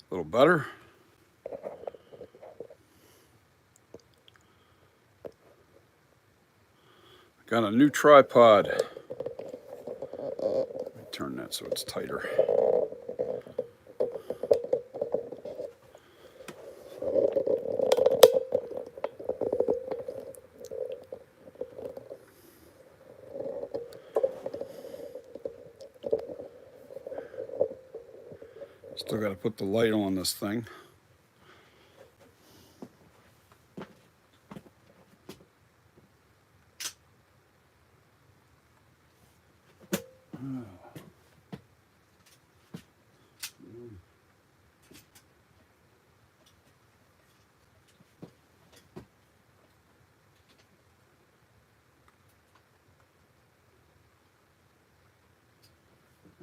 A little better. Got a new tripod. Turn that so it's tighter. Still got to put the light on this thing.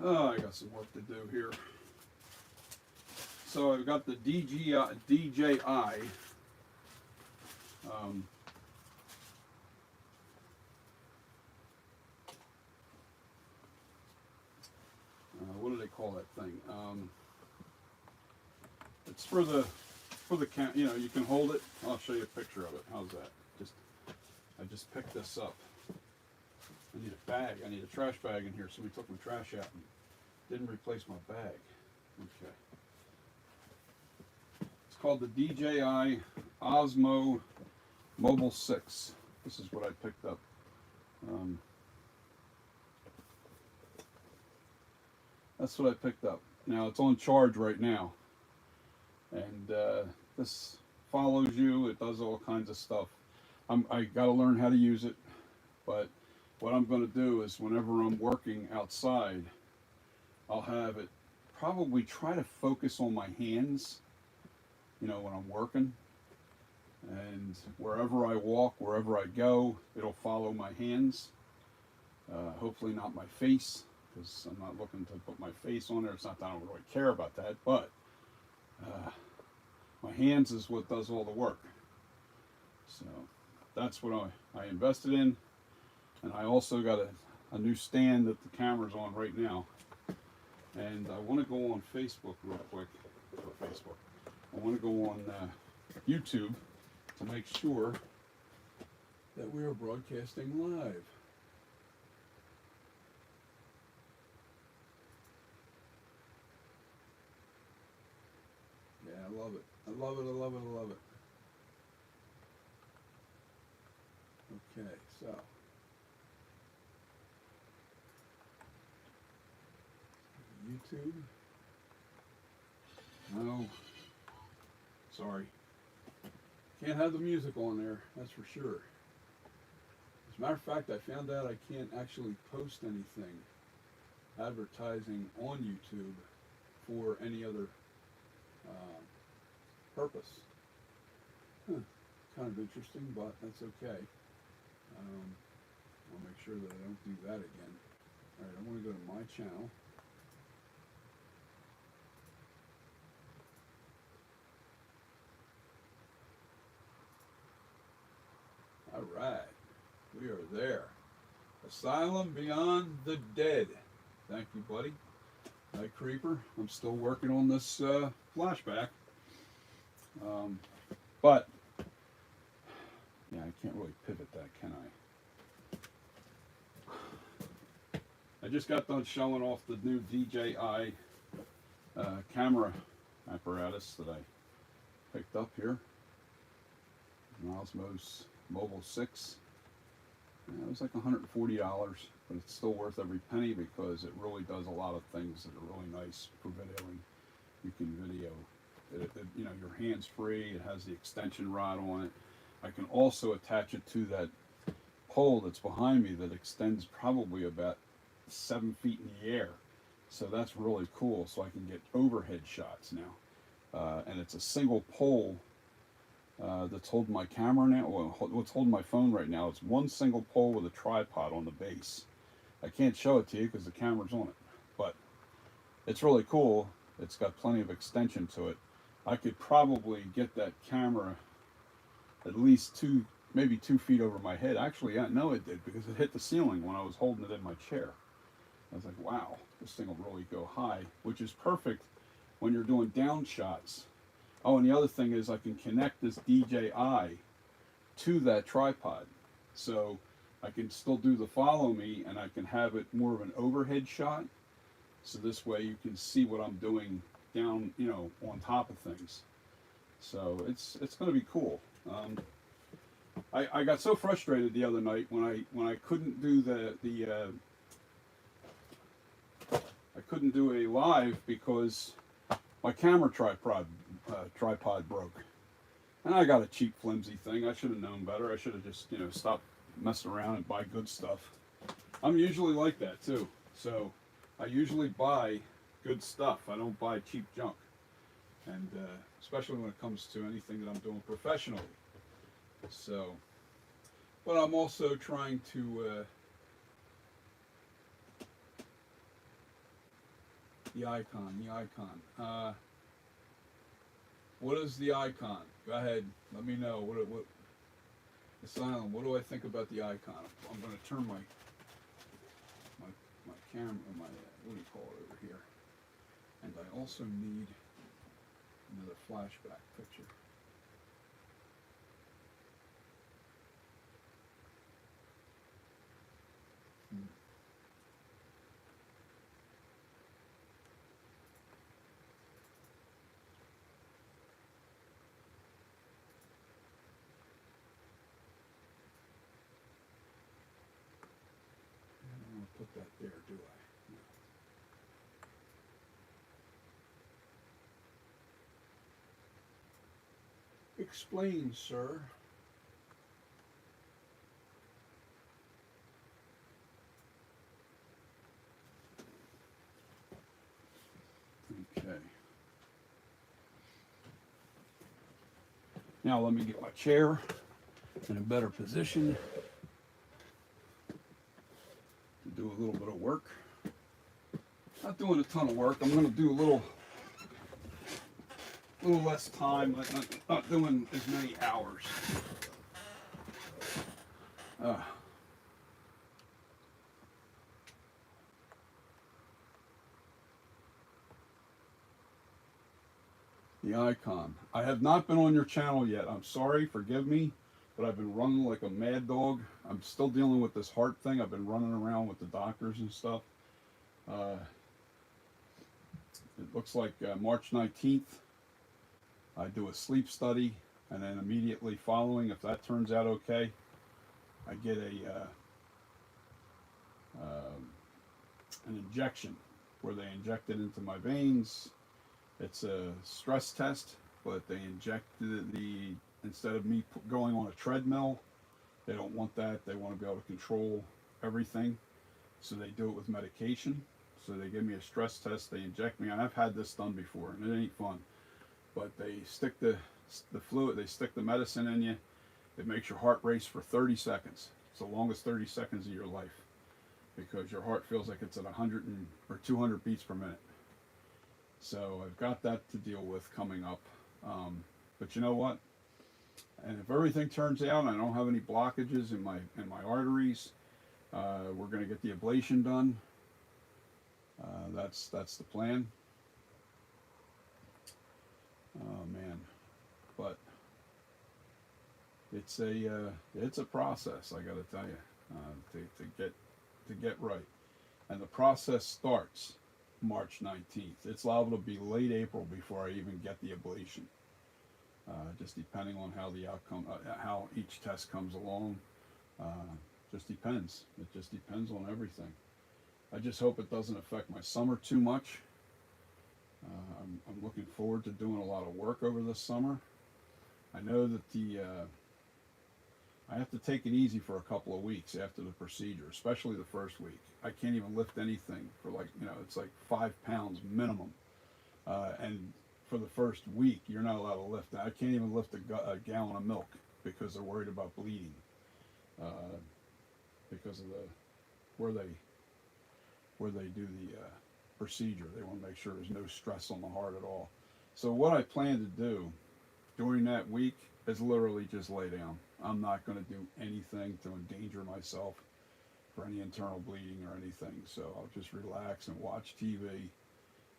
Oh, I got some work to do here. So I've got the DJI. Um, what do they call that thing? It's for the you know, you can hold it. I'll show you a picture of it. How's that? I just picked this up. I need a bag. I need a trash bag in here. Somebody took my trash out and didn't replace my bag. Okay. It's called the DJI Osmo Mobile 6. This is what I picked up. That's what I picked up. Now it's on charge right now. And this follows you. It does all kinds of stuff. I got to learn how to use it. But what I'm going to do is whenever I'm working outside, I'll have it probably try to focus on my hands, you know, when I'm working. And wherever I walk, wherever I go, it'll follow my hands. Hopefully not my face, because I'm not looking to put my face on there. It's not that I don't really care about that, but my hands is what does all the work. So that's what I invested in. And I also got a new stand that the camera's on right now. And I want to go on Facebook real quick. Or Facebook. I want to go on YouTube to make sure that we are broadcasting live. Yeah, I love it. I love it, I love it, I love it. Okay, so. YouTube. No. Sorry. Can't have the music on there, that's for sure. As a matter of fact, I found out I can't actually post anything advertising on YouTube for any other purpose. Kind of interesting, but that's okay. I'll make sure that I don't do that again. Alright, I want to go to my channel. Alright, we are there. Asylum Beyond the Dead. Thank you, buddy. Hi, Creeper. I'm still working on this flashback. But, yeah, I can't really pivot that, can I? I just got done showing off the new DJI camera apparatus that I picked up here. An Osmos Mobile 6. It was like $140, but it's still worth every penny because it really does a lot of things that are really nice for videoing. You can video, you know, your hands free. It has the extension rod on it. I can also attach it to that pole that's behind me that extends probably about 7 feet in the air. So that's really cool. So I can get overhead shots now. And it's a single pole that's holding my camera now. Well, what's holding my phone right now? It's one single pole with a tripod on the base. I can't show it to you because the camera's on it, but it's really cool. It's got plenty of extension to it. I could probably get that camera at least maybe 2 feet over my head. Actually, I know it did because it hit the ceiling when I was holding it in my chair. I was like, wow, this thing will really go high, which is perfect when you're doing down shots. Oh, and the other thing is I can connect this DJI to that tripod. So I can still do the follow me and I can have it more of an overhead shot. So this way you can see what I'm doing down, on top of things. So it's going to be cool. I got so frustrated the other night when I couldn't do I couldn't do a live because my camera tripod broke. And I got a cheap, flimsy thing. I should have known better. I should have just, stopped messing around and buy good stuff. I'm usually like that too. So I usually buy good stuff. I don't buy cheap junk. And especially when it comes to anything that I'm doing professionally. So, but I'm also trying to, the icon. What is the icon? Go ahead, let me know. What Asylum, what do I think about the icon? I'm going to turn my camera, what do you call it, over here. And I also need another flashback picture. I don't put that there, do I? No. Explain, sir. Okay. Now let me get my chair in a better position to do a little bit of work. Not doing a ton of work. I'm going to do a little less time, not doing as many hours. The icon. I have not been on your channel yet. I'm sorry, forgive me, but I've been running like a mad dog. I'm still dealing with this heart thing. I've been running around with the doctors and stuff. It looks like March 19th, I do a sleep study, and then immediately following, if that turns out okay, I get an injection where they inject it into my veins. It's a stress test, but they inject instead of me going on a treadmill, they don't want that. They want to be able to control everything, so they do it with medication. So they give me a stress test, they inject me, and I've had this done before, and it ain't fun. But they stick the fluid, they stick the medicine in you. It makes your heart race for 30 seconds. It's the longest 30 seconds of your life, because your heart feels like it's at 100 or 200 beats per minute. So I've got that to deal with coming up. But you know what? And if everything turns out and I don't have any blockages in my arteries, we're going to get the ablation done. That's the plan. Oh man, but it's a process. I got to tell you, to get right, and the process starts March 19th. It's liable to be late April before I even get the ablation. Just depending on how the outcome, how each test comes along. Just depends. It just depends on everything. I just hope it doesn't affect my summer too much. I'm looking forward to doing a lot of work over this summer. I know that I have to take it easy for a couple of weeks after the procedure, especially the first week. I can't even lift anything for it's like 5 pounds minimum. And for the first week, you're not allowed to lift. I can't even lift a gallon of milk because they're worried about bleeding. Because of where they do the procedure. They want to make sure there's no stress on the heart at all. So what I plan to do during that week is literally just lay down. I'm not going to do anything to endanger myself for any internal bleeding or anything. So I'll just relax and watch TV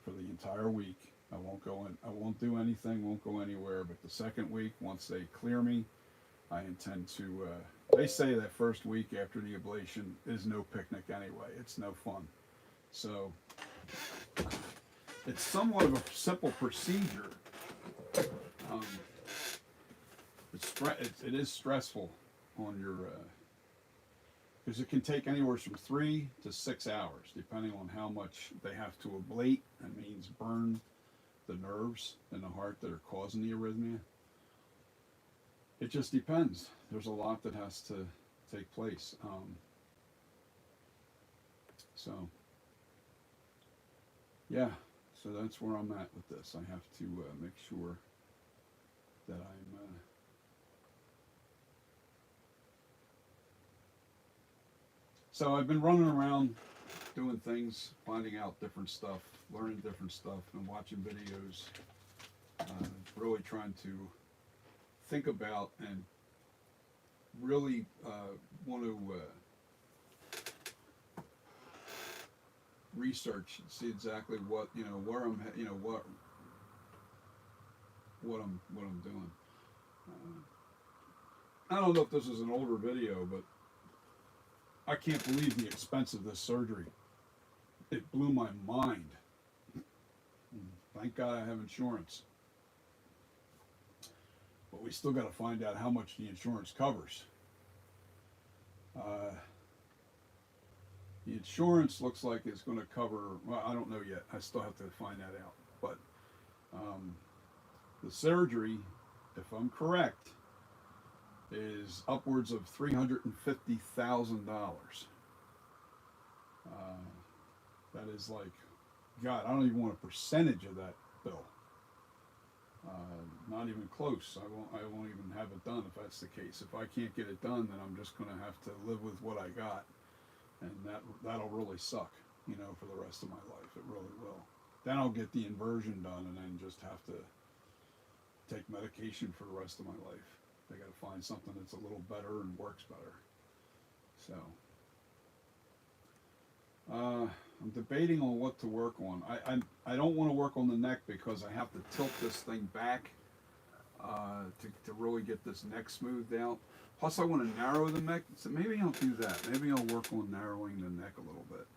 for the entire week. I won't go in. I won't do anything. Won't go anywhere. But the second week, once they clear me, I intend to. They say that first week after the ablation is no picnic anyway. It's no fun. So it's somewhat of a simple procedure. Um, it is stressful on your because it can take anywhere from 3 to 6 hours, depending on how much they have to ablate. That means burn the nerves in the heart that are causing the arrhythmia. It just depends. There's a lot that has to take place. So, yeah, so that's where I'm at with this. I have to make sure that I'm. So I've been running around doing things, finding out different stuff, learning different stuff, and watching videos. Really trying to think about and really want to research and see exactly what where I'm what I'm doing. I don't know if this is an older video, but I can't believe the expense of this surgery. It blew my mind. Thank God I have insurance. But we still got to find out how much the insurance covers. The insurance looks like it's going to cover, well, I don't know yet. I still have to find that out. But the surgery, if I'm correct, is upwards of $350,000. That is like, God, I don't even want a percentage of that bill. Not even close. I won't even have it done if that's the case. If I can't get it done, then I'm just going to have to live with what I got, and that'll really suck, for the rest of my life. It really will. Then I'll get the inversion done, and then just have to take medication for the rest of my life. They got to find something that's a little better and works better. So I'm debating on what to work on. I don't want to work on the neck because I have to tilt this thing back to really get this neck smoothed out. Plus I want to narrow the neck, so maybe I'll do that. Maybe I'll work on narrowing the neck a little bit.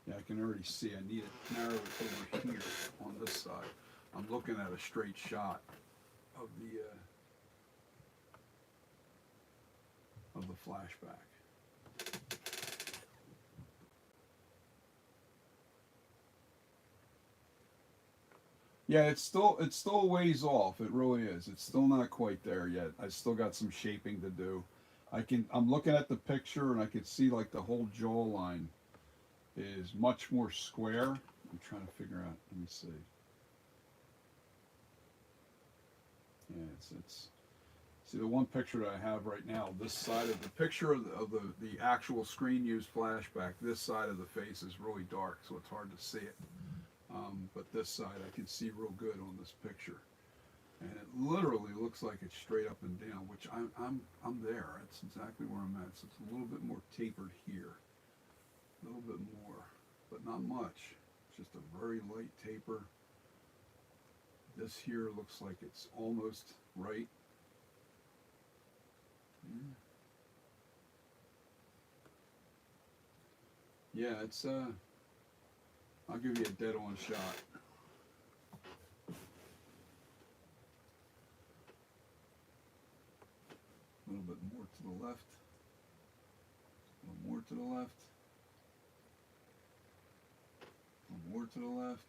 Yeah, I can already see I need it narrowed over here on this side. I'm looking at a straight shot of the flashback. Yeah, it's still a ways off. It really is. It's still not quite there yet. I still got some shaping to do. I'm looking at the picture and I can see like the whole jawline is much more square. I'm trying to figure out. Let me see. Yeah, it's see the one picture that I have right now. This side of the picture of the actual screen used flashback. This side of the face is really dark, so it's hard to see it. But this side I can see real good on this picture, and it literally looks like it's straight up and down, which I'm there. That's exactly where I'm at. So it's a little bit more tapered here, a little bit more, but not much. It's just a very light taper. This here looks like it's almost right. Yeah, it's I'll give you a dead on shot. A little bit more to the left. A little more to the left. A little more to the left.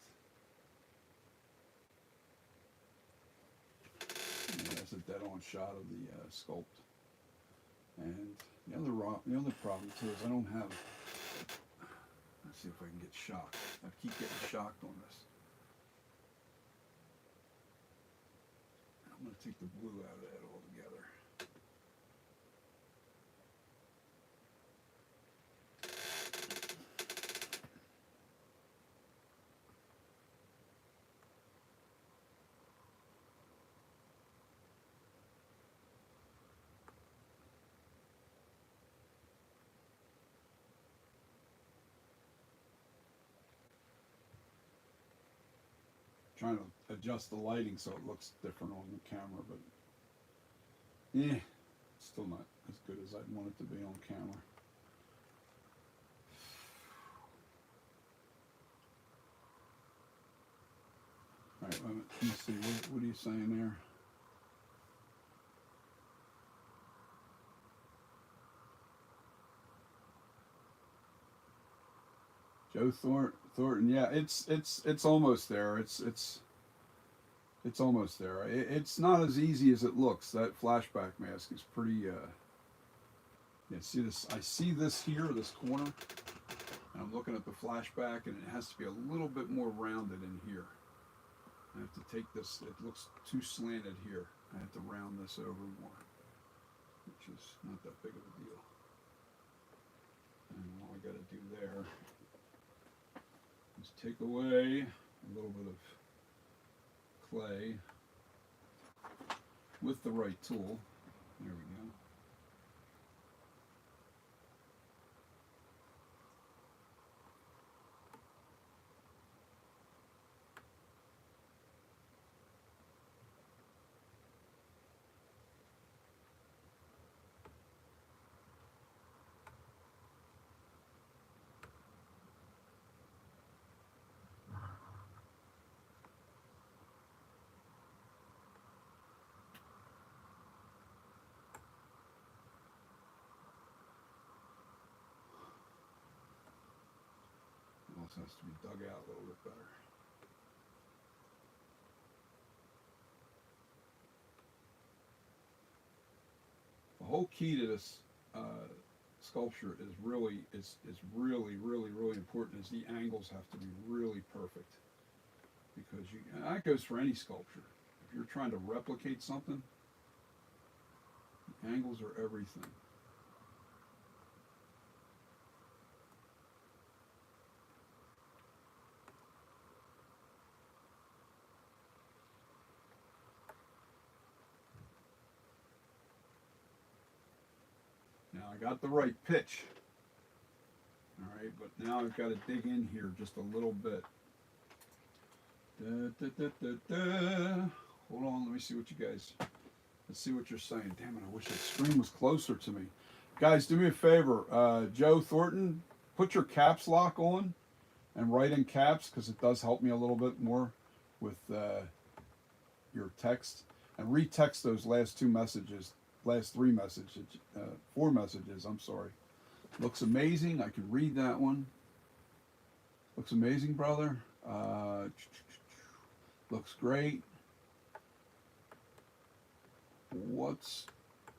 Yeah, that's a dead on shot of the sculpt. And the other problem too is I don't have. Let's see if I can get shocked. I keep getting shocked on this. I'm going to take the blue out of that altogether. trying to adjust the lighting so it looks different on the camera, but yeah, still not as good as I'd want it to be on camera. All right, let me see. What are you saying there? Joe Thornton. Yeah, it's almost there. It's almost there. It's not as easy as it looks. That flashback mask is pretty. Yeah, see this? I see this here, this corner, and I'm looking at the flashback, and it has to be a little bit more rounded in here. I have to take this. It looks too slanted here. I have to round this over more, which is not that big of a deal. And all I got to do there is take away a little bit of clay with the right tool. There we go. It also has to be dug out a little bit better. The whole key to this sculpture is really important. Is the angles have to be really perfect, because and that goes for any sculpture. If you're trying to replicate something, the angles are everything. Now I got the right pitch. All right, but now I've got to dig in here just a little bit. Da, da, da, da, da. Hold on, let me see what you guys, let's see what you're saying. Damn it, I wish that screen was closer to me. Guys, do me a favor. Joe Thornton, put your caps lock on and write in caps, because it does help me a little bit more with your text. And retext those last two messages, last three messages, 4 messages, I'm sorry. Looks amazing. I can read that one. Looks amazing, brother. Looks great. What's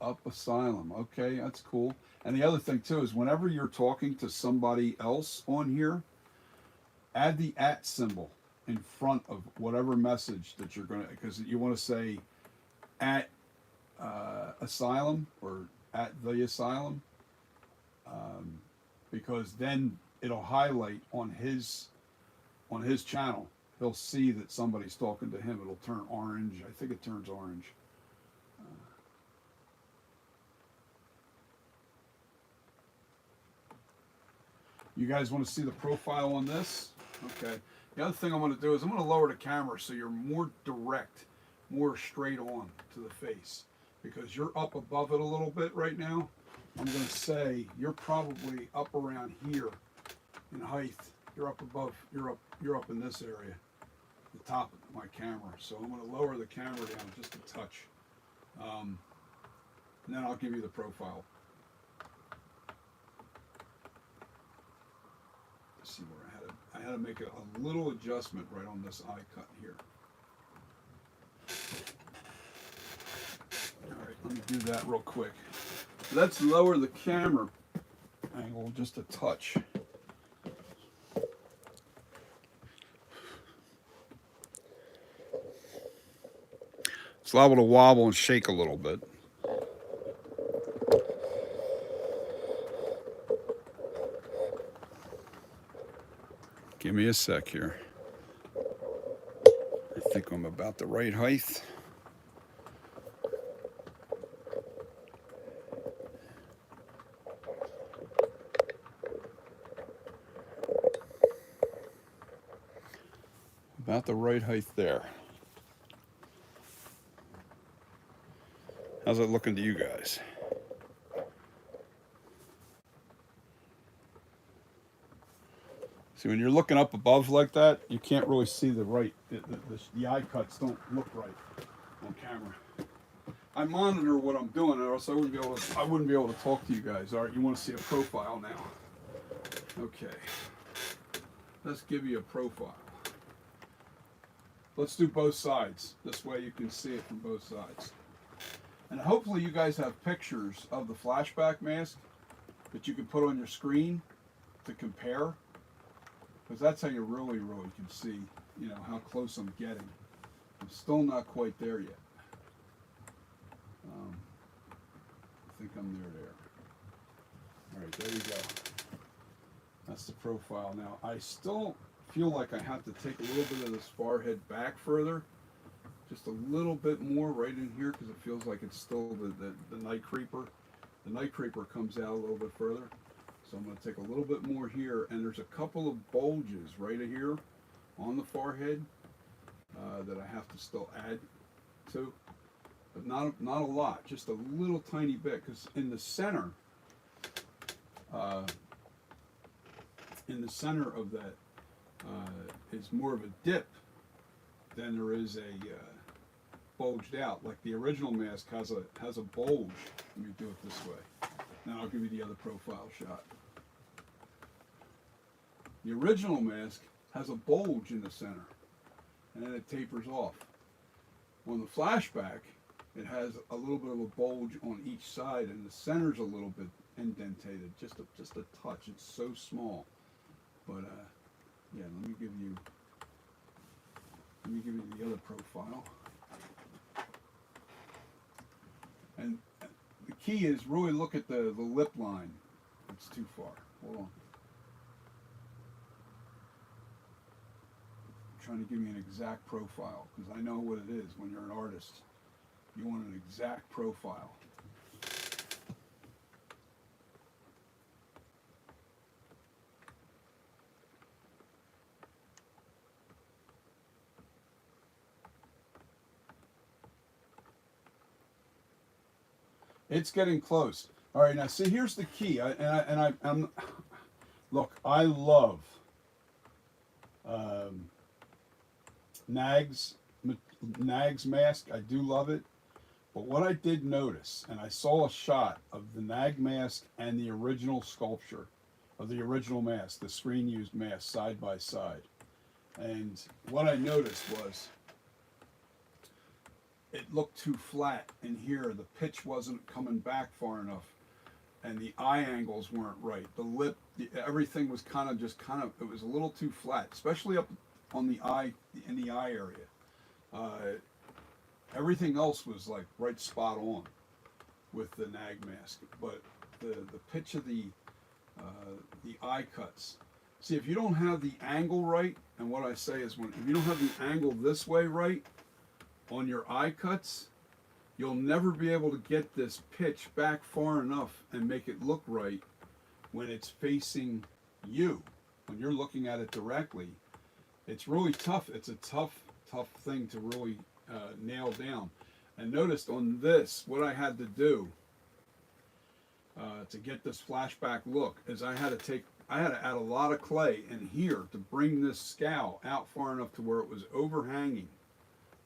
up, Asylum? Okay, that's cool. And the other thing too is whenever you're talking to somebody else on here, add the @ symbol in front of whatever message that you're going to, because you want to say @ Asylum or @ the Asylum, because then it'll highlight on his channel. He'll see that somebody's talking to him. It'll turn orange. I think it turns orange. You guys want to see the profile on this? Okay. The other thing I'm going to do is I'm going to lower the camera so you're more direct, more straight on to the face, because you're up above it a little bit right now. I'm going to say you're probably up around here in height. You're up above, you're up in this area, the top of my camera. So I'm going to lower the camera down just a touch. And then I'll give you the profile. Let's see where I had to make a little adjustment right on this eye cut here. All right, let me do that real quick. Let's lower the camera angle just a touch. It's liable to wobble and shake a little bit. Give me a sec here. I think I'm about the right height. about the right height there. How's it looking to you guys? See, when you're looking up above like that, you can't really see the the eye cuts don't look right on camera. I monitor what I'm doing, or else I wouldn't be able to talk to you guys. All right, you want to see a profile now? Okay, let's give you a profile. Let's do both sides. This way you can see it from both sides. And hopefully you guys have pictures of the flashback mask that you can put on your screen to compare. Because that's how you really can see, you know, how close I'm getting. I'm still not quite there yet. I think I'm there. All right, there you go. That's the profile. Now, I still feel like I have to take a little bit of this forehead back further. Just a little bit more right in here because it feels like it's still the night creeper. The night creeper comes out a little bit further. So I'm going to take a little bit more here, and there's a couple of bulges right here on the forehead that I have to still add to, but not a lot, just a little tiny bit, because in the center of that is more of a dip than there is a bulged out. Like the original mask has a bulge. Let me do it this way. Now I'll give you the other profile shot. The original mask has a bulge in the center, and then it tapers off. On the flashback, it has a little bit of a bulge on each side, and the center's a little bit indentated, just a touch. It's so small, but yeah. Let me give you the other profile. And the key is really look at the lip line. It's too far. Hold on. Trying to give you an exact profile because I know what it is when you're an artist. You want an exact profile. It's getting close. All right, now see, here's the key. I'm look. I love Nag's mask. I do love it. But what I did notice, and I saw a shot of the Nag mask and the original sculpture of the original mask, the screen used mask, side by side. And what I noticed was it looked too flat in here. The pitch wasn't coming back far enough, and the eye angles weren't right. The lip, everything was it was a little too flat, especially up on the eye, in the eye area. Everything else was like right spot on with the Nag mask, but the pitch of the eye cuts. See, if you don't have the angle right, and what I say is if you don't have the angle this way right on your eye cuts, you'll never be able to get this pitch back far enough and make it look right when it's facing you. When you're looking at it directly, it's really tough. It's a tough thing to really nail down. And notice on this, what I had to do to get this flashback look is I had to add a lot of clay in here to bring this scowl out far enough to where it was overhanging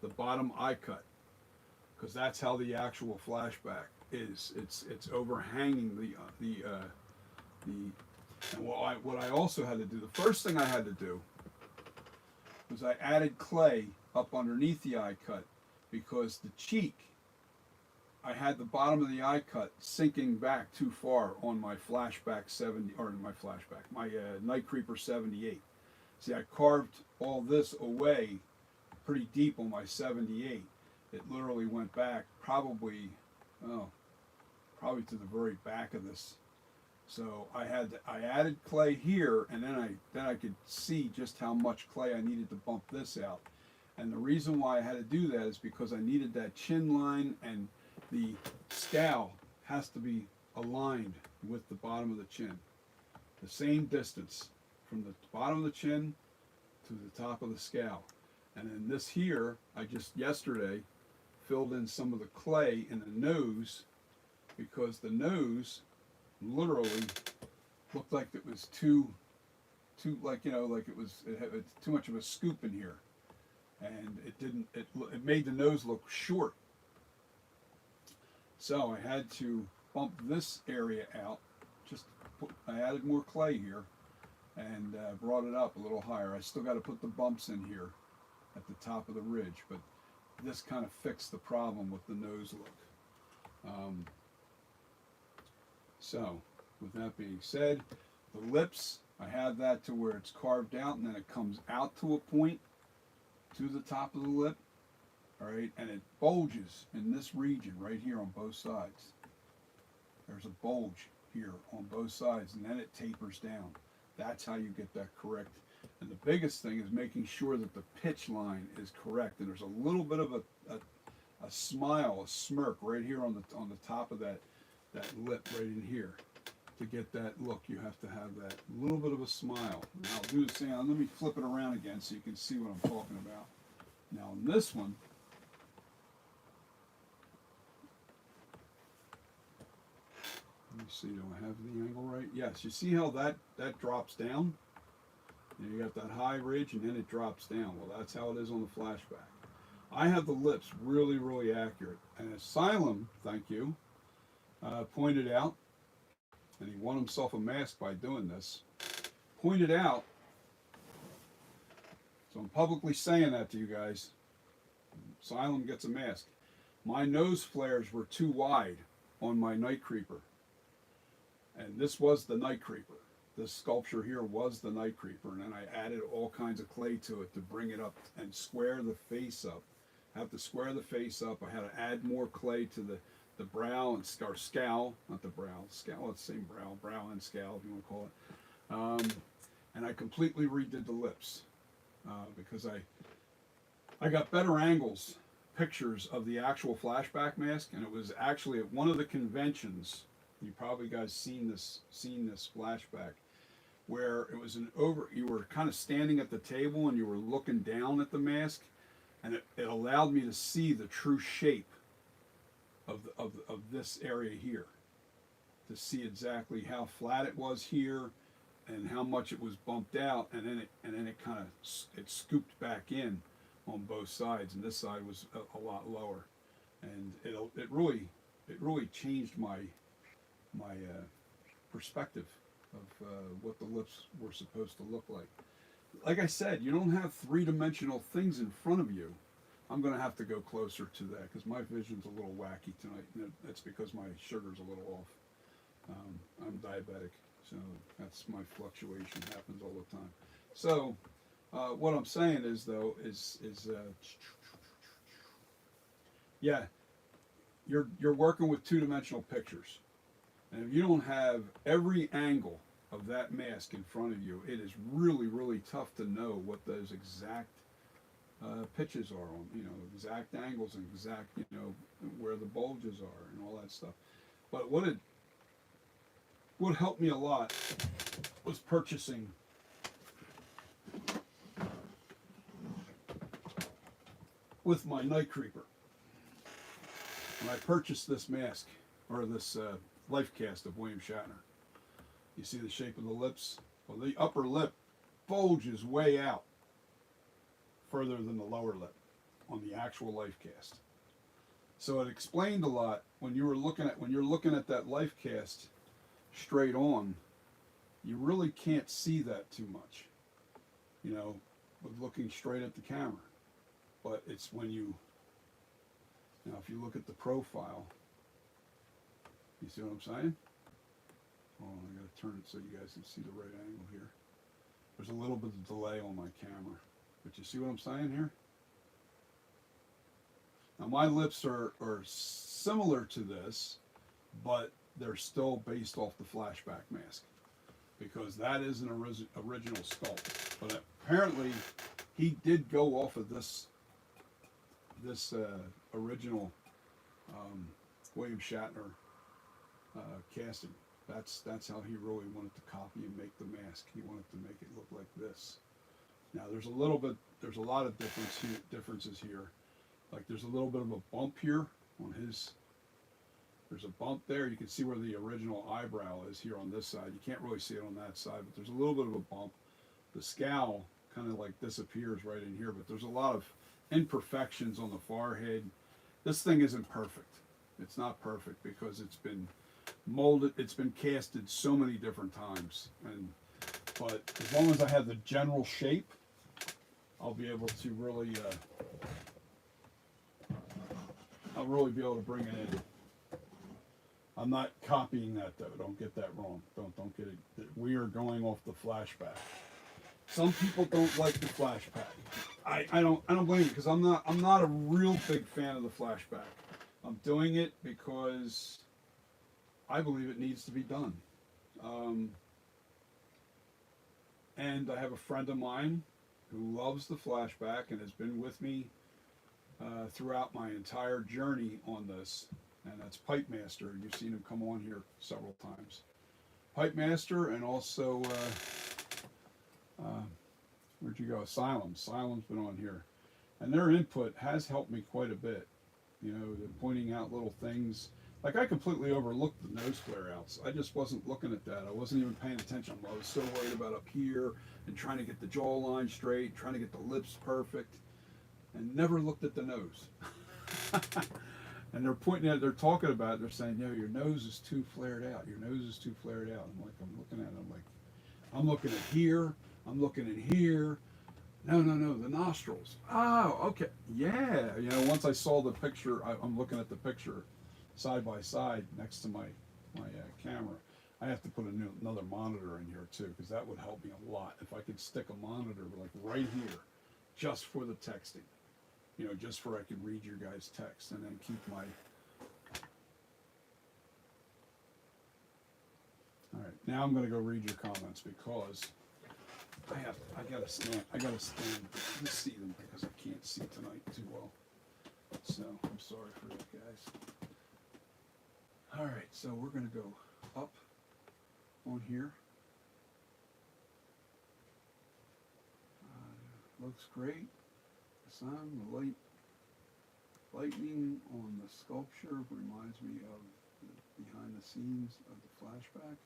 the bottom eye cut, because that's how the actual flashback is. It's overhanging and what I also had to do, the first thing I had to do was I added clay up underneath the eye cut, because the cheek, I had the bottom of the eye cut sinking back too far on my flashback 70, or my Night Creeper 78. See, I carved all this away pretty deep on my 78. It literally went back probably to the very back of this. So I added clay here, and then I could see just how much clay I needed to bump this out. And the reason why I had to do that is because I needed that chin line, and the scowl has to be aligned with the bottom of the chin. The same distance from the bottom of the chin to the top of the scowl. And then this here, I just yesterday filled in some of the clay in the nose, because the nose literally looked like it was too like, like it had too much of a scoop in here, and it made the nose look short. So I had to bump this area out. I added more clay here and brought it up a little higher. I still got to put the bumps in here at the top of the ridge, but this kind of fixed the problem with the nose look. So with that being said, the lips, I have that to where it's carved out, and then it comes out to a point to the top of the lip, all right, and it bulges in this region right here on both sides. There's a bulge here on both sides, and then it tapers down. That's how you get that correct. And the biggest thing is making sure that the pitch line is correct. And there's a little bit of a smile, a smirk right here on the top of that lip right in here. To get that look, you have to have that little bit of a smile. And I'll do the same. Let me flip it around again so you can see what I'm talking about. Now on this one, let me see, do I have the angle right? Yes, you see how that drops down? You got that high ridge and then it drops down. Well, that's how it is on the flashback. I have the lips really, really accurate. And Asylum, thank you, pointed out, and he won himself a mask by doing this, pointed out, so I'm publicly saying that to you guys, Asylum gets a mask. My nose flares were too wide on my Night Creeper. And this was the Night Creeper. This sculpture here was the Night Creeper, and then I added all kinds of clay to it to bring it up and square the face up. I have to square the face up. I had to add more clay to the brow and or scowl, not the brow, scowl, it's the same brow and scowl if you want to call it. And I completely redid the lips because I got better angles, pictures of the actual flashback mask, and it was actually at one of the conventions. You probably guys seen this flashback, where it was you were kind of standing at the table and you were looking down at the mask, and it allowed me to see the true shape of this area here, to see exactly how flat it was here and how much it was bumped out, and then it kind of scooped back in on both sides, and this side was a lot lower, and it really changed my perspective of what the lips were supposed to look like. Like I said, you don't have three-dimensional things in front of you. I'm going to have to go closer to that because my vision's a little wacky tonight. And that's because my sugar's a little off. I'm diabetic, so that's my fluctuation. Happens all the time. So what I'm saying is, though, yeah, you're working with two-dimensional pictures. And if you don't have every angle of that mask in front of you, it is really, really tough to know what those exact pitches are on, exact angles and exact, where the bulges are and all that stuff. But what helped me a lot was purchasing with my Night Creeper. When I purchased this mask, or this life cast of William Shatner, you see the shape of the lips? Well, the upper lip bulges way out further than the lower lip on the actual life cast. So it explained a lot when you're looking at that life cast straight on. You really can't see that too much, with looking straight at the camera. But it's when if you look at the profile, you see what I'm saying? Hold on, I gotta turn it so you guys can see the right angle here. There's a little bit of delay on my camera, but you see what I'm saying here? Now my lips are similar to this, but they're still based off the flashback mask, because that is an original sculpt. But apparently he did go off of this original William Shatner casting. That's how he really wanted to copy and make the mask. He wanted to make it look like this. Now there's a lot of differences here. Like there's a little bit of a bump here on his. There's a bump there. You can see where the original eyebrow is here on this side. You can't really see it on that side, but there's a little bit of a bump. The scowl kind of like disappears right in here, but there's a lot of imperfections on the forehead. This thing isn't perfect. It's not perfect because it's been molded, it's been casted so many different times. But as long as I have the general shape, I'll be able to really, I'll really be able to bring it in. I'm not copying that though. Don't get that wrong. Don't get it. We are going off the flashback. Some people don't like the flashback. I don't blame you because I'm not a real big fan of the flashback. I'm doing it because I believe it needs to be done. And I have a friend of mine who loves the flashback and has been with me throughout my entire journey on this, and that's Pipe Master. You've seen him come on here several times. Pipe Master, and also where'd you go? Asylum. Asylum's been on here, and their input has helped me quite a bit. You know, they're pointing out little things. Like I completely overlooked the nose flare outs. I just wasn't looking at that. I wasn't even paying attention. I was so worried about up here and trying to get the jawline straight, trying to get the lips perfect, and never looked at the nose. And they're pointing at, they're talking about it. They're saying, "No, your nose is too flared out. Your nose is too flared out." I'm looking at it. I'm looking at here. I'm looking at here. No, the nostrils. Oh, okay. Yeah. You know, once I saw the picture, I'm looking at the picture side by side next to my camera. I have to put another monitor in here too, because that would help me a lot. If I could stick a monitor like right here, just for the texting. You know, just for I could read your guys' text and then keep my. All right, now I'm going to go read your comments because I gotta stand to see them because I can't see tonight too well. So I'm sorry for that, guys. All right, so we're gonna go up on here. Looks great. The sun, the lightning on the sculpture reminds me of the behind the scenes of the flashback.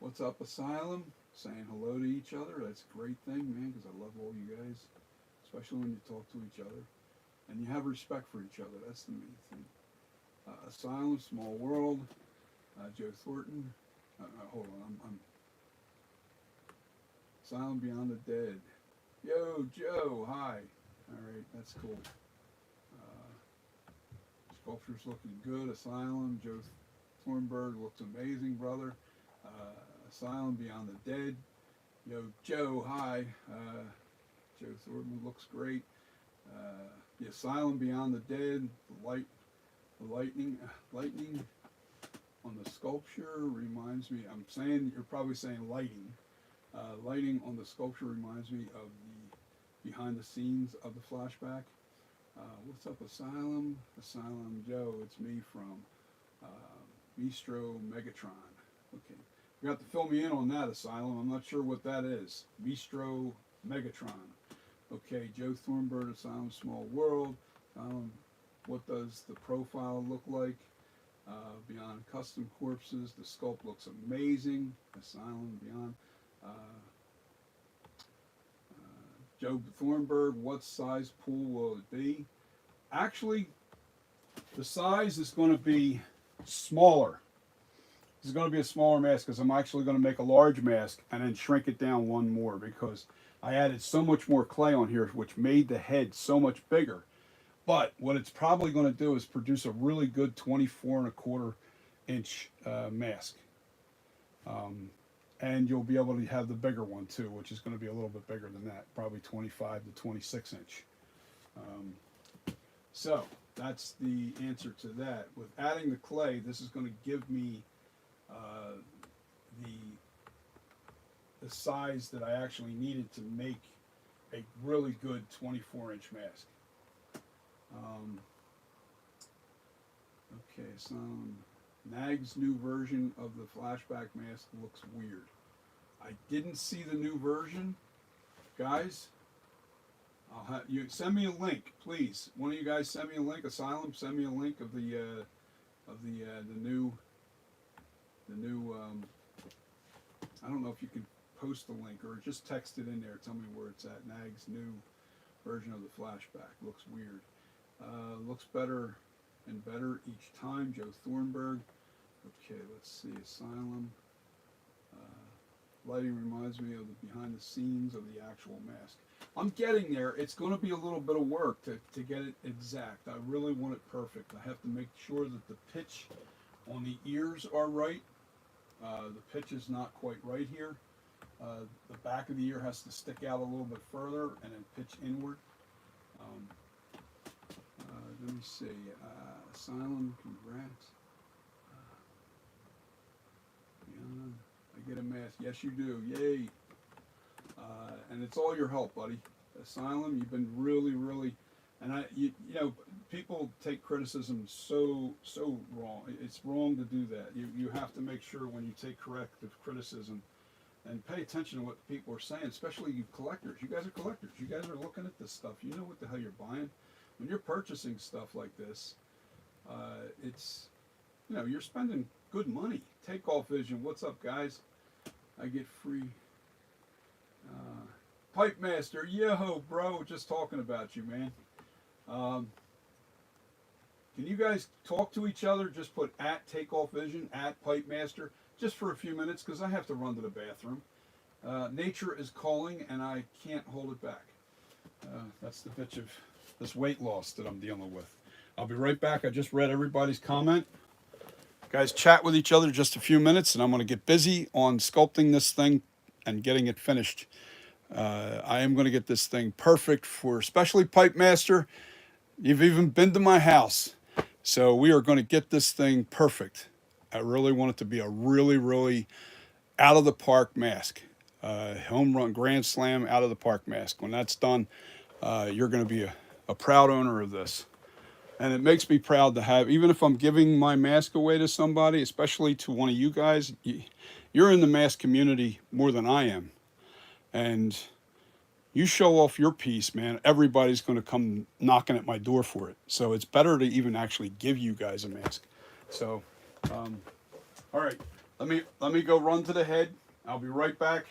What's up, Asylum? Saying hello to each other. That's a great thing, man, because I love all you guys, especially when you talk to each other. And you have respect for each other. That's the main thing. Asylum, Small World. Joe Thornton. Hold on, I'm Asylum Beyond the Dead. Yo, Joe, hi. Alright, that's cool. Sculpture's looking good. Asylum, Joe Thornburg looks amazing, brother. Asylum Beyond the Dead. Yo, Joe, hi. Joe Thornton looks great. The Asylum Beyond the Dead. The lightning on the sculpture reminds me. I'm saying you're probably saying lighting. Lighting on the sculpture reminds me of the behind the scenes of the flashback. What's up, Asylum? Asylum Joe, it's me from Bistro Megatron. Okay. You got to fill me in on that, Asylum. I'm not sure what that is. Bistro Megatron. Okay, Joe Thornburg, Asylum Small World. What does the profile look like? Beyond Custom Corpses. The sculpt looks amazing. Asylum Beyond. Joe Thornburg, what size pool will it be? Actually, the size is going to be smaller. This is going to be a smaller mask because I'm actually going to make a large mask and then shrink it down one more because I added so much more clay on here, which made the head so much bigger. But what it's probably going to do is produce a really good 24.25-inch mask. And you'll be able to have the bigger one too, which is going to be a little bit bigger than that, probably 25 to 26 inch. So that's the answer to that. With adding the clay, this is going to give me the size that I actually needed to make a really good 24-inch mask. Okay, so Nag's new version of the flashback mask looks weird. I didn't see the new version, guys. I'll have you send me a link, please. One of you guys send me a link. Asylum, send me a link of the new. I don't know if you can post the link or just text it in there. Tell me where it's at. Nag's new version of the flashback looks weird. Looks better and better each time. Joe Thornburg. Okay, let's see. Asylum. Lighting reminds me of the behind the scenes of the actual mask. I'm getting there. It's going to be a little bit of work to get it exact. I really want it perfect. I have to make sure that the pitch on the ears are right. The pitch is not quite right here. The back of the ear has to stick out a little bit further and then pitch inward. Let me see. Asylum, congrats. I get a mask. Yes, you do. Yay. And it's all your help, buddy. Asylum, you've been really, and you know, people take criticism so wrong. It's wrong to do that. You have to make sure when you take corrective criticism and pay attention to what people are saying, especially you collectors. You guys are collectors. You guys are looking at this stuff. You know what the hell you're buying. When you're purchasing stuff like this, it's, you know, you're spending good money. Takeoff Vision, what's up, guys? I get free. Pipe Master, yo, bro, just talking about you, man. Can you guys talk to each other? Just put at Takeoff Vision, at Pipe Master, just for a few minutes, because I have to run to the bathroom. Nature is calling, and I can't hold it back. That's the bitch of this weight loss that I'm dealing with. I'll be right back. I just read everybody's comment. Guys, chat with each other just a few minutes, and I'm going to get busy on sculpting this thing and getting it finished. I am going to get this thing perfect for especially Pipe Master. You've even been to my house. So we are going to get this thing perfect. I really want it to be a really out of the park mask. Home run, grand slam, out of the park mask. When that's done, you're going to be a proud owner of this. And it makes me proud to have, even if I'm giving my mask away to somebody, especially to one of you guys, you're in the mask community more than I am. And you show off your piece, man, everybody's going to come knocking at my door for it. So it's better to even actually give you guys a mask. So, all right, let me go run to the head. I'll be right back.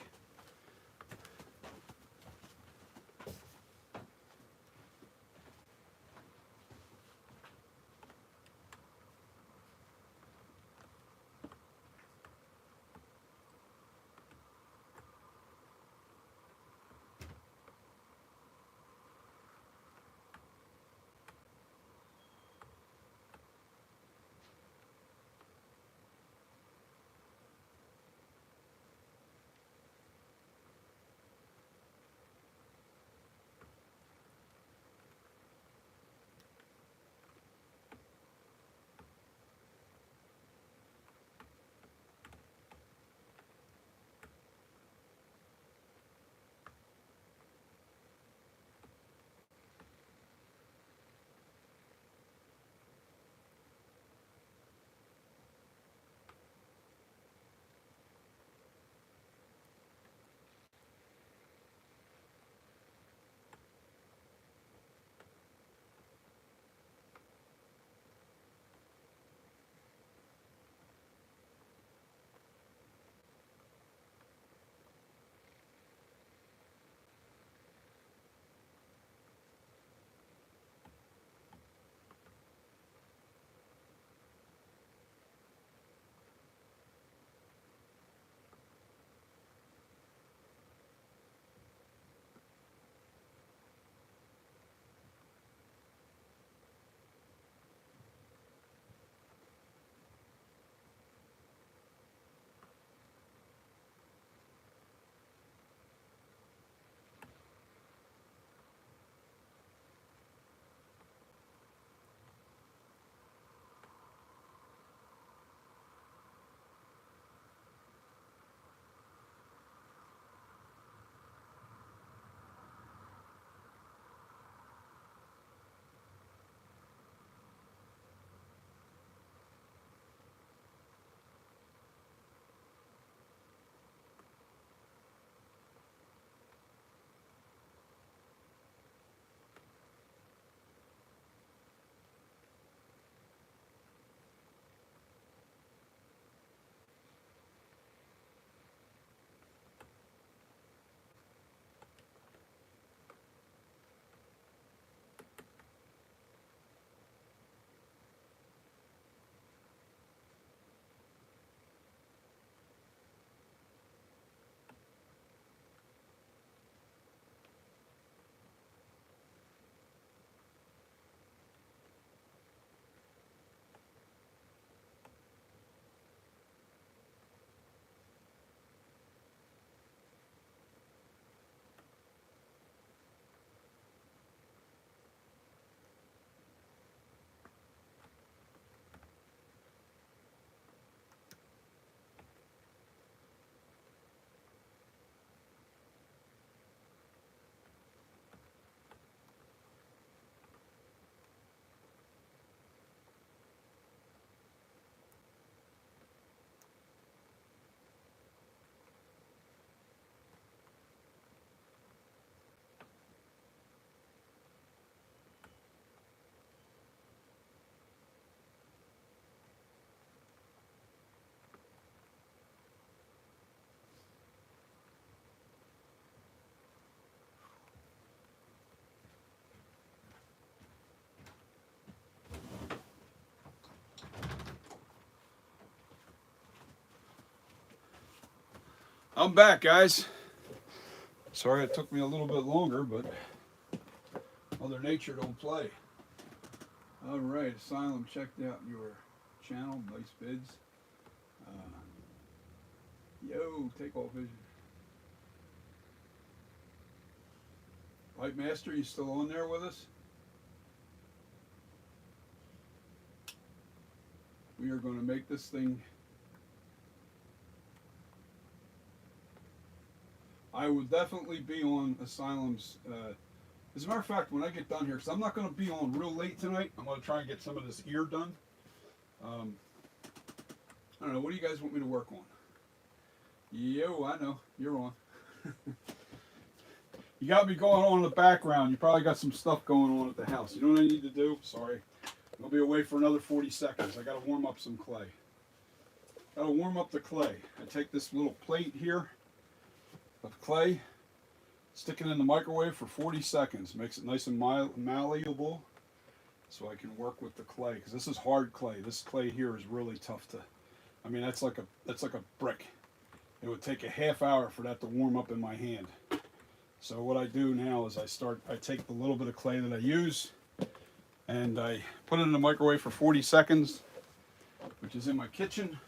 I'm back, guys. Sorry it took me a little bit longer, but Mother Nature don't play. All right, Asylum checked out your channel. Nice vids. Yo, take off vision. Pipe Master, you still on there with us? We are going to make this thing. I will definitely be on Asylum's. As a matter of fact, when I get done here, because I'm not going to be on real late tonight, I'm going to try and get some of this ear done. I don't know. What do you guys want me to work on? Yo, I know. You're on. You got me going on in the background. You probably got some stuff going on at the house. You know what I need to do? Sorry. I'll be away for another 40 seconds. I got to warm up some clay. Got to warm up the clay. I take this little plate here of clay, stick it in the microwave for 40 seconds. Makes it nice and malleable so I can work with the clay. Because this is hard clay. This clay here is really tough to... I mean, that's like a brick. It would take a half hour for that to warm up in my hand. So what I do now is I take the little bit of clay that I use and I put it in the microwave for 40 seconds, which is in my kitchen.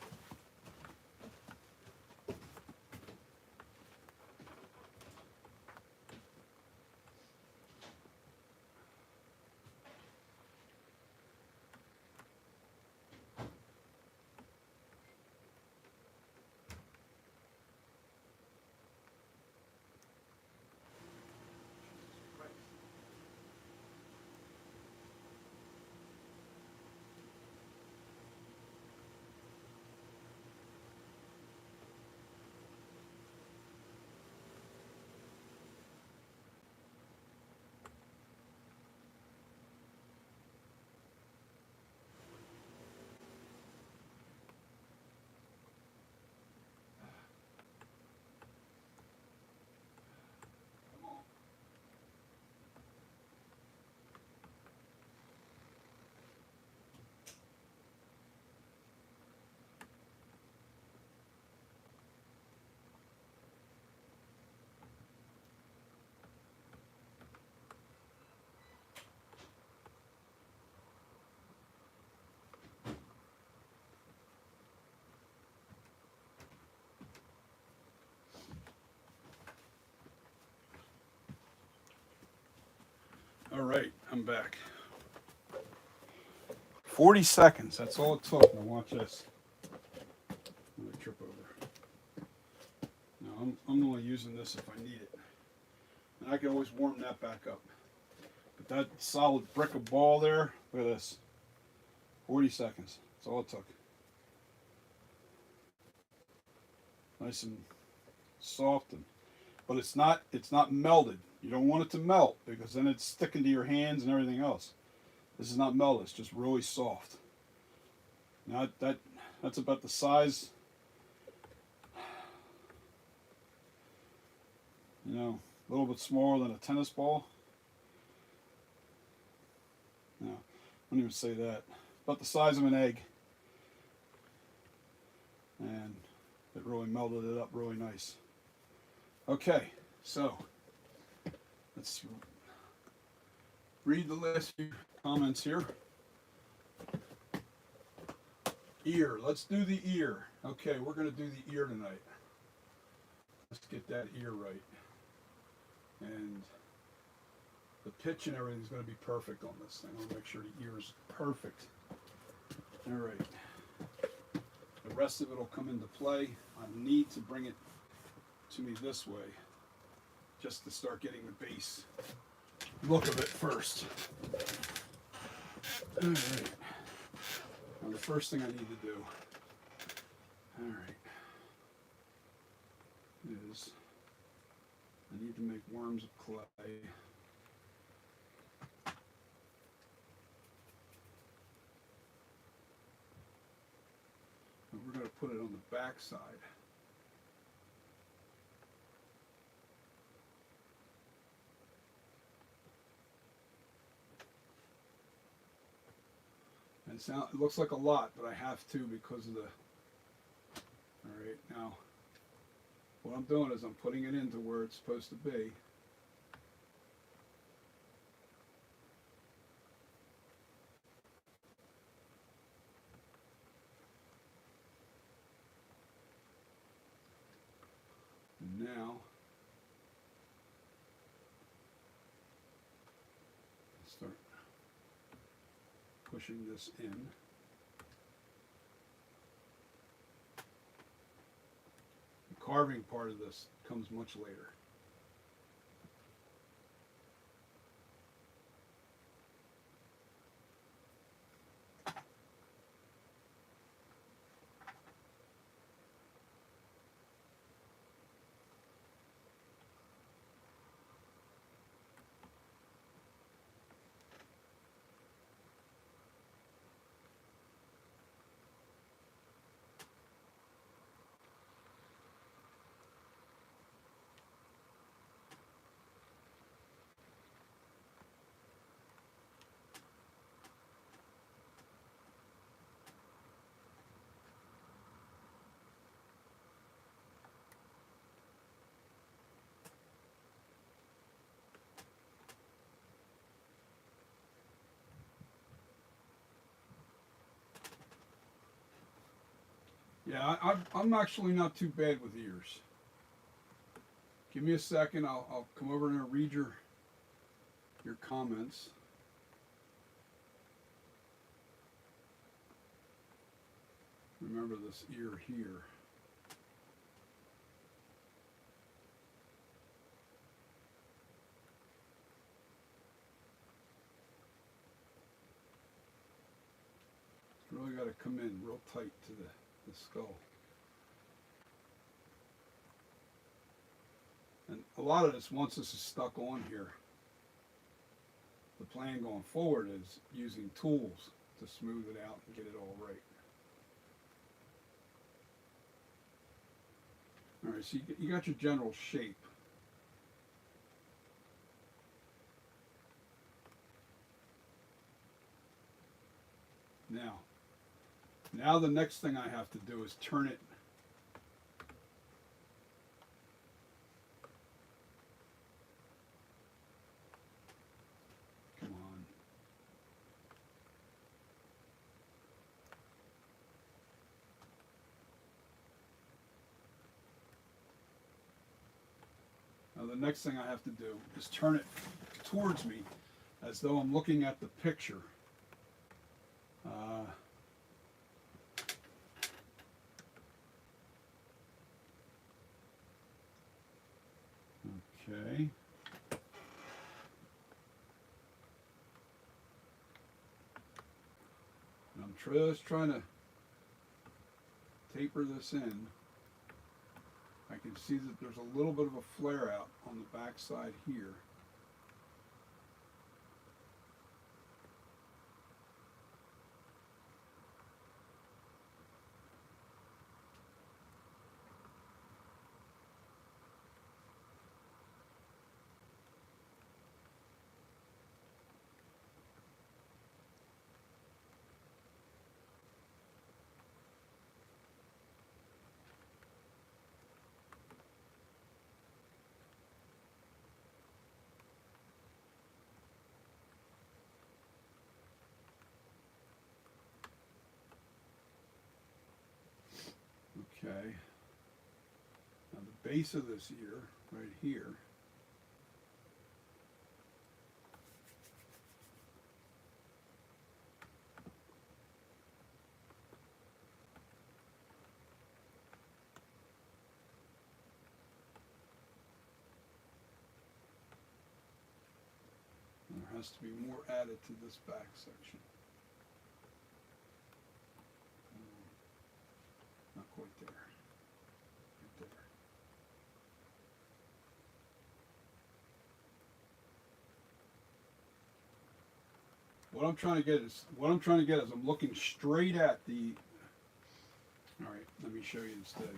All right, I'm back. 40 seconds, that's all it took. Now watch this. I'm going to trip over. Now I'm only using this if I need it. And I can always warm that back up. But that solid brick of ball there, look at this. 40 seconds, that's all it took. Nice and soft, but it's not melted. You don't want it to melt because then it's sticking to your hands and everything else. This is not melted, it's just really soft. Now that's about the size, you know, a little bit smaller than a tennis ball. No, I don't even say that. About the size of an egg. And it really melted it up really nice. Okay, so let's read the last few comments here. Ear, let's do the ear. Okay, we're going to do the ear tonight. Let's get that ear right. And the pitch and everything is going to be perfect on this thing. I'll make sure the ear is perfect. All right. The rest of it will come into play. I need to bring it to me this way just to start getting the base look of it first. All right. Now the first thing I need to do, all right, is I need to make worms of clay. And we're going to put it on the back side. And it looks like a lot, but I have to because of the... All right, now what I'm doing is I'm putting it into where it's supposed to be. And now, start pushing this in. The carving part of this comes much later. Yeah, I'm actually not too bad with ears. Give me a second. I'll come over and read your comments. Remember this ear here. It's really got to come in real tight to the skull. And a lot of this, once this is stuck on here, the plan going forward is using tools to smooth it out and get it all right. All right, so you got your general shape. Now the next thing I have to do is turn it come on. Now the next thing I have to do is turn it towards me as though I'm looking at the picture. Okay. And I'm just trying to taper this in. I can see that there's a little bit of a flare out on the back side here. Okay. Now the base of this ear, right here, there has to be more added to this back section. Not quite there. Right there. What I'm trying to get is I'm looking straight at the. All right, let me show you instead.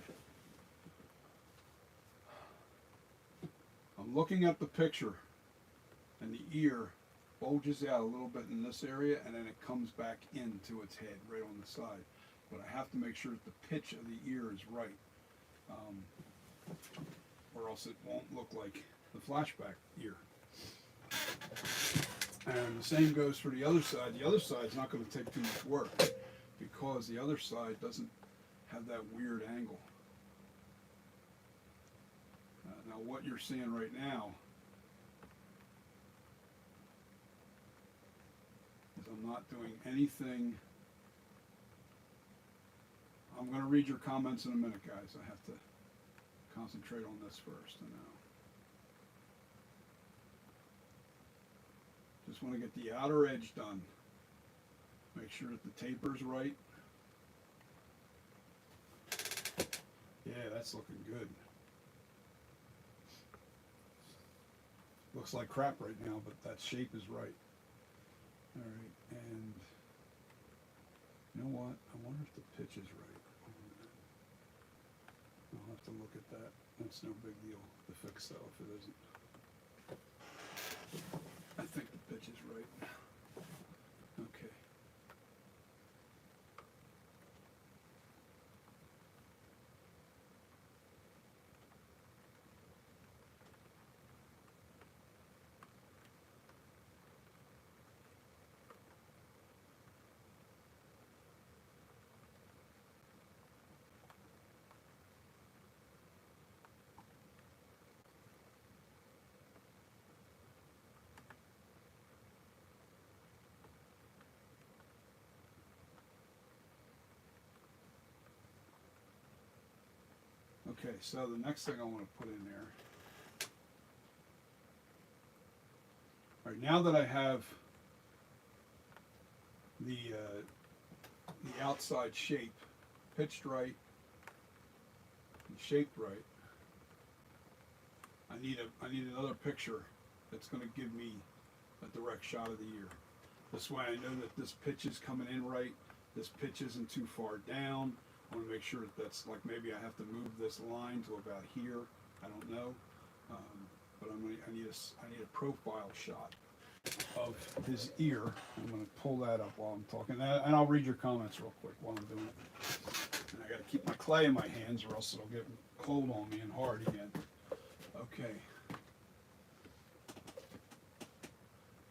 I'm looking at the picture, and the ear bulges out a little bit in this area, and then it comes back into its head right on the side. But I have to make sure that the pitch of the ear is right. or else it won't look like the flashback ear. And the same goes for the other side. The other side's not going to take too much work because the other side doesn't have that weird angle. Now what you're seeing right now is I'm not doing anything. I'm going to read your comments in a minute, guys. I have to concentrate on this first. And now, just want to get the outer edge done. Make sure that the taper's right. Yeah, that's looking good. Looks like crap right now, but that shape is right. All right, and you know what? I wonder if the pitch is right. I'll have to look at that. That's no big deal to fix though if it isn't. I think the pitch is right. Okay. Okay, so the next thing I want to put in there. All right, now that I have the outside shape pitched right and shaped right, I need another picture that's going to give me a direct shot of the ear. This way I know that this pitch is coming in right, this pitch isn't too far down. I want to make sure that that's like, maybe I have to move this line to about here. I don't know, but I need a profile shot of his ear. I'm going to pull that up while I'm talking, and I'll read your comments real quick while I'm doing it. And I got to keep my clay in my hands, or else it'll get cold on me and hard again. Okay.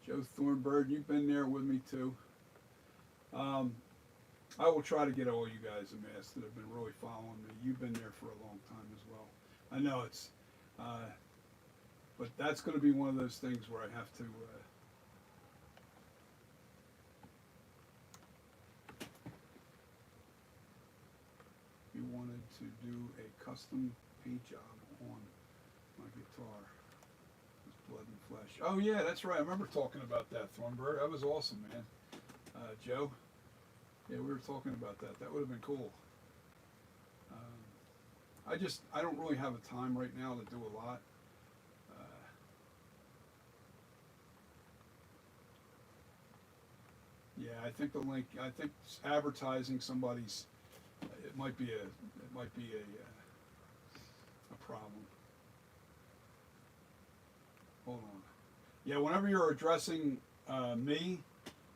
Joe Thornburg, you've been there with me too. I will try to get all you guys a mask that have been really following me. You've been there for a long time as well. I know it's, but that's going to be one of those things where I have to, you wanted to do a custom paint job on my guitar. It's blood and flesh. Oh yeah, that's right. I remember talking about that, Thornburg. That was awesome, man. Joe. Yeah, we were talking about that. That would have been cool. I don't really have a time right now to do a lot. Yeah, I think the link. I think advertising somebody's. It might be a problem. Hold on. Yeah, whenever you're addressing me,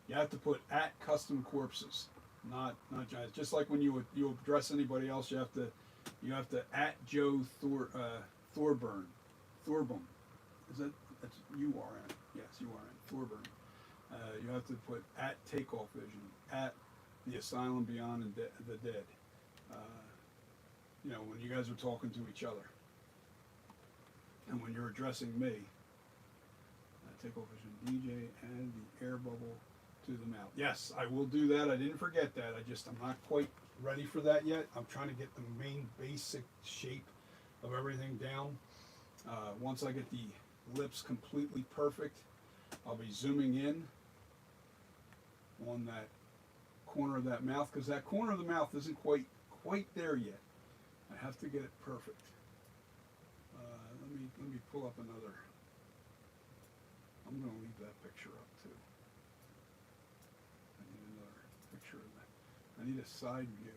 you have to put at custom corpses. Not giants. Just like when you address anybody else, you have to at Joe Thorburn. Is that's URN? Yes, URN. Thorburn. You have to put at Takeoff Vision, at the Asylum Beyond and the Dead. You know, when you guys are talking to each other, and when you're addressing me, Takeoff Vision DJ and the air bubble to the mouth. Yes, I will do that. I didn't forget that. I'm not quite ready for that yet. I'm trying to get the main basic shape of everything down. Once I get the lips completely perfect, I'll be zooming in on that corner of that mouth, because that corner of the mouth isn't quite there yet. I have to get it perfect. Let me pull up another. I'm going to leave that picture up too. I need another picture of that. I need a side view.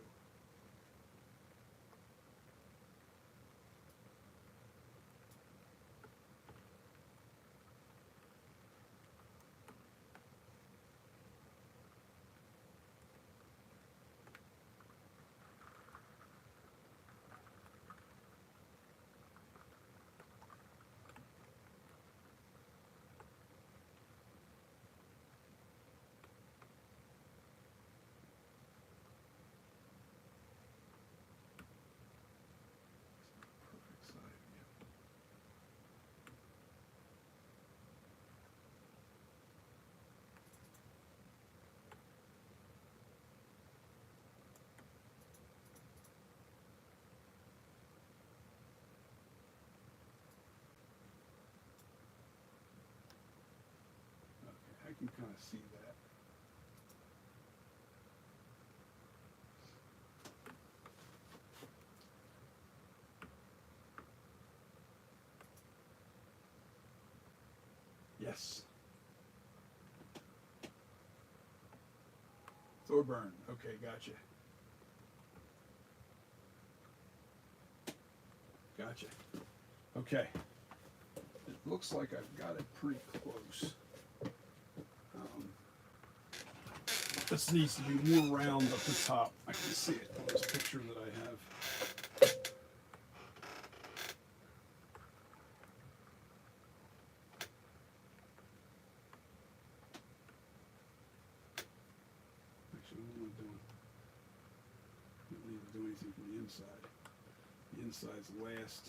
Yes. Thorburn. Okay, gotcha. Gotcha. Okay. It looks like I've got it pretty close. This needs to be more round up the top. I can see it on this picture that I have. Actually, what am I doing? I don't need to do anything from the inside. The inside's last.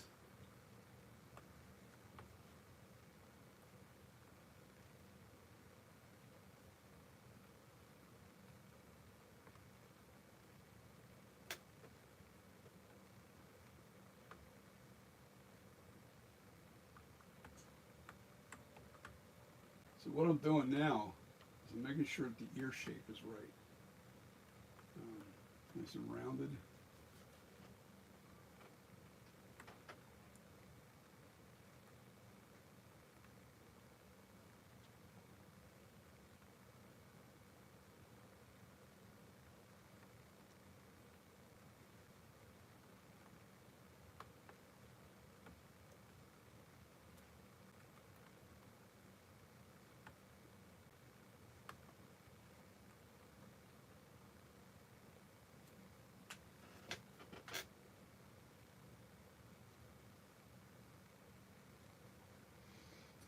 So what I'm doing now is I'm making sure that the ear shape is right. Nice and rounded.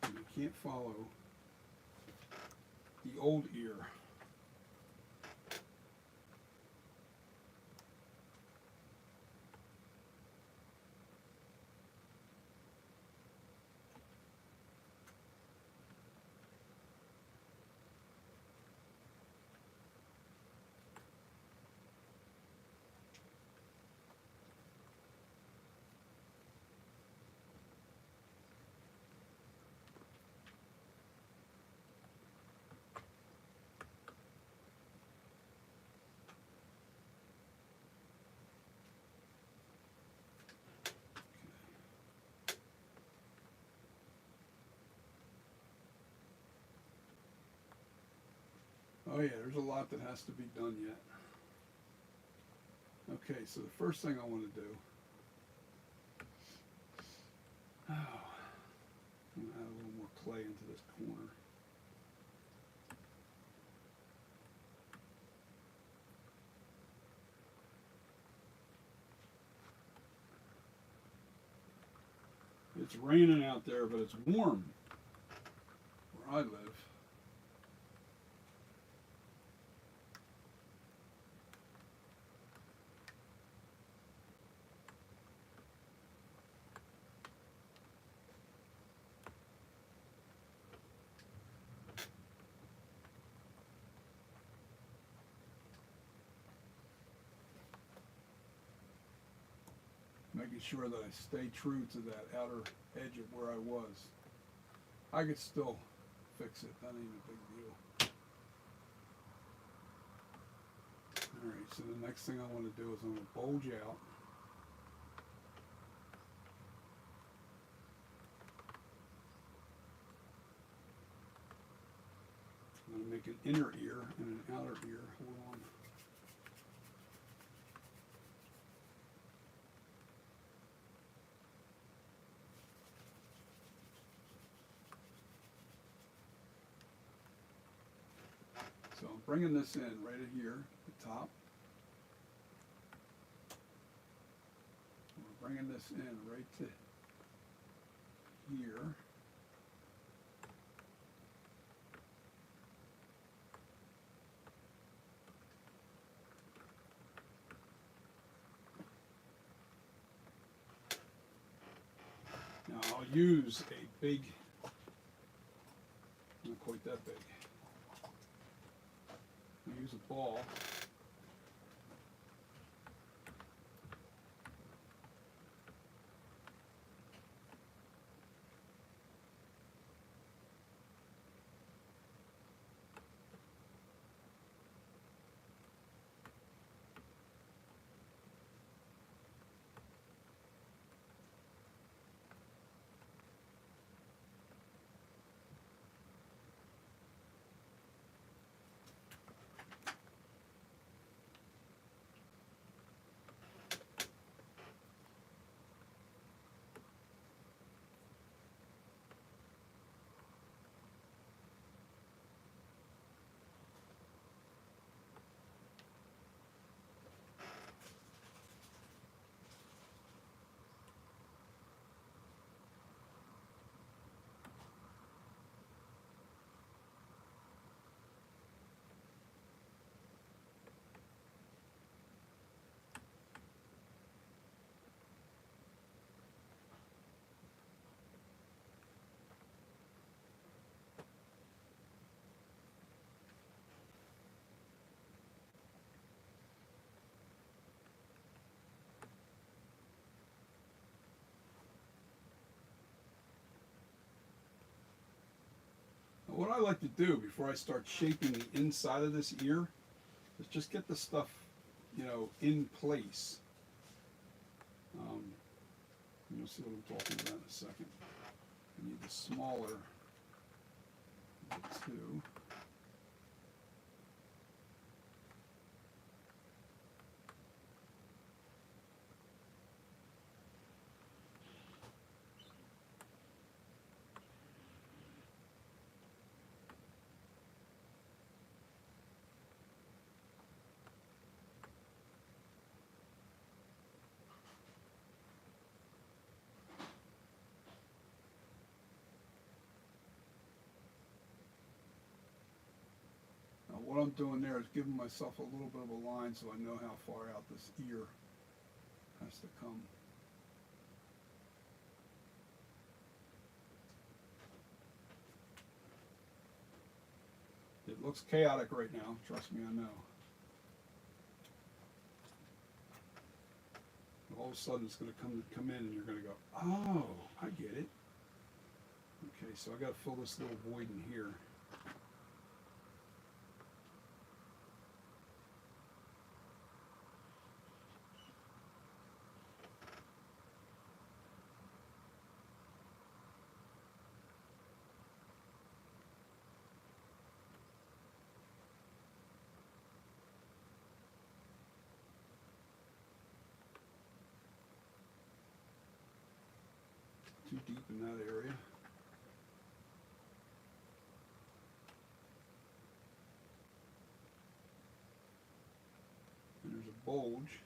And you can't follow the old ear. Oh yeah, there's a lot that has to be done yet. Okay, so the first thing I want to do, I'm going to add a little more clay into this corner. It's raining out there, but it's warm where I live. Making sure that I stay true to that outer edge of where I was. I could still fix it, that ain't a big deal. Alright, so the next thing I want to do is I'm going to bulge out. I'm going to make an inner ear and an outer ear. Hold on. So I'm bringing this in right here, the top. We're bringing this in right to here. Now I'll use a big, not quite that big. I'll use a ball. like to do before I start shaping the inside of this ear is just get the stuff, you know, in place. You'll see what I'm talking about in a second. I need the smaller of the two. What I'm doing there is giving myself a little bit of a line so I know how far out this ear has to come. It looks chaotic right now, trust me, I know. All of a sudden it's going to come in and you're going to go, oh, I get it. Okay, so I got to fill this little void in here. Too deep in that area. And there's a bulge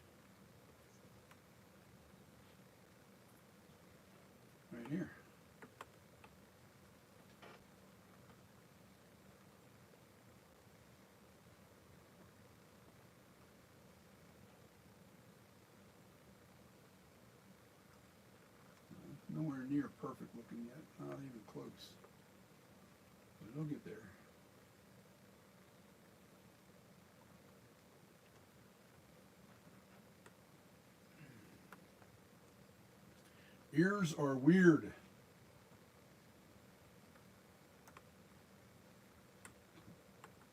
right here. Nowhere near perfect looking yet, not even close. But it'll get there. Ears are weird.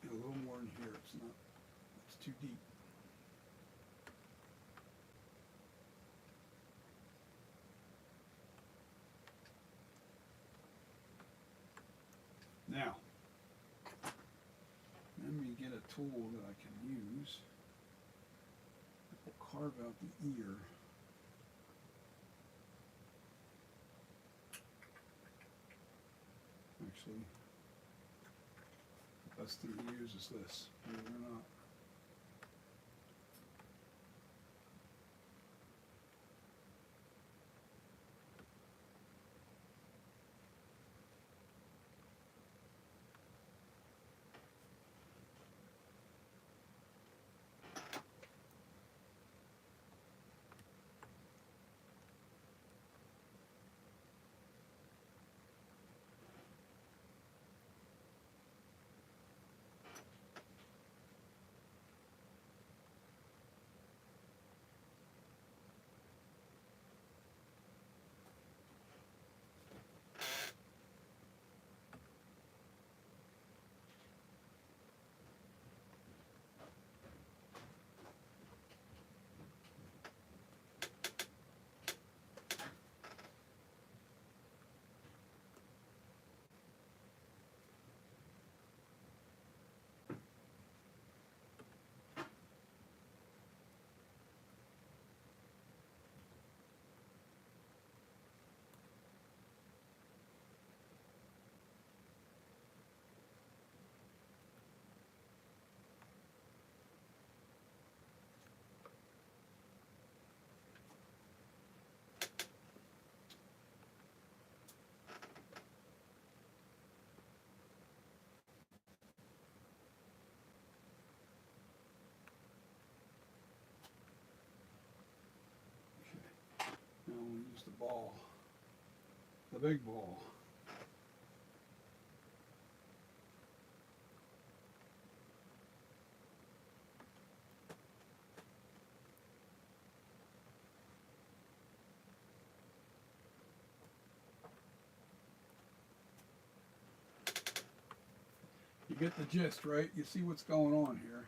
Get a little more in here, it's too deep. Now, let me get a tool that I can use. We'll carve out the ear. Actually, the best thing to use is this, believe it or not. Now we'll use the ball, the big ball. You get the gist, right? You see what's going on here.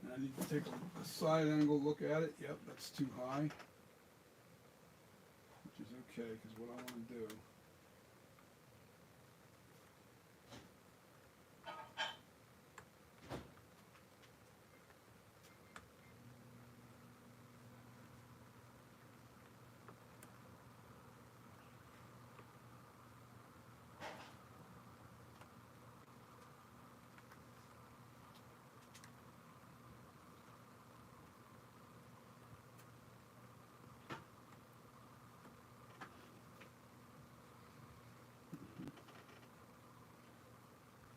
And I need to take a side angle look at it. Yep, that's too high, which is okay because what I want to do.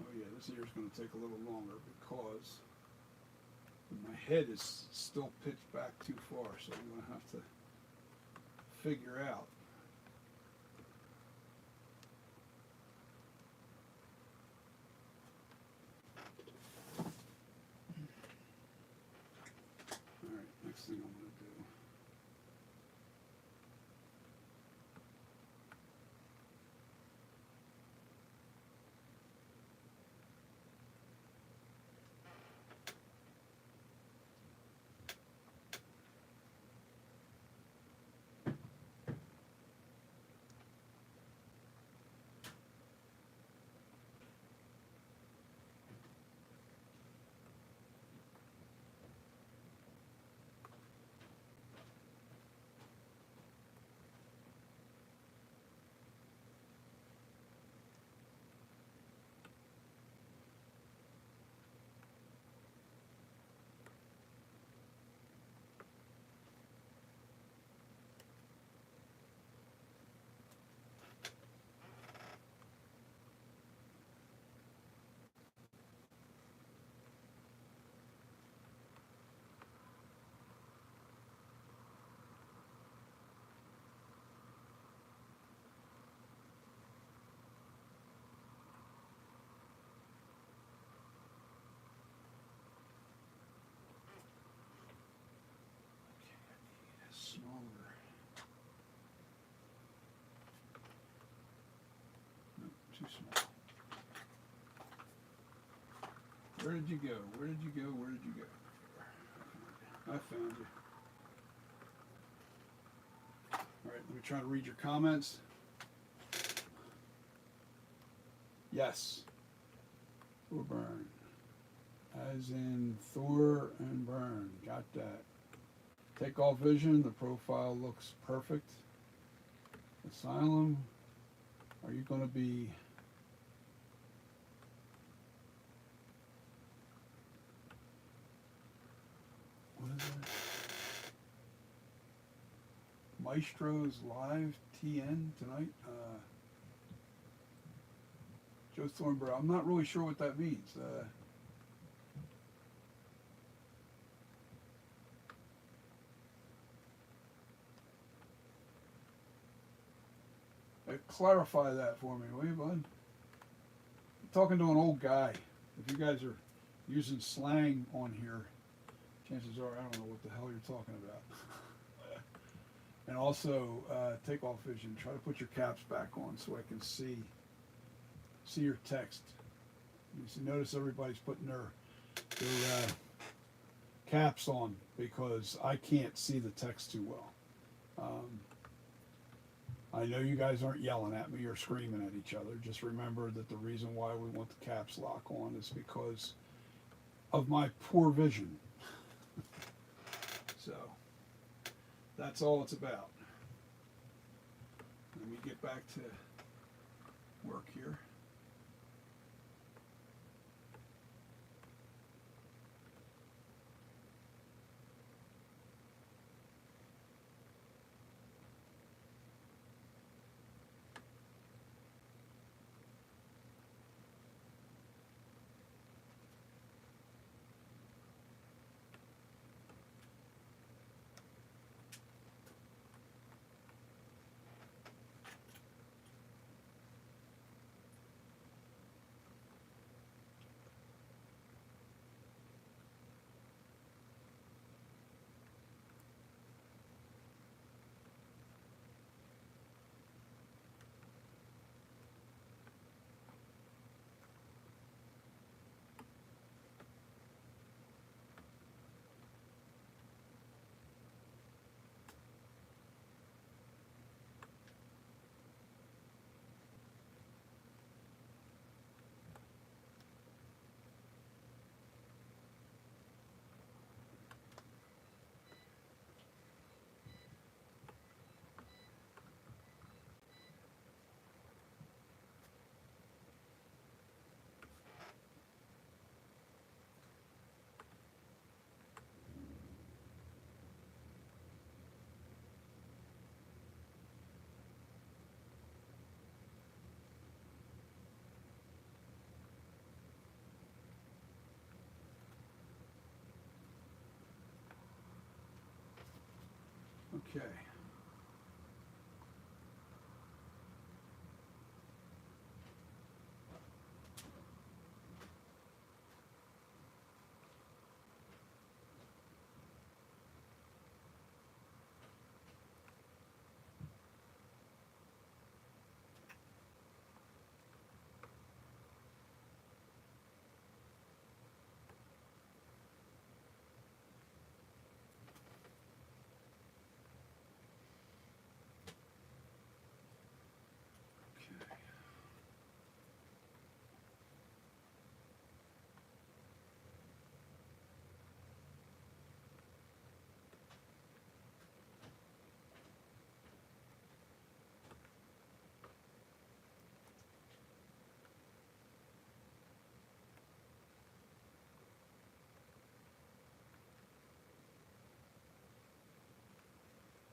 Oh yeah, this ear is going to take a little longer because my head is still pitched back too far, so I'm going to have to figure out. All right, next thing I'm going to do. Smaller. No, too small. Where did you go? Where did you go? Where did you go? I found you. All right, let me try to read your comments. Yes. Thor burn. As in Thor and burn. Got that. Take off vision. The profile looks perfect. Asylum. Are you going to be... What is that? Maestro's live TN tonight. Joe Thornborough. I'm not really sure what that means. Clarify that for me, will you, bud? I'm talking to an old guy. If you guys are using slang on here, chances are I don't know what the hell you're talking about. And also, take off vision. Try to put your caps back on so I can see your text. You see, notice everybody's putting their caps on because I can't see the text too well. I know you guys aren't yelling at me or screaming at each other. Just remember that the reason why we want the caps lock on is because of my poor vision. So that's all it's about. Let me get back to work here. Okay.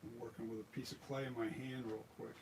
I'm working with a piece of clay in my hand real quick.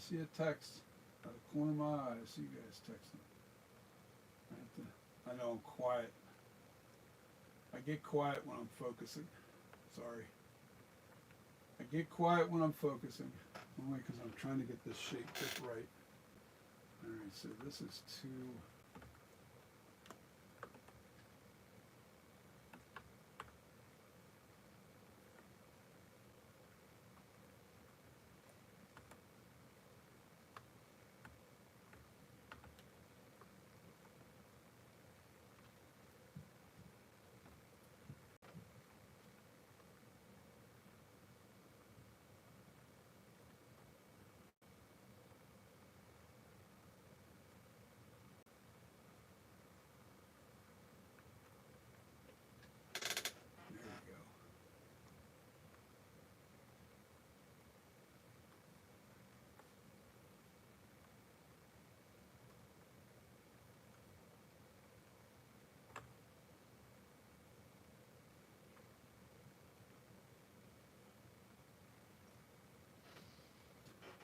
see a text out of the corner of my eye. I see you guys texting. I know I'm quiet. I get quiet when I'm focusing. Sorry. I get quiet when I'm focusing. Only because I'm trying to get this shape just right. Alright, so this is 2. There we go.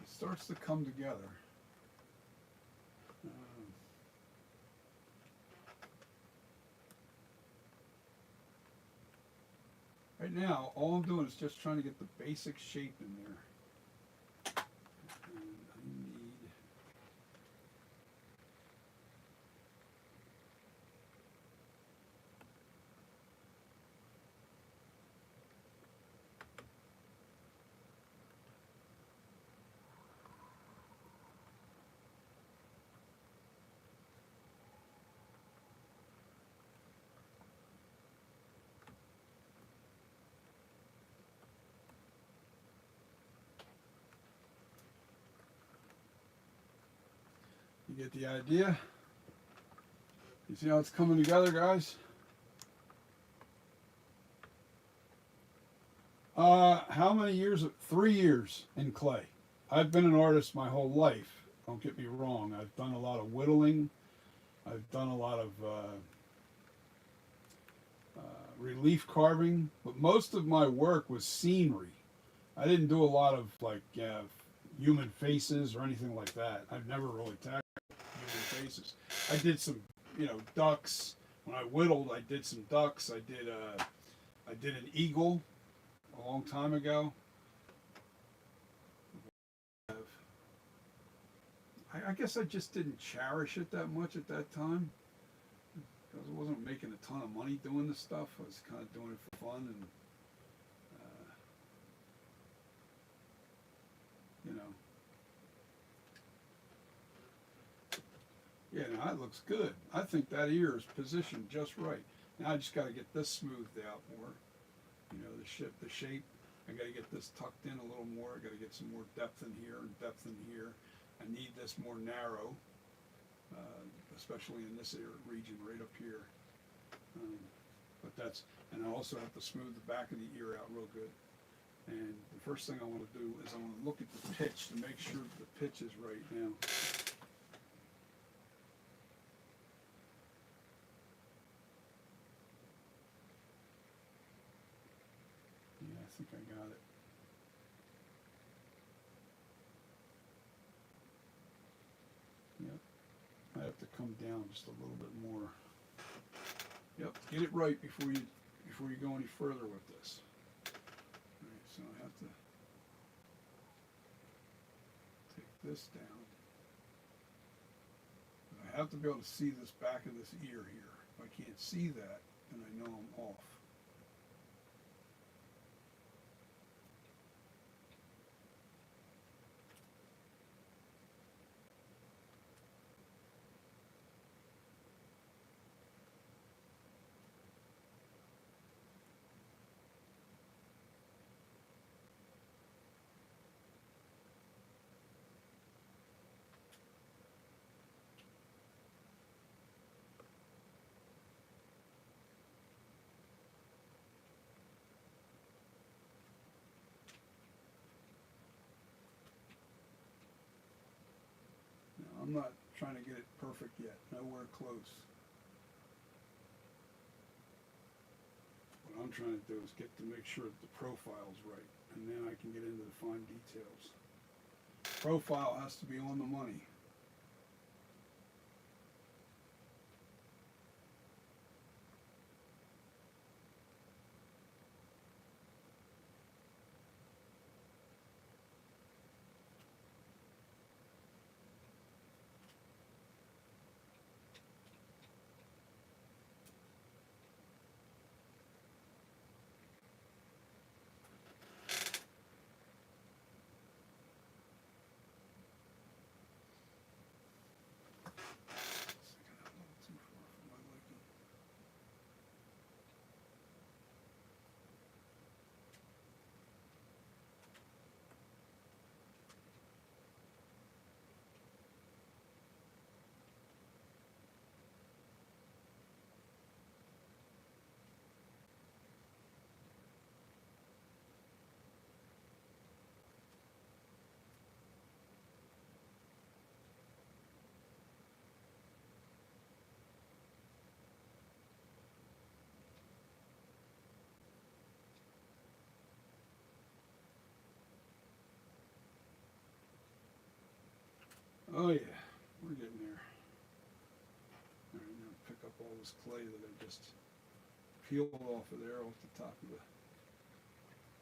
It starts to come together. Right now, all I'm doing is just trying to get the basic shape in there. And I need You get the idea? You see how it's coming together, guys? How many years? 3 years in clay. I've been an artist my whole life. Don't get me wrong. I've done a lot of whittling. I've done a lot of relief carving, but most of my work was scenery. I didn't do a lot of like human faces or anything like that. I've never really tackled human faces. I did some, ducks. When I whittled, I did some ducks. I did an eagle a long time ago. I guess I just didn't cherish it that much at that time because I wasn't making a ton of money doing this stuff. I was kind of doing it for fun and, Yeah, now that looks good. I think that ear is positioned just right. Now I just got to get this smoothed out more. The shape. I got to get this tucked in a little more. I got to get some more depth in here and depth in here. I need this more narrow, especially in this region right up here. And I also have to smooth the back of the ear out real good. And the first thing I want to do is I want to look at the pitch to make sure the pitch is right now. Yeah, I think I got it. Yep. I have to come down just a little bit more. Yep, get it right before you go any further with this. All right, so I have to take this down. I have to be able to see this back of this ear here. If I can't see that, then I know I'm off. I'm not trying to get it perfect yet, nowhere close. What I'm trying to do is get to make sure that the profile's right, and then I can get into the fine details. Profile has to be on the money. Oh yeah, we're getting there. All right, now pick up all this clay that I just peeled off of there, off the top of the.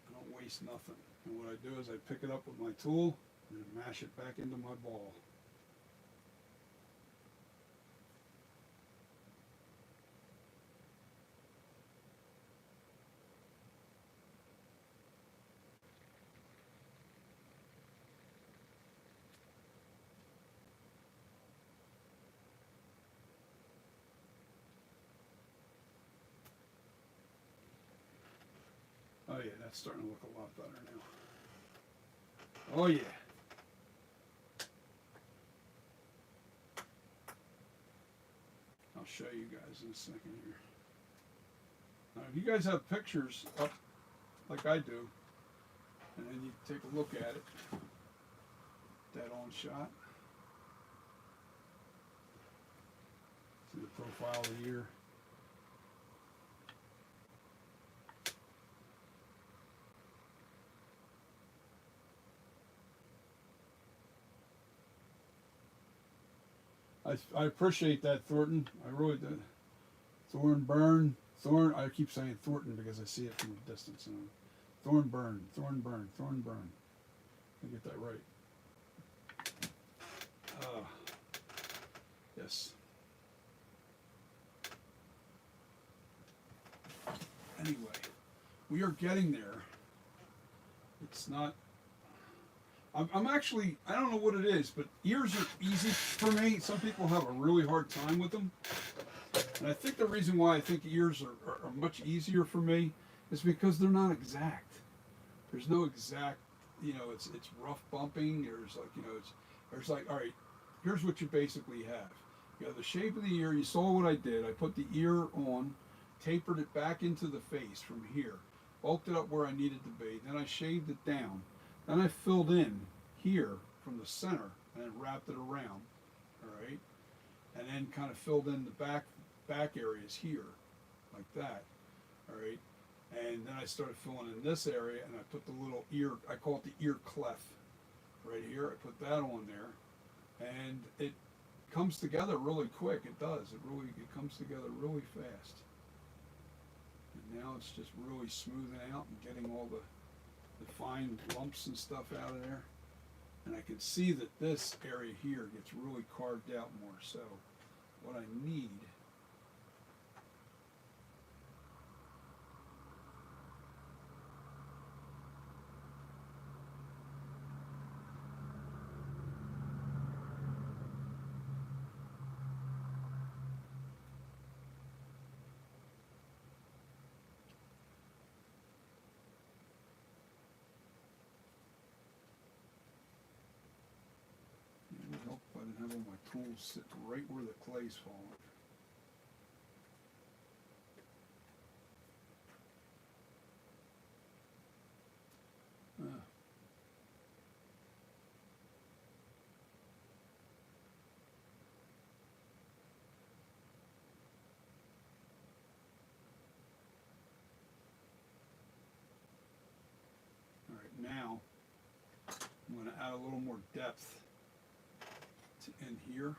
I don't waste nothing. And what I do is I pick it up with my tool and mash it back into my ball. Oh yeah, that's starting to look a lot better now. Oh yeah. I'll show you guys in a second here. Now, if you guys have pictures up like I do, and then you take a look at it, dead on shot. See the profile of the ear. I appreciate that, Thornton. I really did. Thornburn. I keep saying Thornton because I see it from a distance. Thornburn. I get that right. Yes. Anyway, we are getting there. It's not. I'm actually, I don't know what it is, but ears are easy for me. Some people have a really hard time with them. And I think the reason why I think ears are much easier for me is because they're not exact. There's no exact, it's rough bumping. There's like, all right, here's what you basically have. You have the shape of the ear. You saw what I did. I put the ear on, tapered it back into the face from here, bulked it up where I needed to be. Then I shaved it down. Then I filled in here from the center and then wrapped it around, all right? And then kind of filled in the back areas here, like that, all right? And then I started filling in this area and I put the little ear, I call it the ear clef right here. I put that on there and it comes together really quick. It does. It comes together really fast. And now it's just really smoothing out and getting all the fine lumps and stuff out of there. And I can see that this area here gets really carved out more. So what I need it would help if I didn't have all my tools sitting right where the clay's falling. All right, now I'm going to add a little more depth to in here.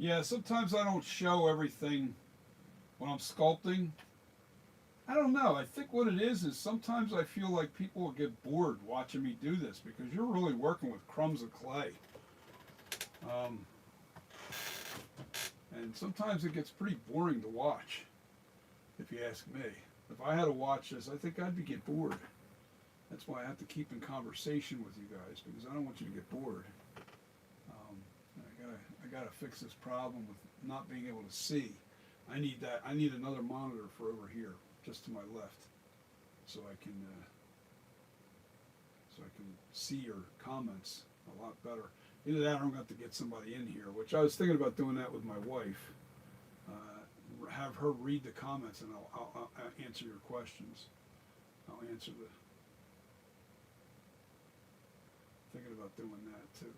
Yeah, sometimes I don't show everything when I'm sculpting. I don't know. I think what it is sometimes I feel like people will get bored watching me do this because you're really working with crumbs of clay. Um, and sometimes it gets pretty boring to watch, if you ask me. If I had to watch this, I think I'd get bored. That's why I have to keep in conversation with you guys because I don't want you to get bored. I gotta fix this problem with not being able to see. I need that. I need another monitor for over here, just to my left, so I can see your comments a lot better. Either that, or I'm going to have to get somebody in here, which I was thinking about doing that with my wife. Have her read the comments, and I'll answer your questions. I'll answer the. Thinking about doing that too.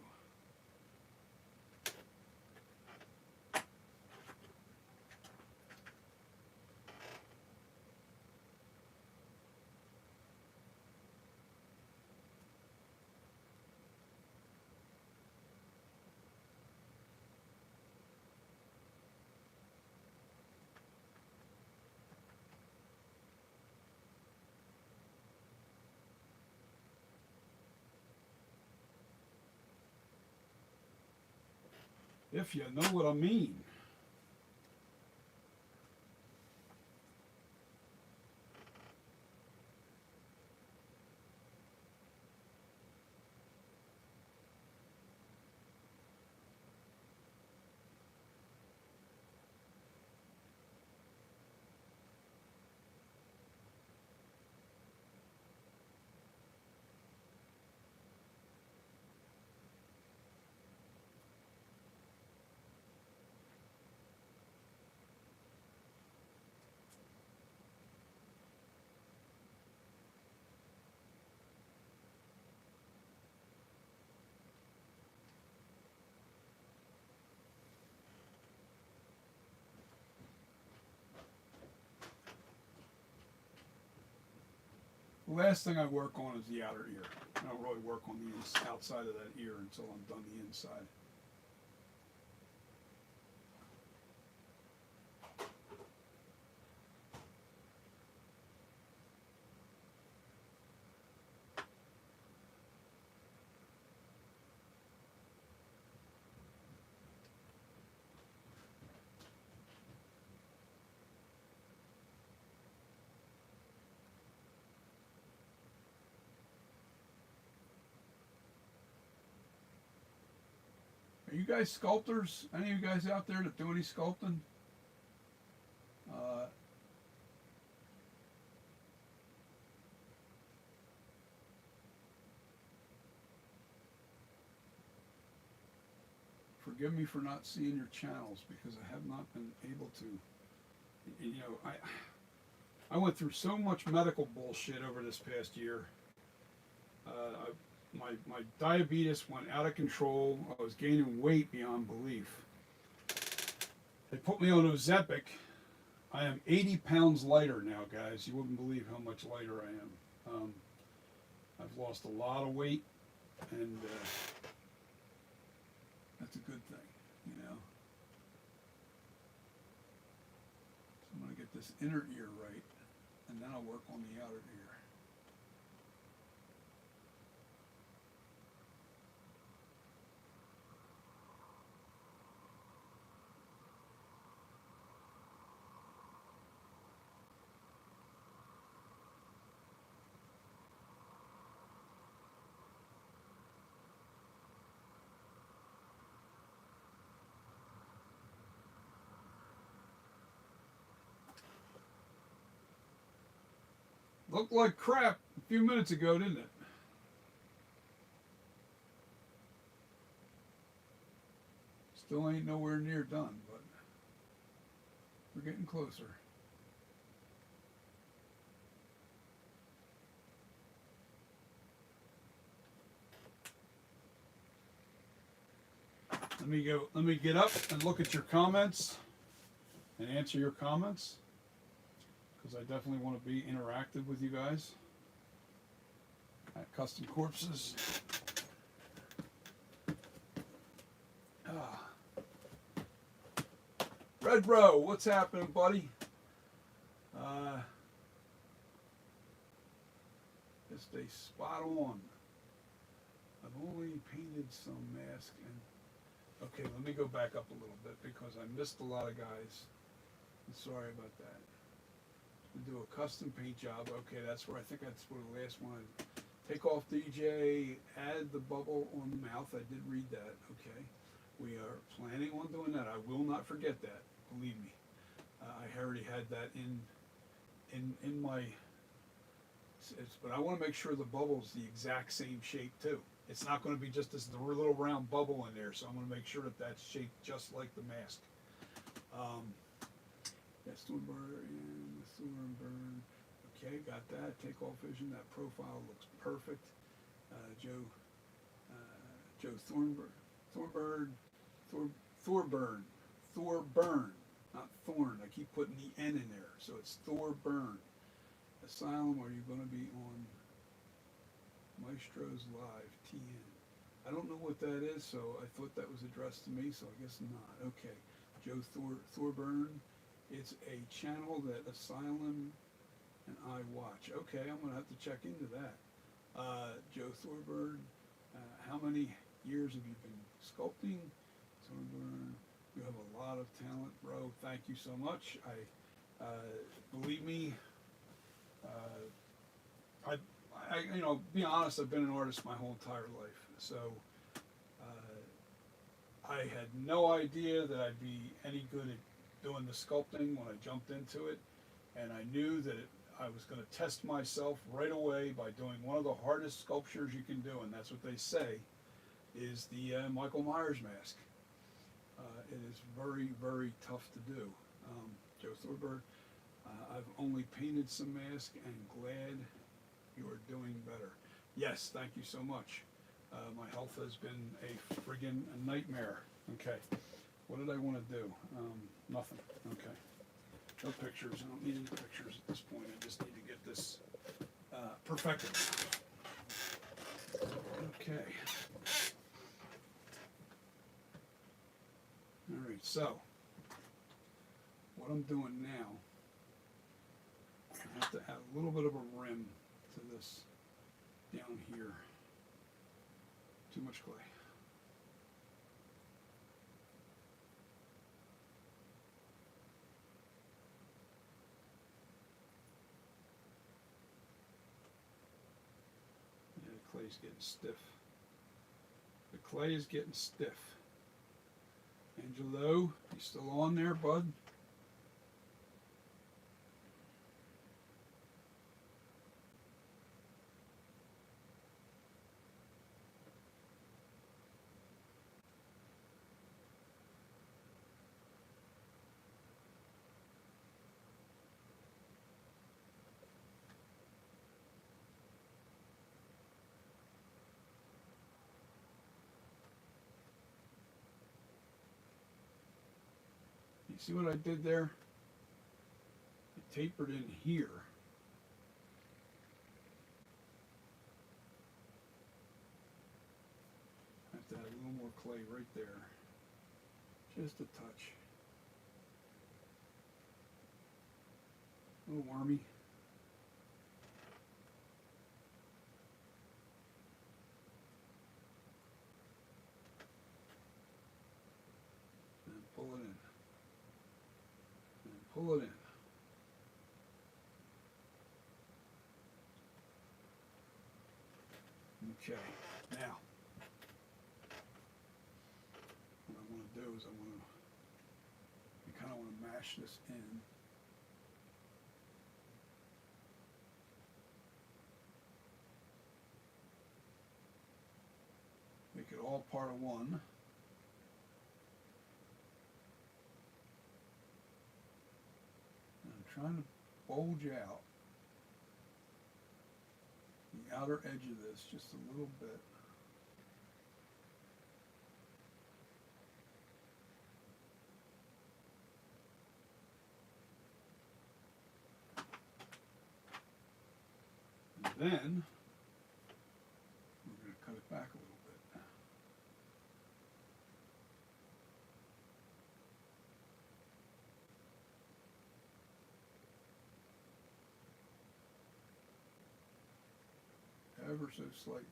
If you know what I mean. The last thing I work on is the outer ear. I don't really work on the outside of that ear until I'm done the inside. Are you guys sculptors? Any of you guys out there that do any sculpting? Uh, Forgive me for not seeing your channels because I have not been able to. You know, I went through so much medical bullshit over this past year. My diabetes went out of control. I was gaining weight beyond belief. They put me on Ozempic. I am 80 pounds lighter now, guys. You wouldn't believe how much lighter I am. I've lost a lot of weight, and that's a good thing, you know. So I'm going to get this inner ear right, and then I'll work on the outer ear. Looked like crap a few minutes ago, didn't it? Still ain't nowhere near done, but we're getting closer. Let me get up and look at your comments and answer your comments, because I definitely want to be interactive with you guys at Custom Corpses. Red Bro, what's happening, buddy? Just a spot on. I've only painted some mask and okay, let me go back up a little bit because I missed a lot of guys. I'm sorry about that. We do a custom paint job. Okay, that's where I think that's where the last one. Take off DJ, add the bubble on the mouth. I did read that. Okay, we are planning on doing that. I will not forget that. Believe me, I already had that in my. But I want to make sure the bubble's the exact same shape too. It's not going to be just this little round bubble in there, so I'm going to make sure that that's shaped just like the mask. That's Thornburn and Thornburn. Okay, got that. Take off vision. That profile looks perfect. Joe Thornburn, Thorburn, not Thorn. I keep putting the N in there, so it's Thorburn. Asylum, are you going to be on Maestro's Live TN? I don't know what that is, so I thought that was addressed to me, so I guess not. Okay, Joe Thorburn. It's a channel that Asylum and I watch. Okay, I'm going to have to check into that. Joe Thorburn, how many years have you been sculpting? Thorburn, you have a lot of talent, bro. Thank you so much. Believe me, you know, be honest, I've been an artist my whole entire life. So I had no idea that I'd be any good at doing the sculpting when I jumped into it. And I knew that I was going to test myself right away by doing one of the hardest sculptures you can do. And that's what they say is the Michael Myers mask. It is very, very tough to do. Joe Thorburn, I've only painted some masks and glad you are doing better. Yes, thank you so much. My health has been a friggin' nightmare. Okay, what did I want to do? Nothing. Okay, no pictures. I don't need any pictures at this point. I just need to get this perfected. Okay. All right, so what I'm doing now, I have to add a little bit of a rim to this down here. Too much clay. Yeah, the clay's getting stiff. The clay is getting stiff. Angelo, you still on there, bud? You see what I did there? It tapered in here. I have to add a little more clay right there. Just a touch. A little wormy. And pull it in. And pull it in. Okay, now, what I want to do is I kind of want to mash this in. all part of one. And I'm trying to bulge out the outer edge of this just a little bit. And then we're going to cut it back a little bit. Ever so slightly.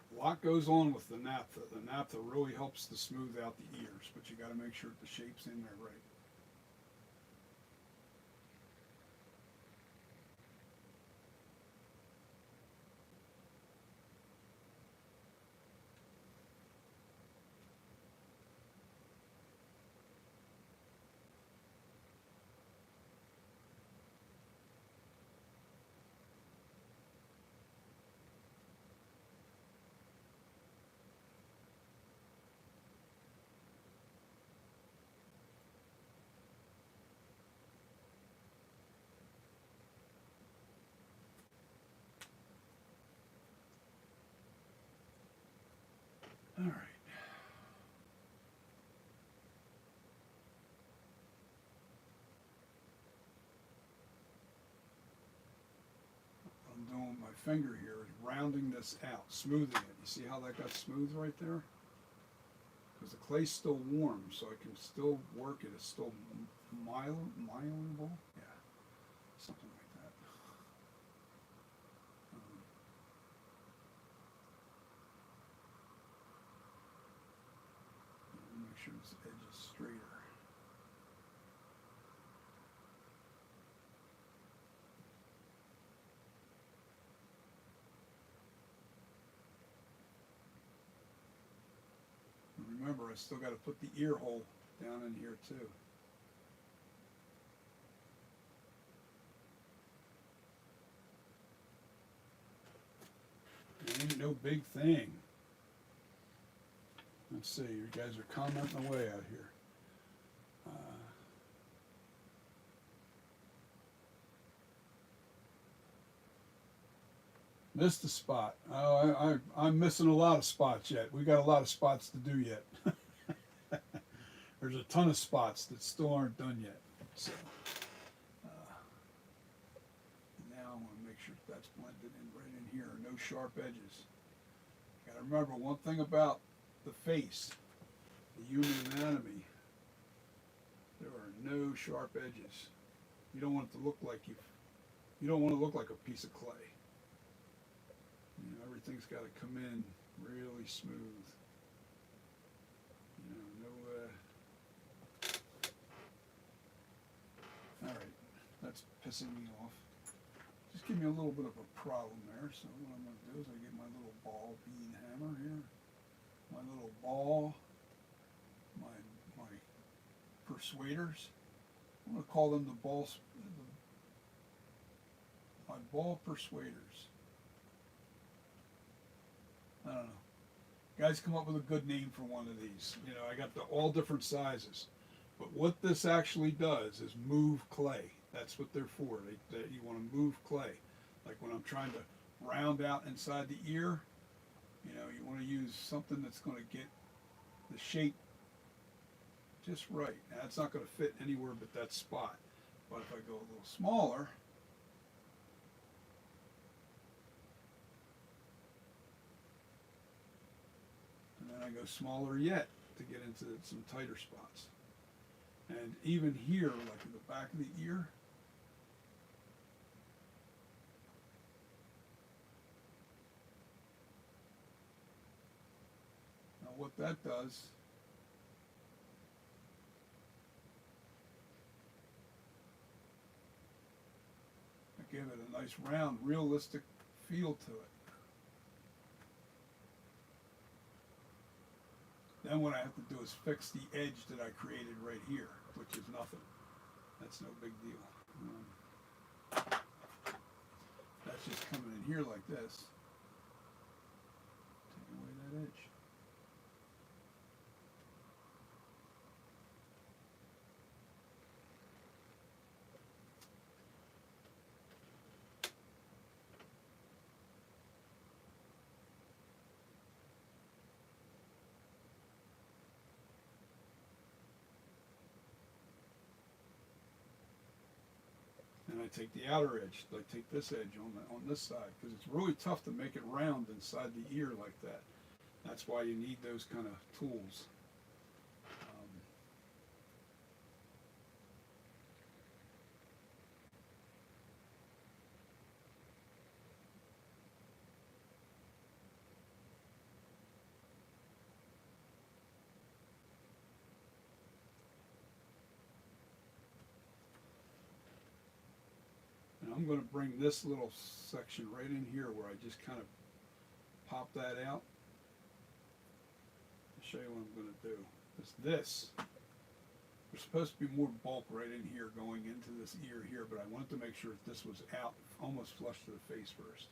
A lot goes on with the naphtha. The naphtha really helps to smooth out the ears, but you got to make sure the shape's in there right. All right. What I'm doing with my finger here is rounding this out, smoothing it. You see how that got smooth right there? Because the clay's still warm, so I can still work it. It's still malleable. Yeah, something like that. Make sure this edge is straighter. And remember, I still got to put the ear hole down in here too. Ain't no big thing. Let's see, you guys are commenting away out here. Missed a spot. Oh, I'm missing a lot of spots yet. We got a lot of spots to do yet. There's a ton of spots that still aren't done yet. So now I want to make sure that's blended in right in here. No sharp edges. Got to remember one thing about the face, the human anatomy. There are no sharp edges. You don't want it to look like you don't want to look like a piece of clay. You know, everything's got to come in really smooth. You know, no. All right, that's pissing me off. Just give me a little bit of a problem there. So what I'm going to do is I get my little ball bean hammer here, my little ball, my persuaders. I'm going to call them my ball persuaders. I don't know. Guys, come up with a good name for one of these. You know, I got all different sizes. But what this actually does is move clay. That's what they're for. You want to move clay. Like when I'm trying to round out inside the ear, you know, you want to use something that's going to get the shape just right. Now, it's not going to fit anywhere but that spot. But if I go a little smaller, and then I go smaller yet to get into some tighter spots. And even here, like in the back of the ear, now what that does nice round, realistic feel to it. Then what I have to do is fix the edge that I created right here, which is nothing. That's no big deal. That's just coming in here like this. Take away that edge. And I take the outer edge, I take this edge on this side, because it's really tough to make it round inside the ear like that. That's why you need those kind of tools. And I'm going to bring this little section right in here where I just kind of pop that out. I'll show you what I'm going to do. This, there's supposed to be more bulk right in here going into this ear here, but I wanted to make sure that this was out almost flush to the face first.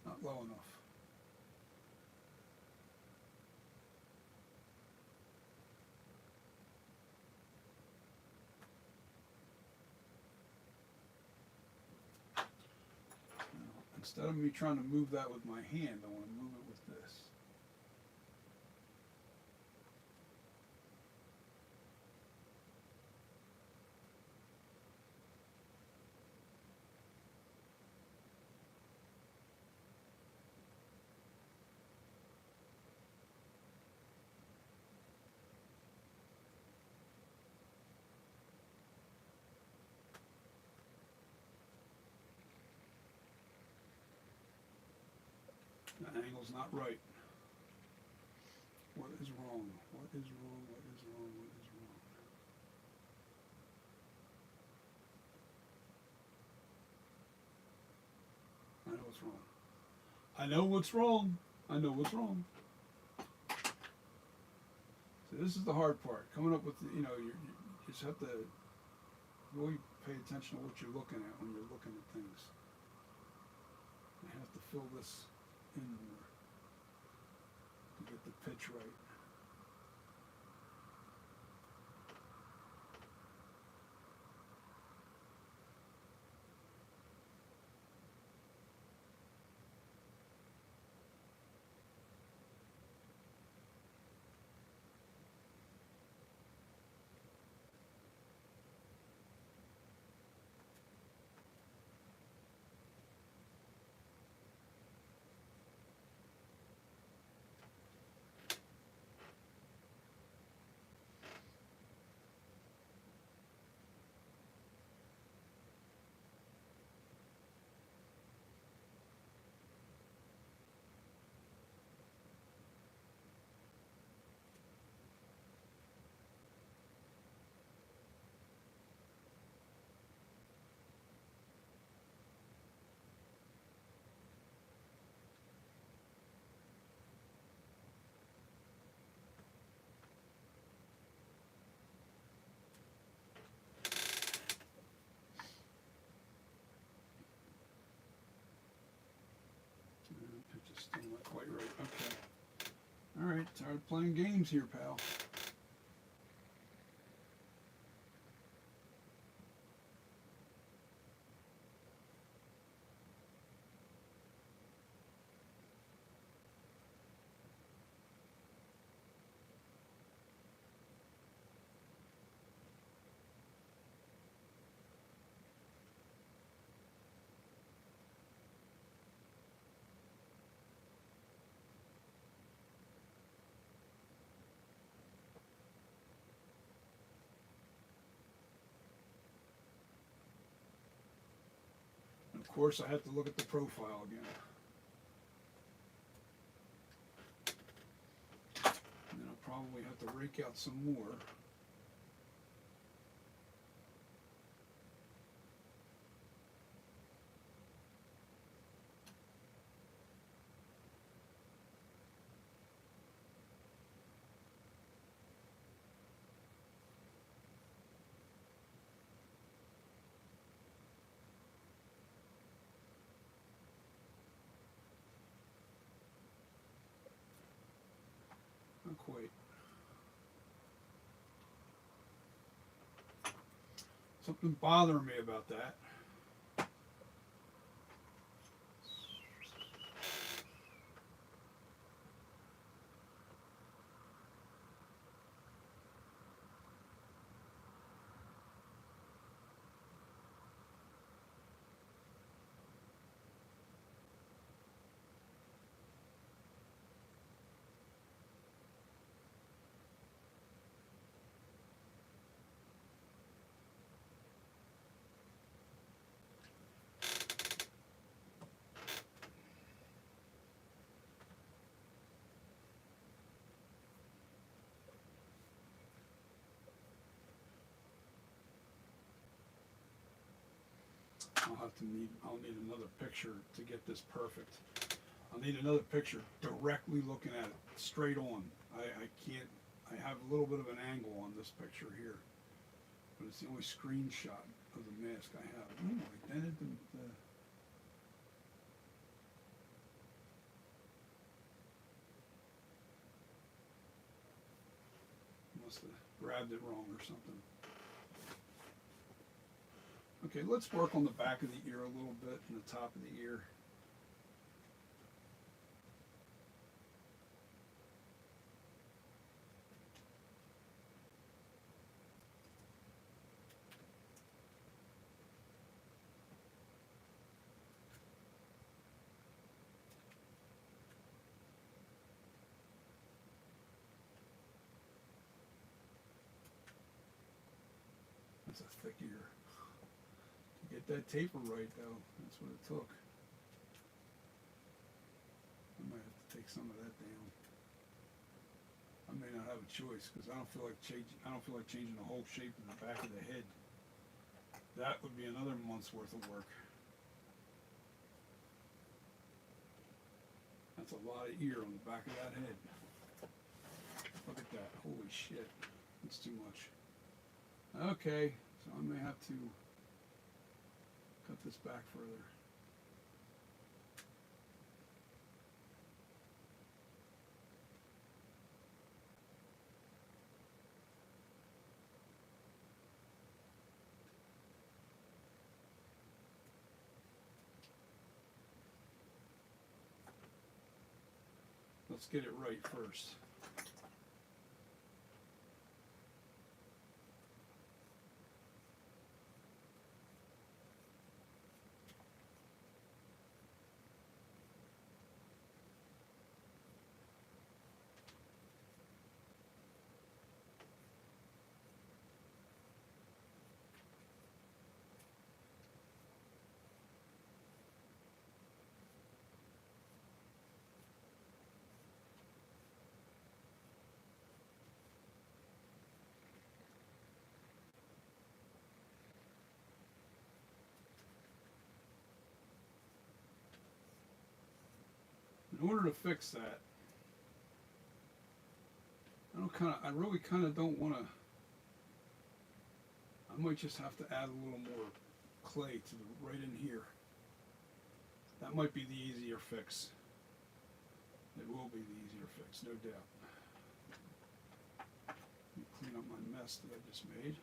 Not low enough. Instead of me trying to move that with my hand, I want to move it with this. That angle's not right. What is wrong? What is wrong? What is wrong? What is wrong? I know what's wrong. I know what's wrong. I know what's wrong. So this is the hard part. Coming up with, you just have to really pay attention to what you're looking at when you're looking at things. You have to fill this in more to get the pitch right. Pitch is still not quite right. Okay. All right, tired of playing games here, pal. course, I have to look at the profile again. And then I'll probably have to rake out some more. Not quite. Something bothering me about that. I'll need another picture to get this perfect. I'll need another picture directly looking at it, straight on. I can't, I have a little bit of an angle on this picture here, but it's the only screenshot of the mask I have. Oh, I dented the must have grabbed it wrong or something. Okay, let's work on the back of the ear a little bit and the top of the ear. That's a thick ear. To get that taper right though, that's what it took. I might have to take some of that down. I may not have a choice because I don't feel like changing the whole shape of the back of the head. That would be another month's worth of work. That's a lot of ear on the back of that head. Look at that. Holy shit. That's too much. Okay, so I may have to cut this back further. Let's get it right first. In order to fix that, I really kind of don't want to. I might just have to add a little more clay to the right in here. That might be the easier fix. It will be the easier fix, no doubt. Let me clean up my mess that I just made.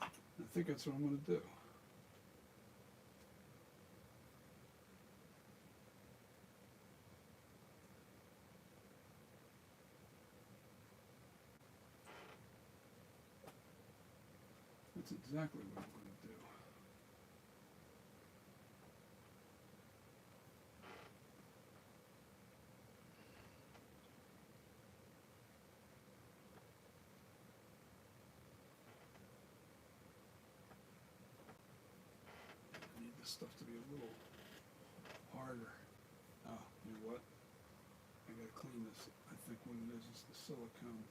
I think that's what I'm going to do. That's exactly what I'm going to do. stuff to be a little harder. Oh, you know what? I gotta clean this. I think what it is the silicone.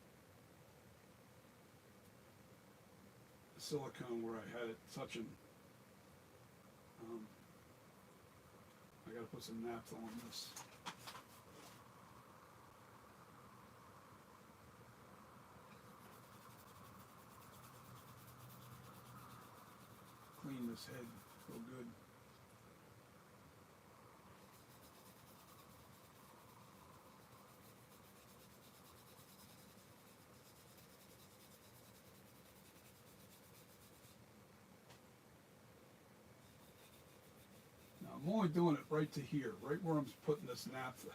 The silicone where I had it touching. I gotta put some naphtha on this. Clean this head real good. Now I'm only doing it right to here, right where I'm putting this naphtha,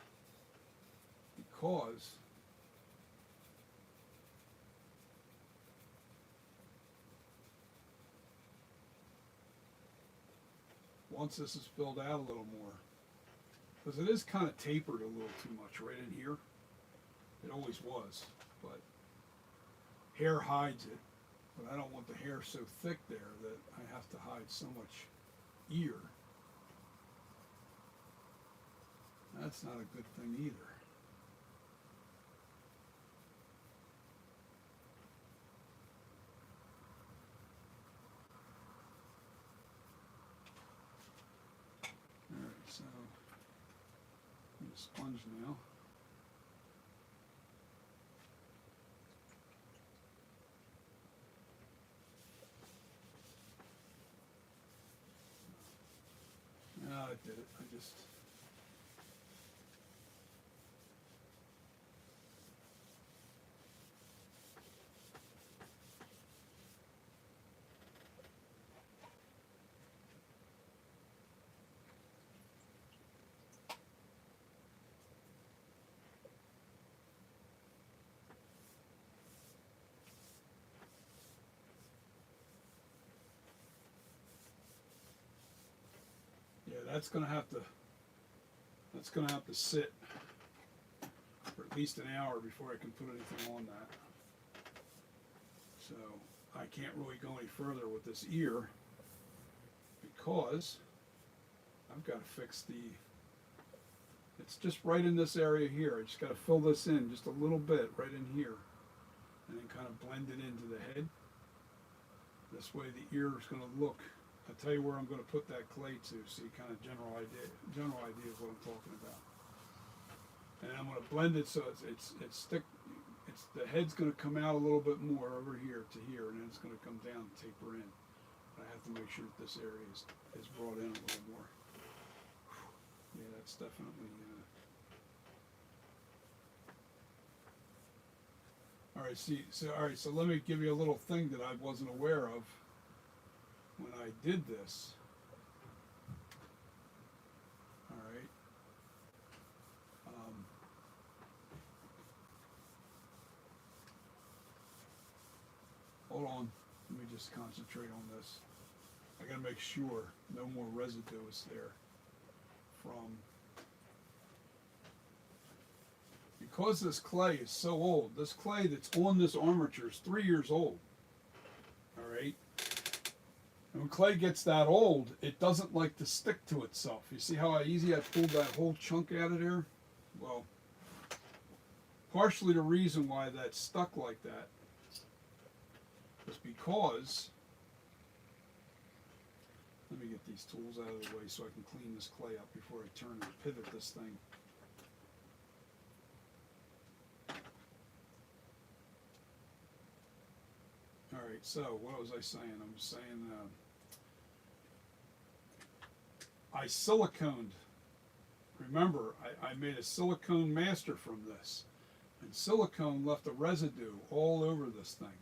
because once this is filled out a little more, because it is kind of tapered a little too much right in here. It always was, but hair hides it. But I don't want the hair so thick there that I have to hide so much ear. That's not a good thing either. Alright, so I'm a sponge now. No, I did it. I just that's gonna have to sit for at least an hour before I can put anything on that. So I can't really go any further with this ear because I've got to fix it's just right in this area here. I just got to fill this in just a little bit right in here and then kind of blend it into the head. This way the ear is going to look. I'll tell you where I'm going to put that clay to, so you kind of general idea of what I'm talking about. And I'm going to blend it so the head's going to come out a little bit more over here to here, and then it's going to come down and taper in. But I have to make sure that this area is brought in a little more. Yeah, that's definitely. All right, so let me give you a little thing that I wasn't aware of when I did this. All right. Hold on. Let me just concentrate on this. I gotta make sure no more residue is there from. Because this clay is so old, this clay that's on this armature is 3 years old. All right. And when clay gets that old, it doesn't like to stick to itself. You see how easy I pulled that whole chunk out of there? Well, partially the reason why that's stuck like that is because, let me get these tools out of the way so I can clean this clay up before I turn and pivot this thing. All right, so what was I saying? I was saying I siliconed. Remember, I made a silicone master from this. And silicone left a residue all over this thing.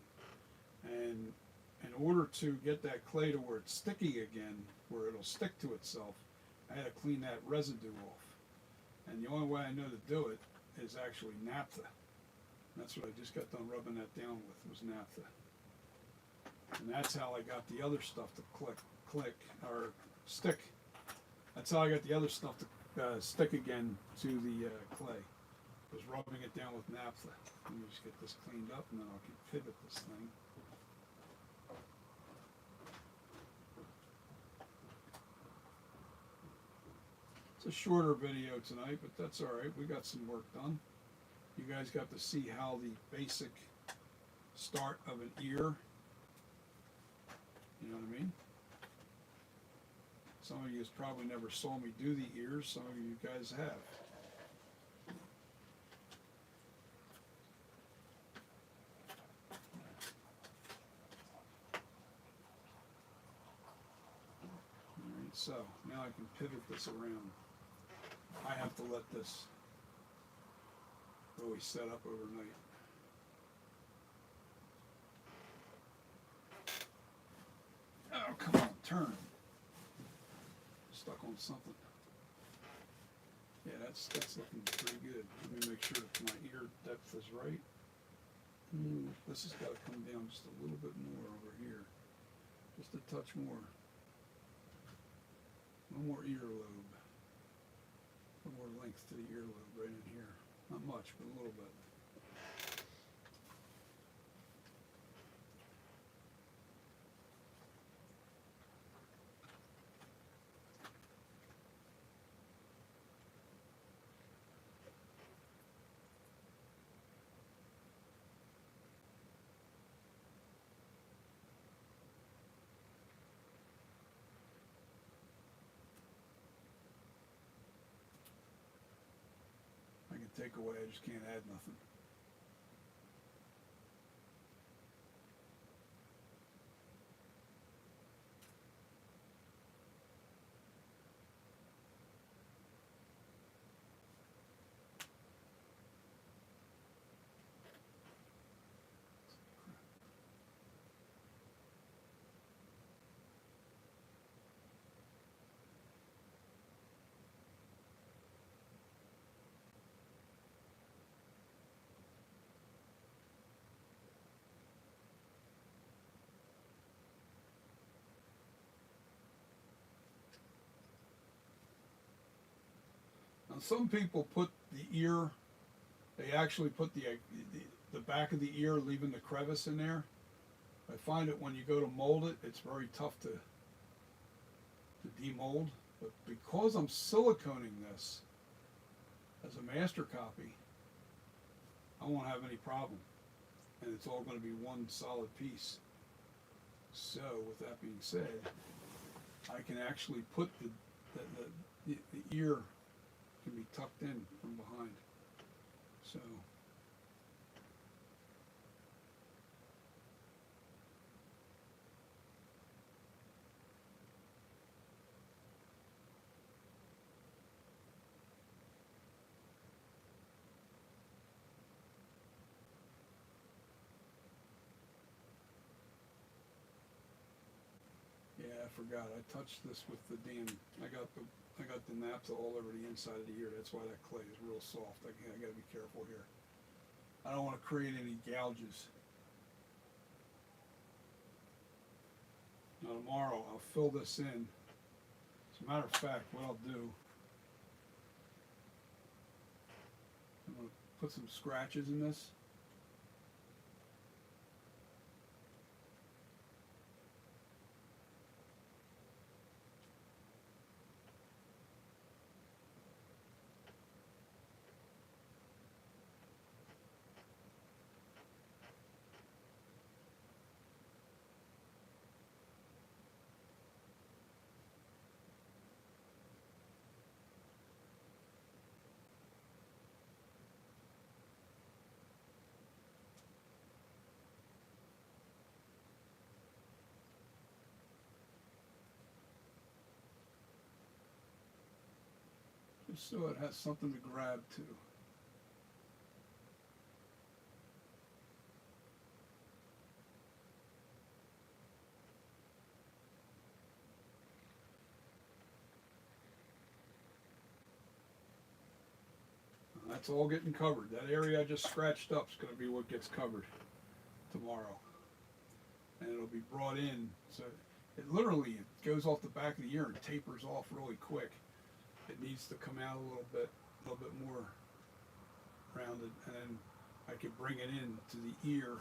And in order to get that clay to where it's sticky again, where it'll stick to itself, I had to clean that residue off. And the only way I know to do it is actually naphtha. And that's what I just got done rubbing that down with, was naphtha. And that's how I got the other stuff to stick. That's how I got the other stuff to stick again to the clay. Was rubbing it down with naphtha. Let me just get this cleaned up and then I can pivot this thing. It's a shorter video tonight, but that's all right. We got some work done. You guys got to see how the basic start of an ear, you know what I mean? Some of you probably never saw me do the ears. Some of you guys have. Alright, so now I can pivot this around. I have to let this really set up overnight. Oh, come on, turn. Stuck on something. Yeah, that's looking pretty good. Let me make sure my ear depth is right. This has got to come down just a little bit more over here. Just a touch more. One more earlobe. One more length to the earlobe right in here. Not much, but a little bit. I can take away, I just can't add nothing. Now, some people put the ear, they actually put the back of the ear, leaving the crevice in there. I find that when you go to mold it, it's very tough to demold. But because I'm siliconing this as a master copy, I won't have any problem. And it's all going to be one solid piece. So, with that being said, I can actually put the ear can be tucked in from behind. So yeah, I forgot. I touched this with the damn. I got the naphtha all over the inside of the ear. That's why that clay is real soft. I got to be careful here. I don't want to create any gouges. Now tomorrow I'll fill this in. As a matter of fact, what I'll do, I'm going to put some scratches in this. Just so it has something to grab to. That's all getting covered. That area I just scratched up is going to be what gets covered tomorrow. And it'll be brought in. So it literally goes off the back of the ear and tapers off really quick. It needs to come out a little bit more rounded. And then I could bring it in to the ear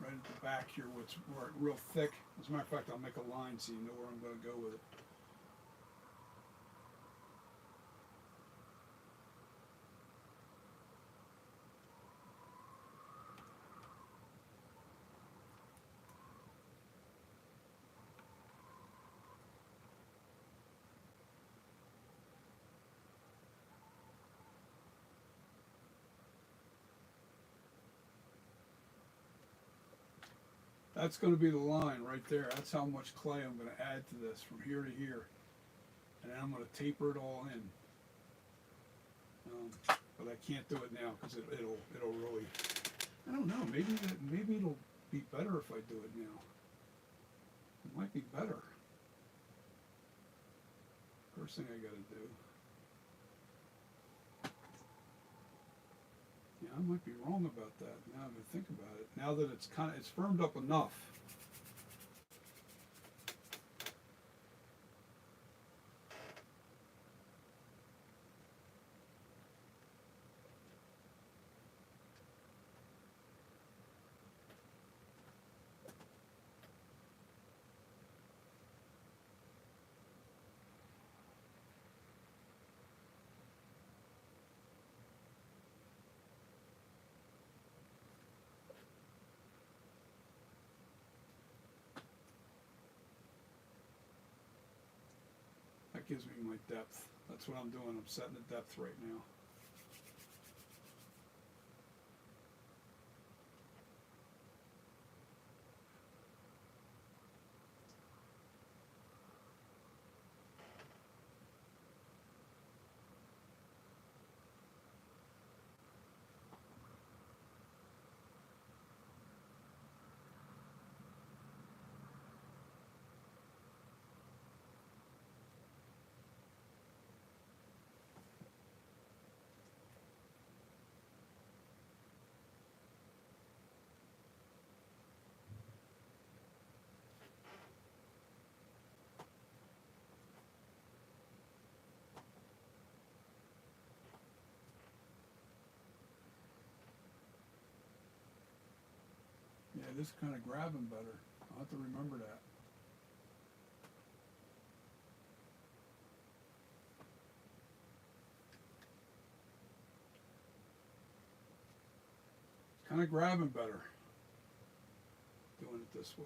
right at the back here where it's real thick. As a matter of fact, I'll make a line so you know where I'm going to go with it. That's going to be the line right there. That's how much clay I'm going to add to this from here to here. And then I'm going to taper it all in. But I can't do it now because it'll really, I don't know, maybe it'll be better if I do it now. It might be better. First thing I got to do. Yeah, I might be wrong about that now that I think about it. Now that it's firmed up enough. That gives me my depth. That's what I'm doing. I'm setting the depth right now. Yeah, this is kind of grabbing better. I'll have to remember that. Kind of grabbing better. Doing it this way.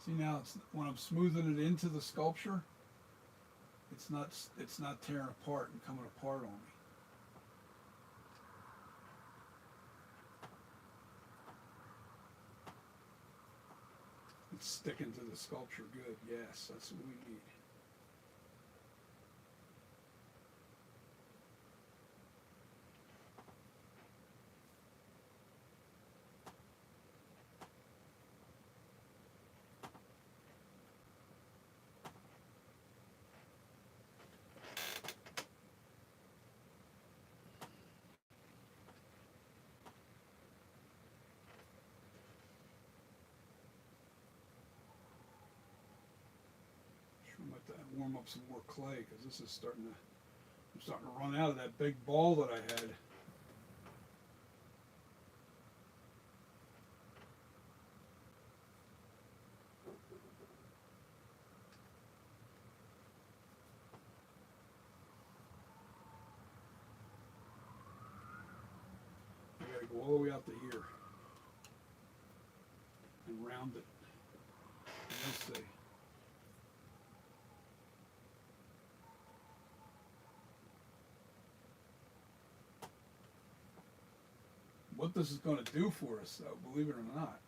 See now, it's when I'm smoothing it into the sculpture, it's not tearing apart and coming apart on me. It's sticking to the sculpture good. Yes, that's what we need. I'm going to warm up some more clay because this is I'm starting to run out of that big ball that I had. I gotta go all the way out to here and round it. And let's see. What this is going to do for us, though, believe it or not.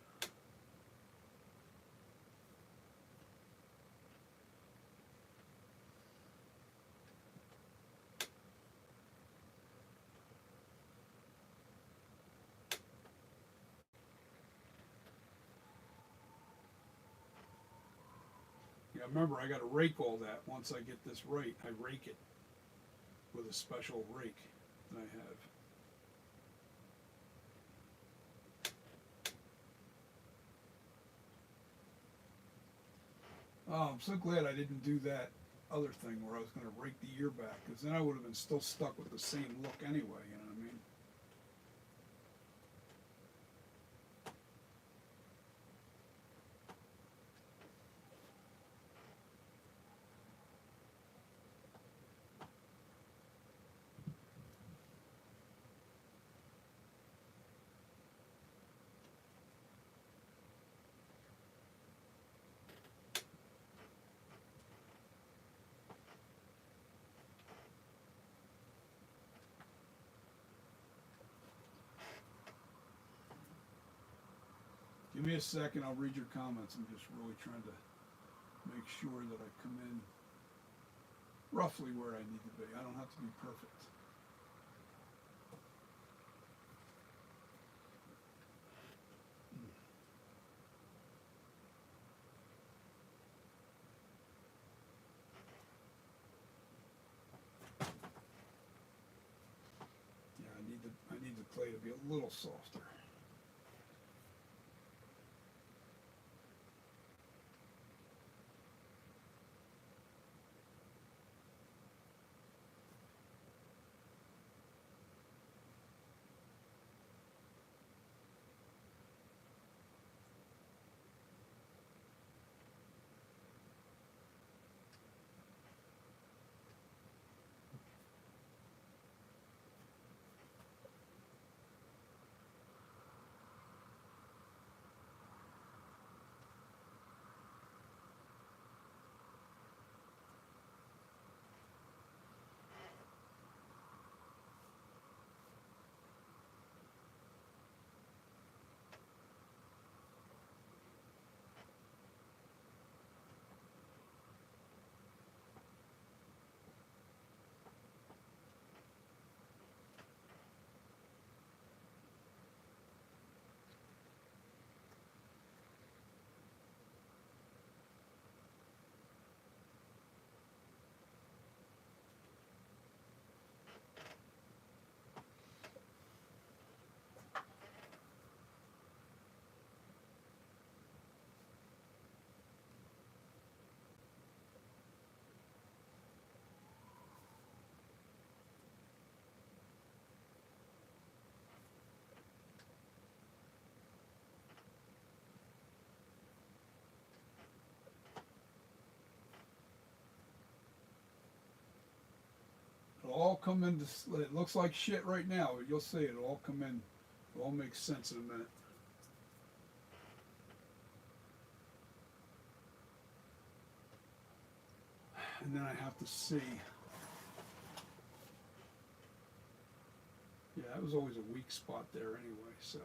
Yeah, remember, I got to rake all that. Once I get this right, I rake it with a special rake that I have. Oh, I'm so glad I didn't do that other thing where I was going to rake the ear back, because then I would have been still stuck with the same look anyway, you know what I mean? Give me a second, I'll read your comments. I'm just really trying to make sure that I come in roughly where I need to be. I don't have to be perfect. Yeah, I need the clay to be a little softer. It'll all come into, it looks like shit right now, but you'll see it'll all come in, it'll all make sense in a minute. And then I have to see. Yeah, that was always a weak spot there anyway, so.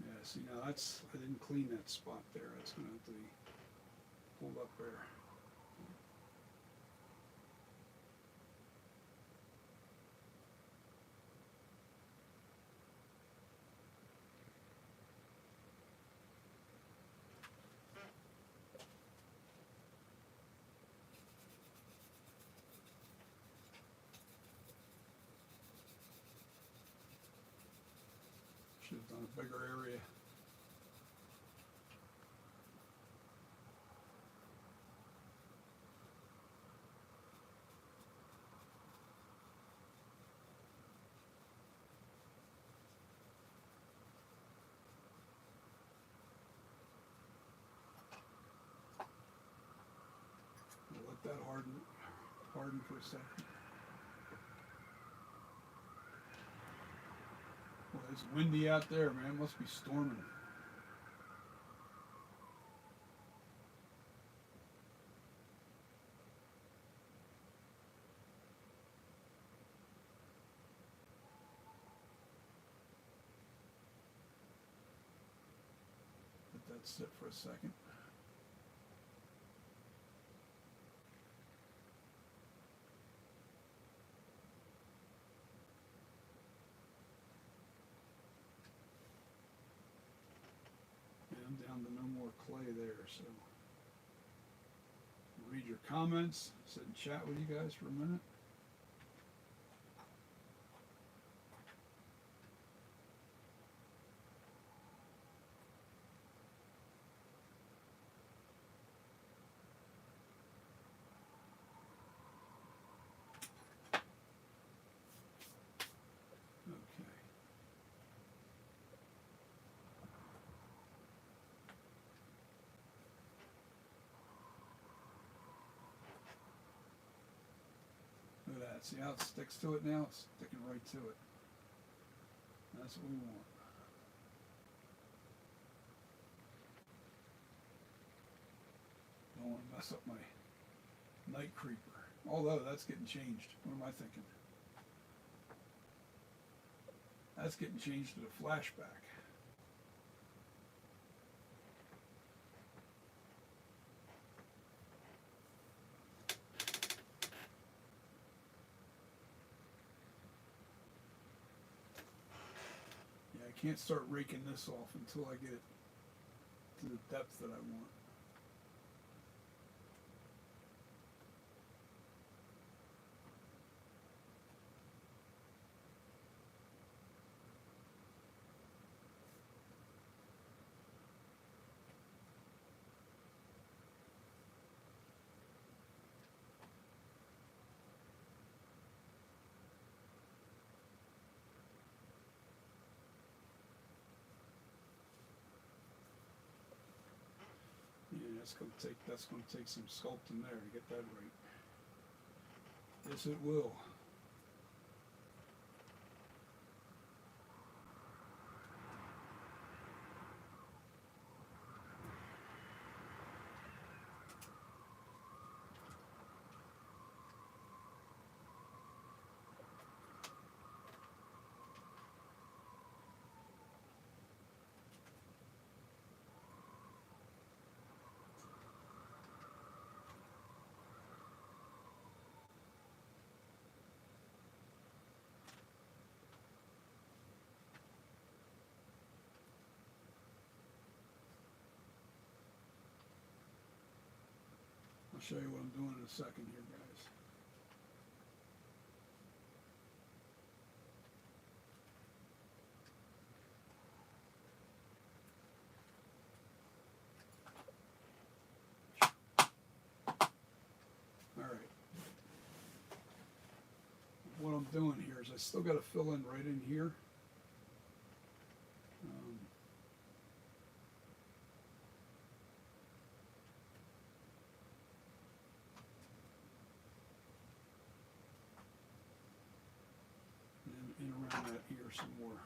Yeah, see now that's, I didn't clean that spot there. That's gonna have to be pulled up there. Should have done a bigger area. I'll let that harden for a second. Well, it's windy out there, man. It must be storming. Let that sit for a second. And I'm down to no more clay there, so. Read your comments, sit and chat with you guys for a minute. Okay. See how it sticks to it now? It's sticking right to it. That's what we want. Don't want to mess up my night creeper. Although that's getting changed. What am I thinking? That's getting changed to the flashback. Yeah, I can't start raking this off until I get it to the depth that I want. Yeah, that's gonna take some sculpting there to get that right. Yes, it will. I'll show you what I'm doing in a second here, guys. Alright. What I'm doing here is I still got to fill in right in here. And around that ear some more.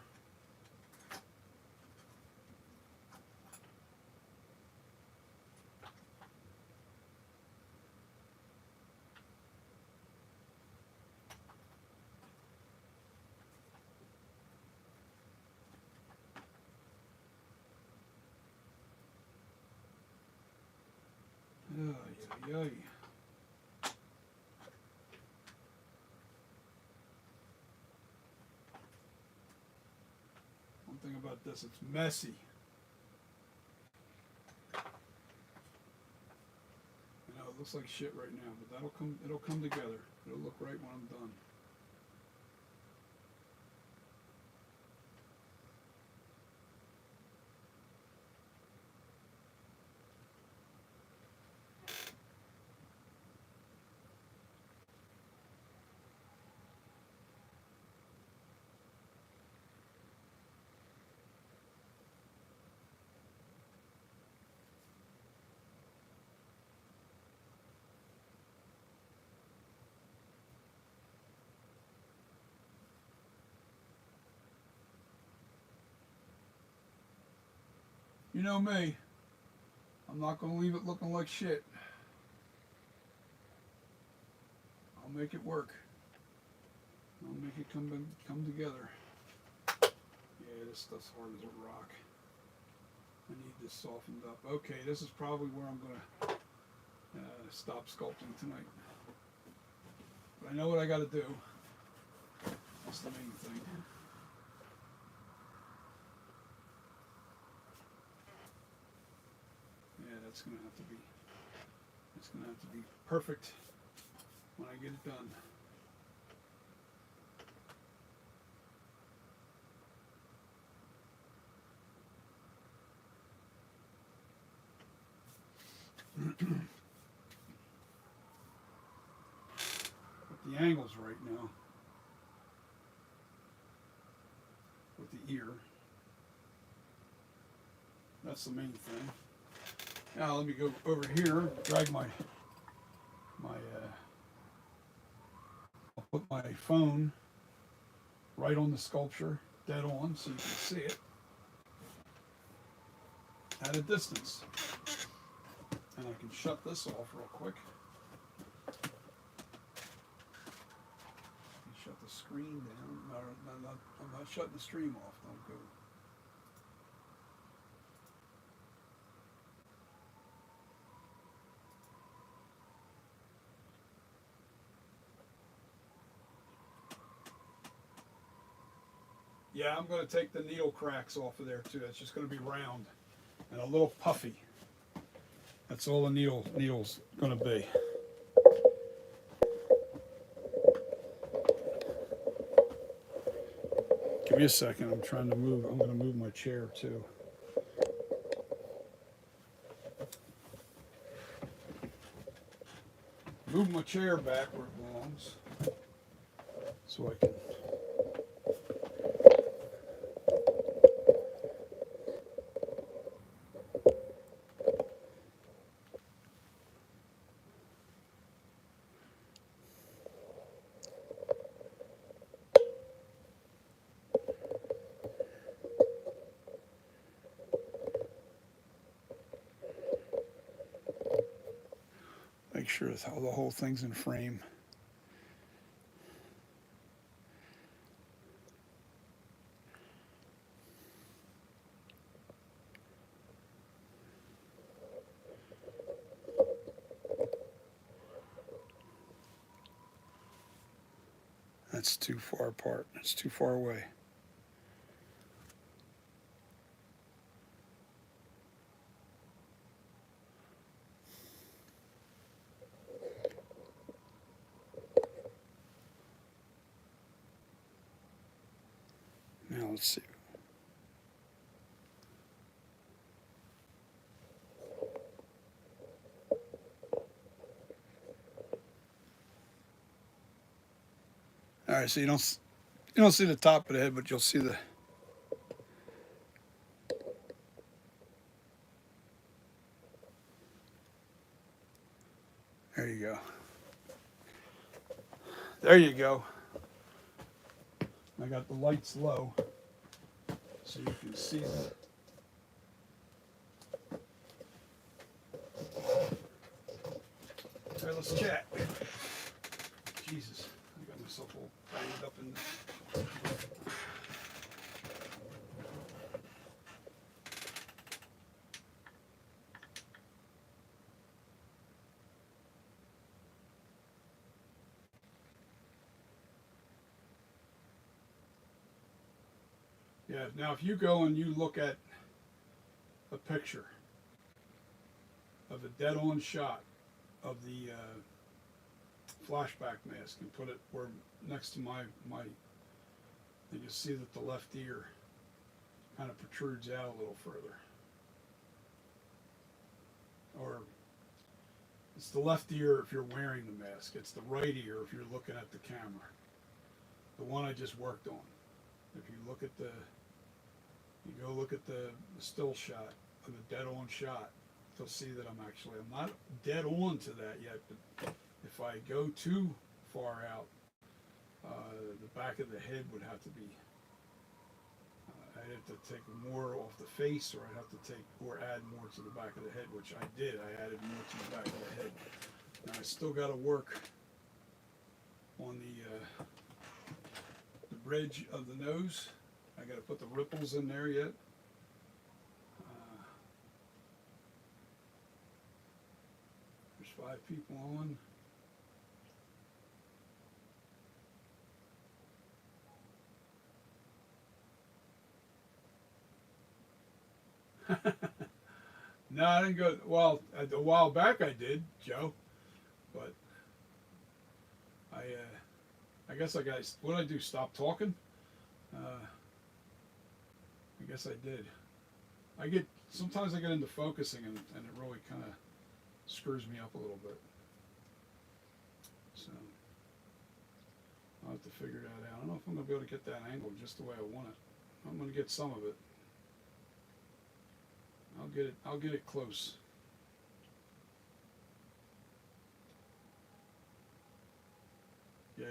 Ay, ay, ay. One thing about this, it's messy. I know it looks like shit right now, but it'll come together. It'll look right when I'm done. You know me, I'm not going to leave it looking like shit. I'll make it work. I'll make it come together. Yeah, this stuff's hard as a rock. I need this softened up. Okay, this is probably where I'm going to stop sculpting tonight. But I know what I got to do. That's the main thing. Yeah, it's gonna have to be perfect when I get it done. But the angle's right now with the ear. That's the main thing. Now let me go over here, drag my put my phone right on the sculpture, dead on, so you can see it at a distance. And I can shut this off real quick. Shut the screen down. No, I'm not shutting the stream off. Don't go. Yeah, I'm going to take the needle cracks off of there too. It's just going to be round and a little puffy. That's all the needle's going to be. Give me a second. I'm trying to move. I'm going to move my chair too. Move my chair back where it belongs, so I can. Make sure the whole thing's in frame. That's too far apart. That's too far away. Now let's see. All right, so you don't see the top of the head, but you'll see the. There you go. There you go. I got the lights low, so you can see that. All right, let's chat. Jesus, I got myself all banged up in this. Yeah, now if you go and you look at a picture of a dead-on shot of the flashback mask and put it where next to my and you see that the left ear kind of protrudes out a little further. Or it's the left ear if you're wearing the mask. It's the right ear if you're looking at the camera. The one I just worked on. If you look at you go look at the still shot of the dead on shot, you'll see that I'm not dead on to that yet, but if I go too far out, the back of the head would have to be, I'd have to take more off the face, or I'd have to add more to the back of the head, which I did. I added more to the back of the head. Now I still got to work on the bridge of the nose. I got to put the ripples in there yet. There's 5 people on. No, I didn't go. Well, a while back I did, Joe, but I guess I got. What did I do? Stop talking? I guess I did. Sometimes I get into focusing and it really kind of screws me up a little bit. So I'll have to figure that out. I don't know if I'm gonna be able to get that angle just the way I want it. I'm gonna get some of it. I'll get it close. Yeah,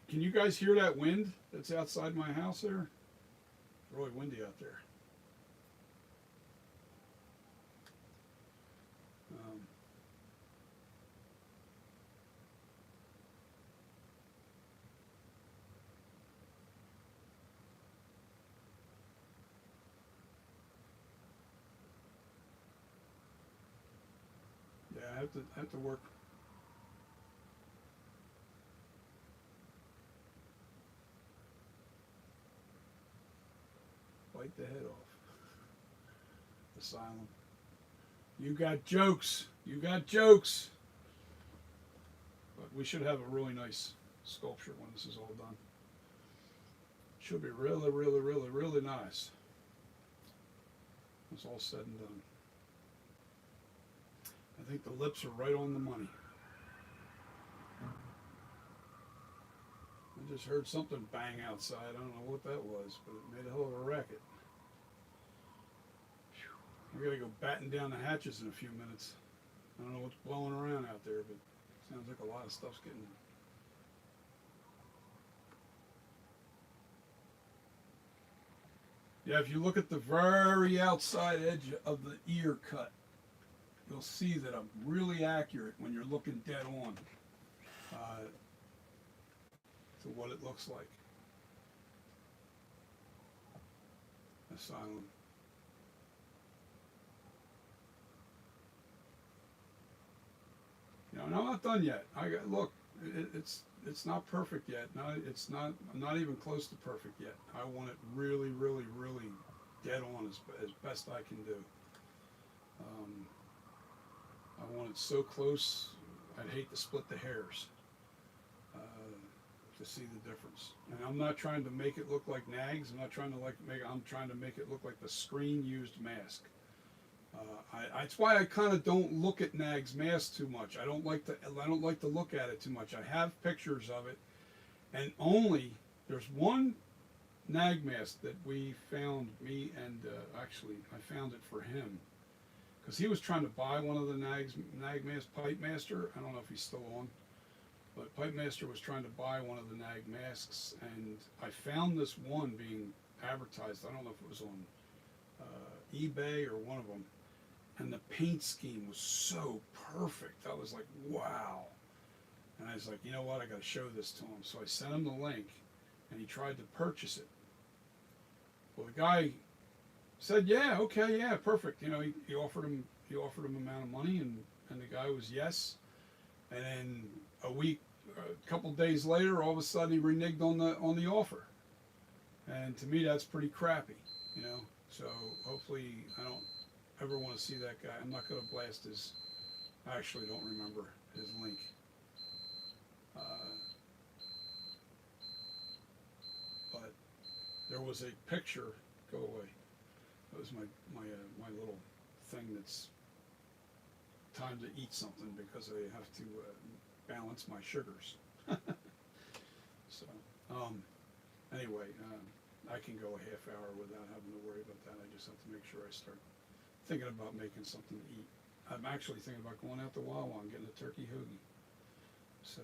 can you guys hear that wind that's outside my house there? It's really windy out there. Um, yeah, I have to work. Bite the head off. Asylum. You got jokes. You got jokes. But we should have a really nice sculpture when this is all done. Should be really, really, really, really nice. It's all said and done. I think the lips are right on the money. I just heard something bang outside. I don't know what that was, but it made a hell of a racket. I gotta go batten down the hatches in a few minutes. I don't know what's blowing around out there, but it sounds like a lot of stuff's getting. Yeah, if you look at the very outside edge of the ear cut, you'll see that I'm really accurate when you're looking dead on to what it looks like. Asylum. And I'm not done yet. Look. It's not perfect yet. No, it's not. I'm not even close to perfect yet. I want it really, really, really dead on as best I can do. I want it so close. I'd hate to split the hairs to see the difference. And I'm not trying to make it look like Nags. I'm not trying to I'm trying to make it look like the screen used mask. That's why I kind of don't look at Nag's mask too much. I don't like to look at it too much. I have pictures of it, and there's one Nag mask that we found. Me and actually I found it for him because he was trying to buy one of the Nag mask. Pipe Master. I don't know if he's still on, but Pipe Master was trying to buy one of the Nag masks, and I found this one being advertised. I don't know if it was on eBay or one of them. And the paint scheme was so perfect. I was like, wow. And I was like, you know what? I got to show this to him. So I sent him the link, and he tried to purchase it. Well, the guy said, yeah, okay, yeah, perfect. You know, he offered him amount of money, and the guy was yes. And then a couple days later, all of a sudden he reneged on the offer. And to me, that's pretty crappy, you know. So hopefully I don't ever want to see that guy. I'm not going to blast his. I actually don't remember his link. But there was a picture. Go away. That was my little thing that's time to eat something because I have to balance my sugars. So anyway, I can go a half hour without having to worry about that. I just have to make sure I start thinking about making something to eat. I'm actually thinking about going out to Wawa and getting a turkey hoagie. So,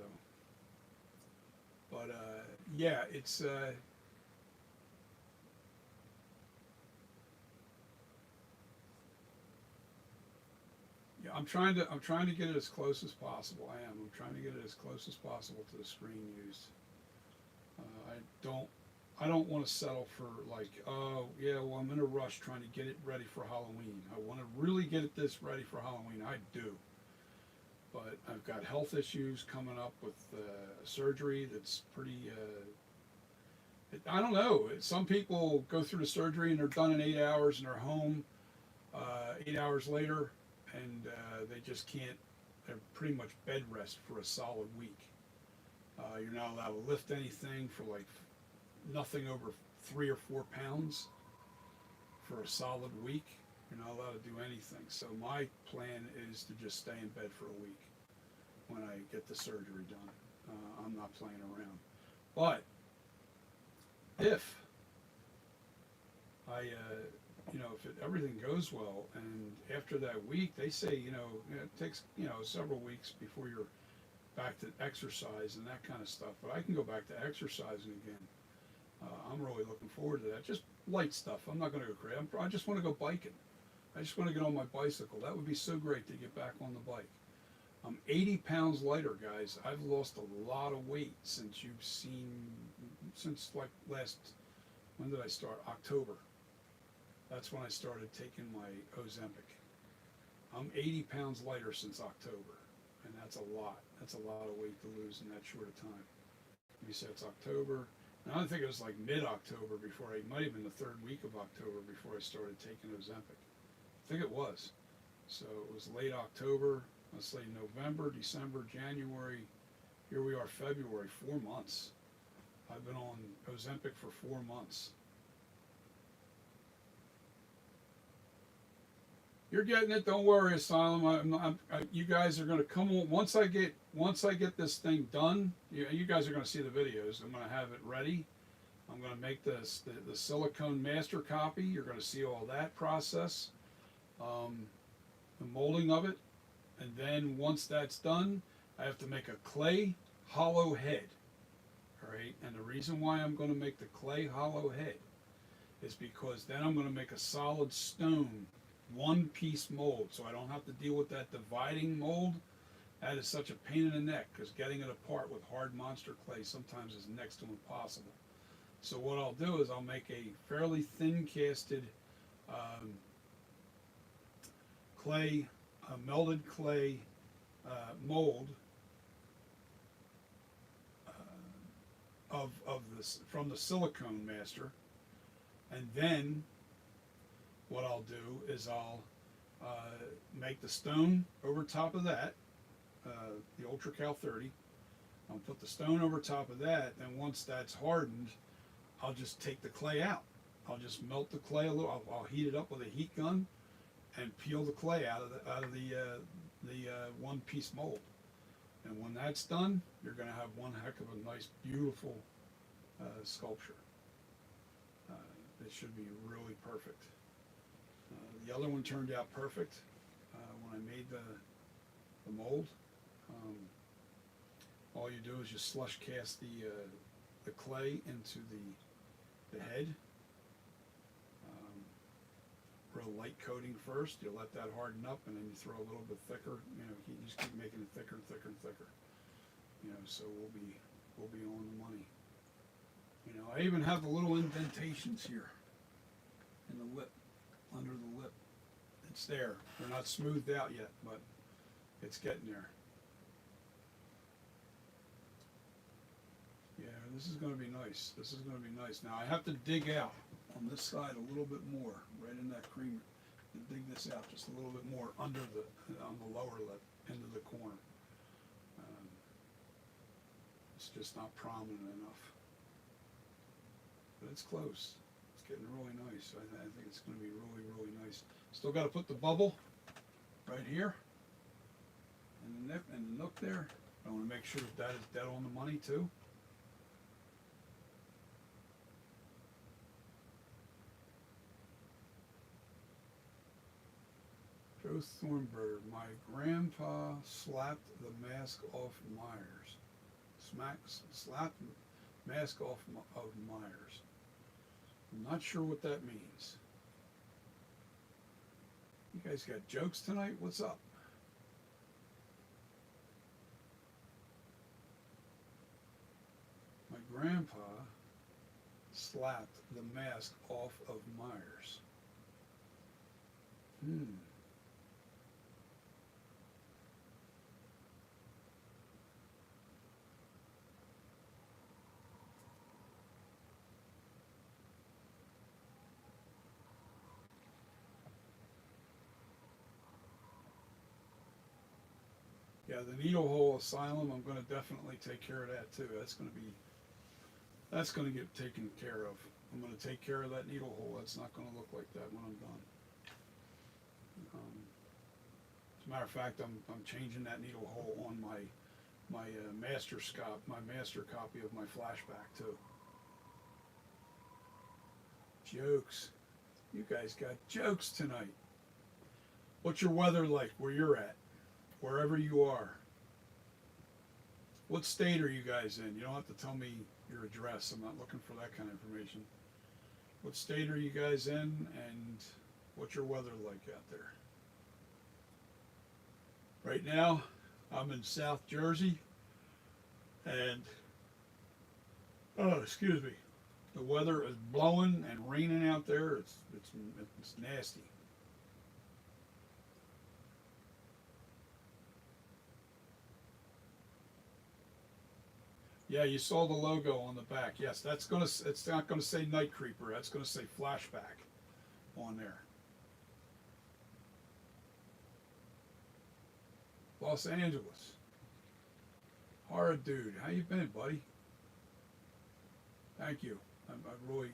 but yeah, it's yeah. I'm trying to get it as close as possible. I'm trying to get it as close as possible to the screen used. I don't want to settle for like, oh yeah, well I'm in a rush trying to get it ready for Halloween. I want to really get this ready for Halloween. I do. But I've got health issues coming up with surgery that's pretty, I don't know. Some people go through the surgery and they're done in 8 hours and they're home 8 hours later and they just can't, they're pretty much bed rest for a solid week. You're not allowed to lift anything for like nothing over 3 or 4 pounds for a solid week. You're not allowed to do anything. So my plan is to just stay in bed for a week when I get the surgery done. I'm not playing around. But if I, if everything goes well, and after that week, they say, it takes, several weeks before you're back to exercise and that kind of stuff. But I can go back to exercising again. I'm really looking forward to that. Just light stuff. I'm not going to go crazy. I just want to go biking. I just want to get on my bicycle. That would be so great to get back on the bike. I'm 80 pounds lighter, guys. I've lost a lot of weight since you've seen, since like when did I start? October. That's when I started taking my Ozempic. I'm 80 pounds lighter since October, and that's a lot. That's a lot of weight to lose in that short of time. You said it's October. And I think it was like mid-October before it might have been the third week of October before I started taking Ozempic. I think it was. So it was late October, let's say November, December, January. Here we are, February, 4 months. I've been on Ozempic for 4 months. You're getting it. Don't worry, Asylum. You guys are going to come on once I get this thing done. You guys are going to see the videos. I'm going to have it ready. I'm going to make the silicone master copy. You're going to see all that process, the molding of it, and then once that's done, I have to make a clay hollow head. All right, and the reason why I'm going to make the clay hollow head is because then I'm going to make a solid stone one-piece mold, so I don't have to deal with that dividing mold. That is such a pain in the neck, because getting it apart with hard monster clay sometimes is next to impossible. So what I'll do is I'll make a fairly thin casted clay, melted clay mold of this from the silicone master, and then what I'll do is I'll make the stone over top of that, the Ultra Cal 30. I'll put the stone over top of that, and once that's hardened, I'll just take the clay out. I'll just melt the clay a little. I'll heat it up with a heat gun and peel the clay out of the one-piece mold. And when that's done, you're going to have one heck of a nice, beautiful sculpture. It should be really perfect. The other one turned out perfect when I made the mold. All you do is just slush cast the clay into the head. Real light coating first. You let that harden up, and then you throw a little bit thicker. You just keep making it thicker and thicker and thicker. So we'll be on the money. I even have the little indentations here in the lip. Under the lip. It's there. They're not smoothed out yet, but it's getting there. Yeah, this is going to be nice. This is going to be nice. Now I have to dig out on this side a little bit more, right in that creamer. Dig this out just a little bit more on the lower lip, into the corner. It's just not prominent enough. But it's close. Getting really nice. I think it's going to be really, really nice. Still got to put the bubble right here and the nip and the nook there. I want to make sure that is dead on the money too. Joe Thornburg, my grandpa slapped the mask off Myers. Slapped the mask off of Myers. I'm not sure what that means. You guys got jokes tonight? What's up? My grandpa slapped the mask off of Myers. Yeah, the needle hole asylum, I'm going to definitely take care of that too. That's going to get taken care of. I'm going to take care of that needle hole. That's not going to look like that when I'm done. As a matter of fact, I'm changing that needle hole on my master copy of my flashback too. Jokes. You guys got jokes tonight. What's your weather like where you're at? Wherever you are. What state are you guys in? You don't have to tell me your address. I'm not looking for that kind of information. What state are you guys in, and what's your weather like out there? Right now, I'm in South Jersey, and oh, excuse me, the weather is blowing and raining out there. It's nasty. Yeah, you saw the logo on the back. Yes, that's gonna. It's not gonna say Night Creeper. That's gonna say Flashback on there. Los Angeles. Horror dude, how you been, buddy? Thank you. I really.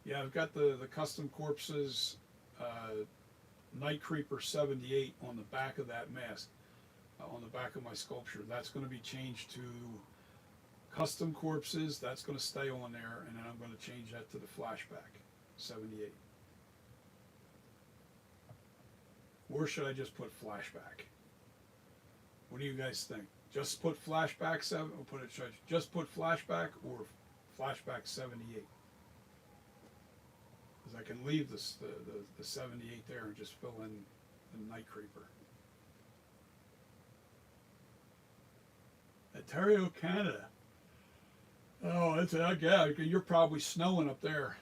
Yeah, I've got the custom corpses. Night Creeper 78 on the back of that mask, on the back of my sculpture. That's going to be changed to custom corpses. That's going to stay on there, and then I'm going to change that to the Flashback 78. Or should I just put Flashback? What do you guys think? Just put Flashback 7, or put it? Should I just put Flashback or Flashback 78? Because I can leave this the 78 there and just fill in the Night Creeper. Ontario, Canada. Oh, it's yeah. You're probably snowing up there.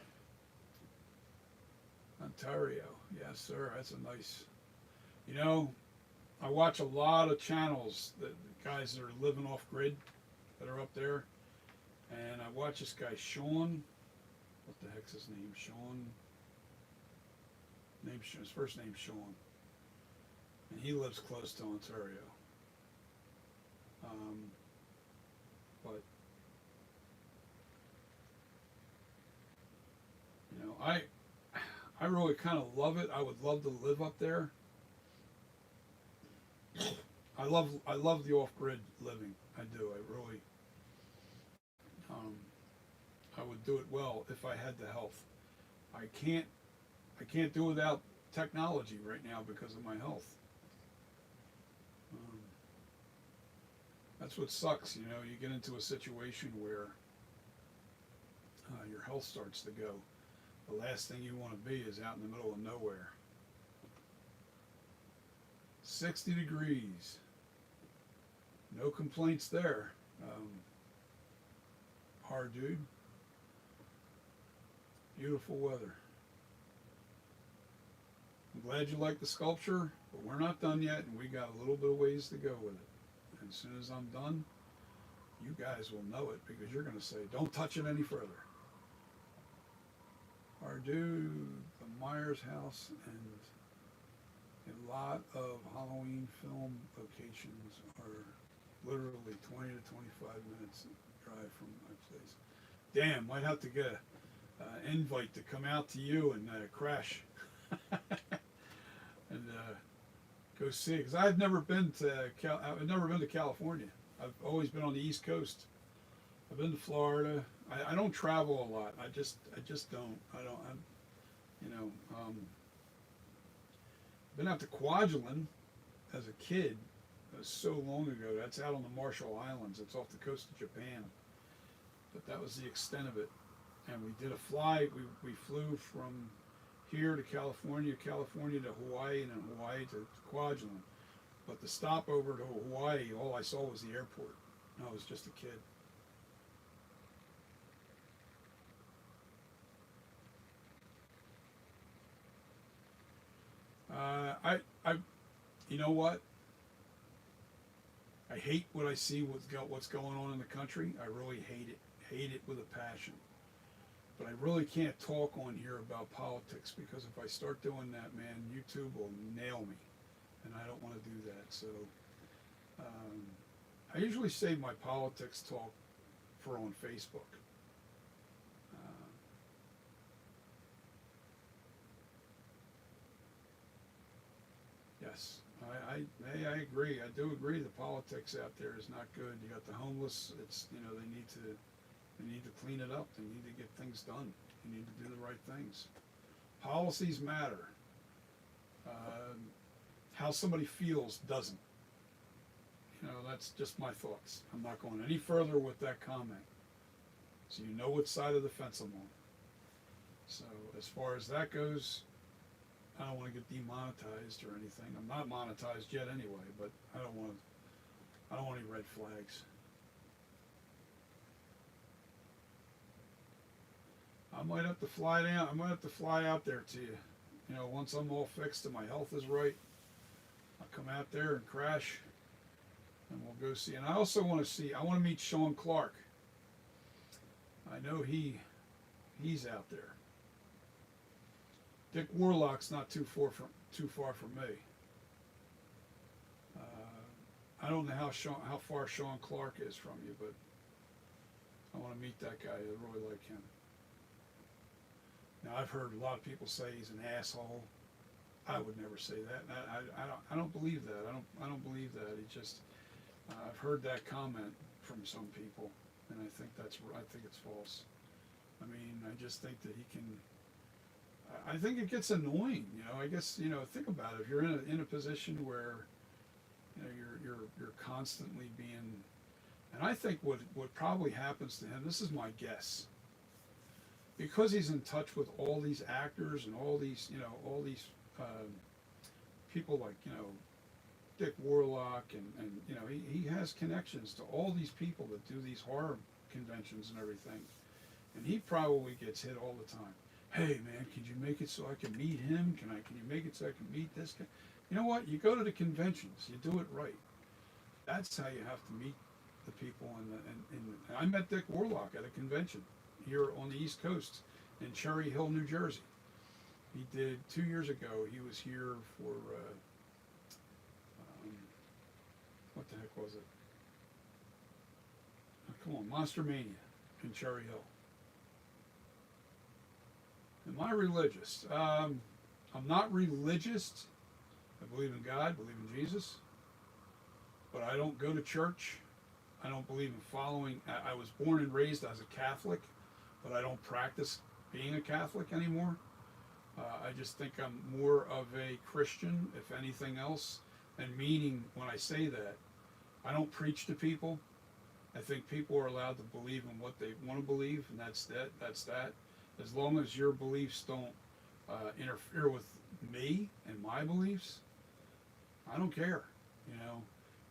Ontario, yes, sir. That's a nice. You know, I watch a lot of channels that guys that are living off grid that are up there, and I watch this guy Sean. What the heck's his name? Sean. His first name's Sean, and he lives close to Ontario. But you know, I really kind of love it. I would love to live up there. I love the off grid living. I do. I really. I would do it well if I had the health. I can't do without technology right now because of my health. That's what sucks, you know. You get into a situation where your health starts to go. The last thing you want to be is out in the middle of nowhere. 60 degrees. No complaints there. Hard dude. Beautiful weather. I'm glad you like the sculpture, but we're not done yet, and we got a little bit of ways to go with it. And as soon as I'm done, you guys will know it because you're going to say, don't touch it any further. Our dude, the Myers house, and a lot of Halloween film locations are literally 20 to 25 minutes drive from my place. Damn, might have to get an invite to come out to you and crash and go see it. Because I've never been to California. I've always been on the East Coast. I've been to Florida. I don't travel a lot. I just don't. Been out to Kwajalein as a kid. That was so long ago. That's out on the Marshall Islands. It's off the coast of Japan. But that was the extent of it. And we did a flight. We flew from here to California to Hawaii, and then Hawaii to Kwajalein. But the stopover to Hawaii, all I saw was the airport. I was just a kid. You know what? I hate what I see. What's going on in the country. I really hate it. Hate it with a passion. But I really can't talk on here about politics because if I start doing that, man, YouTube will nail me, and I don't want to do that. So I usually save my politics talk for on Facebook. Yes, I agree. I do agree. The politics out there is not good. You got the homeless. They need to clean it up. They need to get things done. You need to do the right things. Policies matter. how somebody feels doesn't. You know, that's just my thoughts. I'm not going any further with that comment. So you know what side of the fence I'm on. So as far as that goes, I don't want to get demonetized or anything. I'm not monetized yet anyway, but I don't want any red flags. I might have to fly down. I might have to fly out there to you. You know, once I'm all fixed and my health is right, I'll come out there and crash, and we'll go see. And I also want to see. I want to meet Sean Clark. I know he's out there. Dick Warlock's not too far from me. I don't know how far Sean Clark is from you, but I want to meet that guy. I really like him. Now I've heard a lot of people say he's an asshole. I would never say that. I don't believe that. I don't believe that. He just I've heard that comment from some people, and I think it's false. I mean, I just think that he can. I think it gets annoying. You know, I guess, you know, think about it. If you're in a position where, you know, you're constantly being, and I think what probably happens to him. This is my guess. Because he's in touch with all these actors and all these people like, you know, Dick Warlock and you know, he has connections to all these people that do these horror conventions and everything. And he probably gets hit all the time. Hey man, could you make it so I can meet him? Can you make it so I can meet this guy? You know what? You go to the conventions, you do it right. That's how you have to meet the people. And I met Dick Warlock at a convention here on the East Coast in Cherry Hill, New Jersey. He did 2 years ago. He was here for what the heck was it? Oh, come on, Monster Mania in Cherry Hill. Am I religious? I'm not religious. I believe in God, believe in Jesus, but I don't go to church. I don't believe in following. I was born and raised as a Catholic, but I don't practice being a Catholic anymore. I just think I'm more of a Christian, if anything else. And meaning, when I say that, I don't preach to people. I think people are allowed to believe in what they want to believe, and that's that. As long as your beliefs don't interfere with me and my beliefs, I don't care. You know,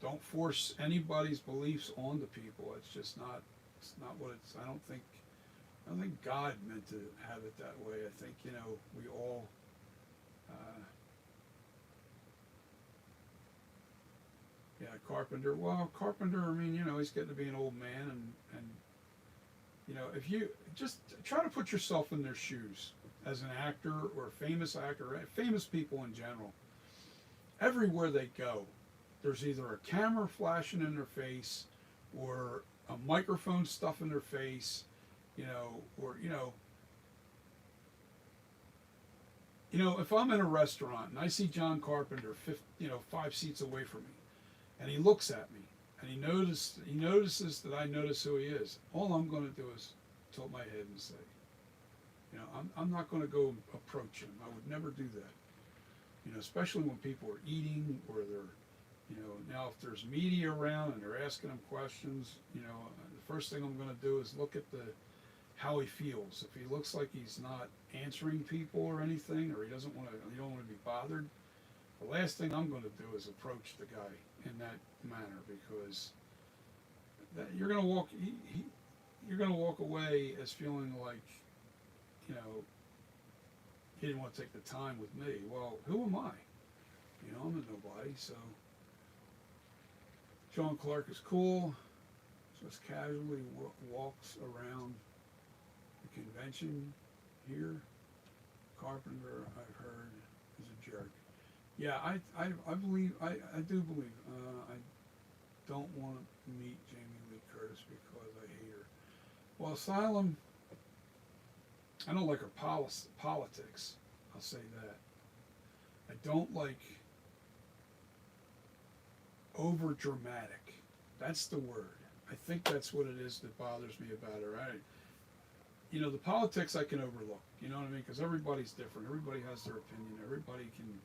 don't force anybody's beliefs onto people. It's just not. It's not what it's. I don't think God meant to have it that way. I think, you know, we all. Yeah, Carpenter. Well, Carpenter. I mean, you know, he's getting to be an old man, and you know, if you just try to put yourself in their shoes as an actor or a famous actor, famous people in general, everywhere they go, there's either a camera flashing in their face or a microphone stuff in their face, you know, or, you know, if I'm in a restaurant and I see John Carpenter, 5 seats away from me, and he looks at me, and he notices that I notice who he is, all I'm going to do is tilt my head and say, you know, I'm not going to go approach him. I would never do that. You know, especially when people are eating or they're, you know, now if there's media around and they're asking him questions, you know, the first thing I'm going to do is look at how he feels. If he looks like he's not answering people or anything, or he don't want to be bothered, the last thing I'm going to do is approach the guy in that manner, because you're going to walk. You're going to walk away as feeling like, you know, he didn't want to take the time with me. Well, who am I? You know, I'm a nobody. So Sean Clark is cool. Just casually walks around the convention here. Carpenter, I've heard, is a jerk. Yeah, I do believe. I don't want to meet Jamie Lee Curtis because I hate her. Well, Asylum, I don't like her politics. I'll say that. I don't like over dramatic. That's the word. I think that's what it is that bothers me about her. You know, the politics I can overlook. You know what I mean? Because everybody's different. Everybody has their opinion. Everybody can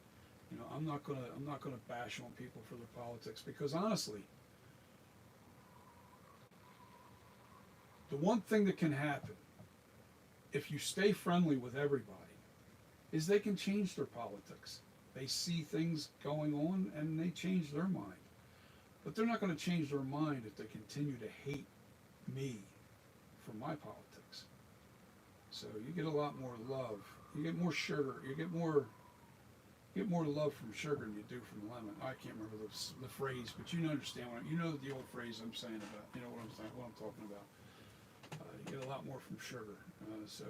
You know, I'm not gonna bash on people for their politics, because honestly, the one thing that can happen if you stay friendly with everybody is they can change their politics. They see things going on and they change their mind. But they're not going to change their mind if they continue to hate me for my politics. So you get a lot more love. You get more sugar. You get more love from sugar than you do from lemon. I can't remember the phrase, but you understand you know the old phrase I'm saying about, you know what I'm saying, what I'm talking about. You get a lot more from sugar. So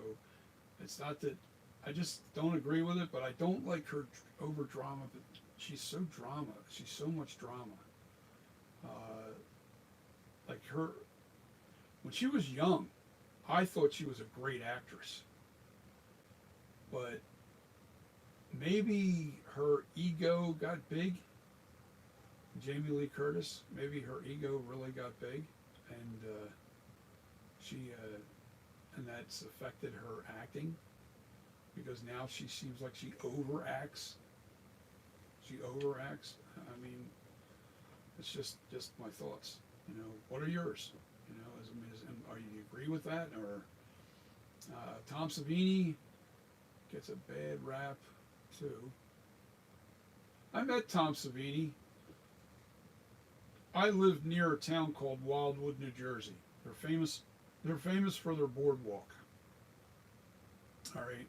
it's not that I just don't agree with it, but I don't like her over drama. But she's so drama. She's so much drama. Like her, when she was young, I thought she was a great actress. But maybe her ego got big. Jamie Lee Curtis, maybe her ego really got big, and and that's affected her acting, because now she seems like she overacts. She overacts. I mean, it's just my thoughts. You know, what are yours? You know, are you agree with that, or Tom Savini gets a bad rap too. I met Tom Savini. I lived near a town called Wildwood, New Jersey. They're famous. They're famous for their boardwalk. All right,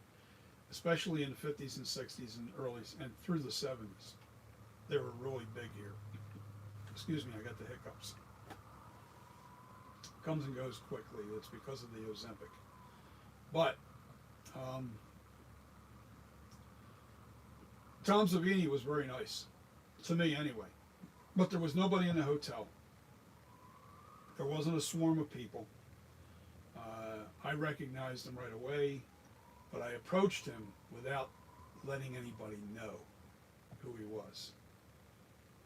especially in the 50s and 60s and early and through the 70s, they were really big here. Excuse me, I got the hiccups. Comes and goes quickly. It's because of the Ozempic. But Tom Savini was very nice to me, anyway. But there was nobody in the hotel. There wasn't a swarm of people. I recognized him right away, but I approached him without letting anybody know who he was.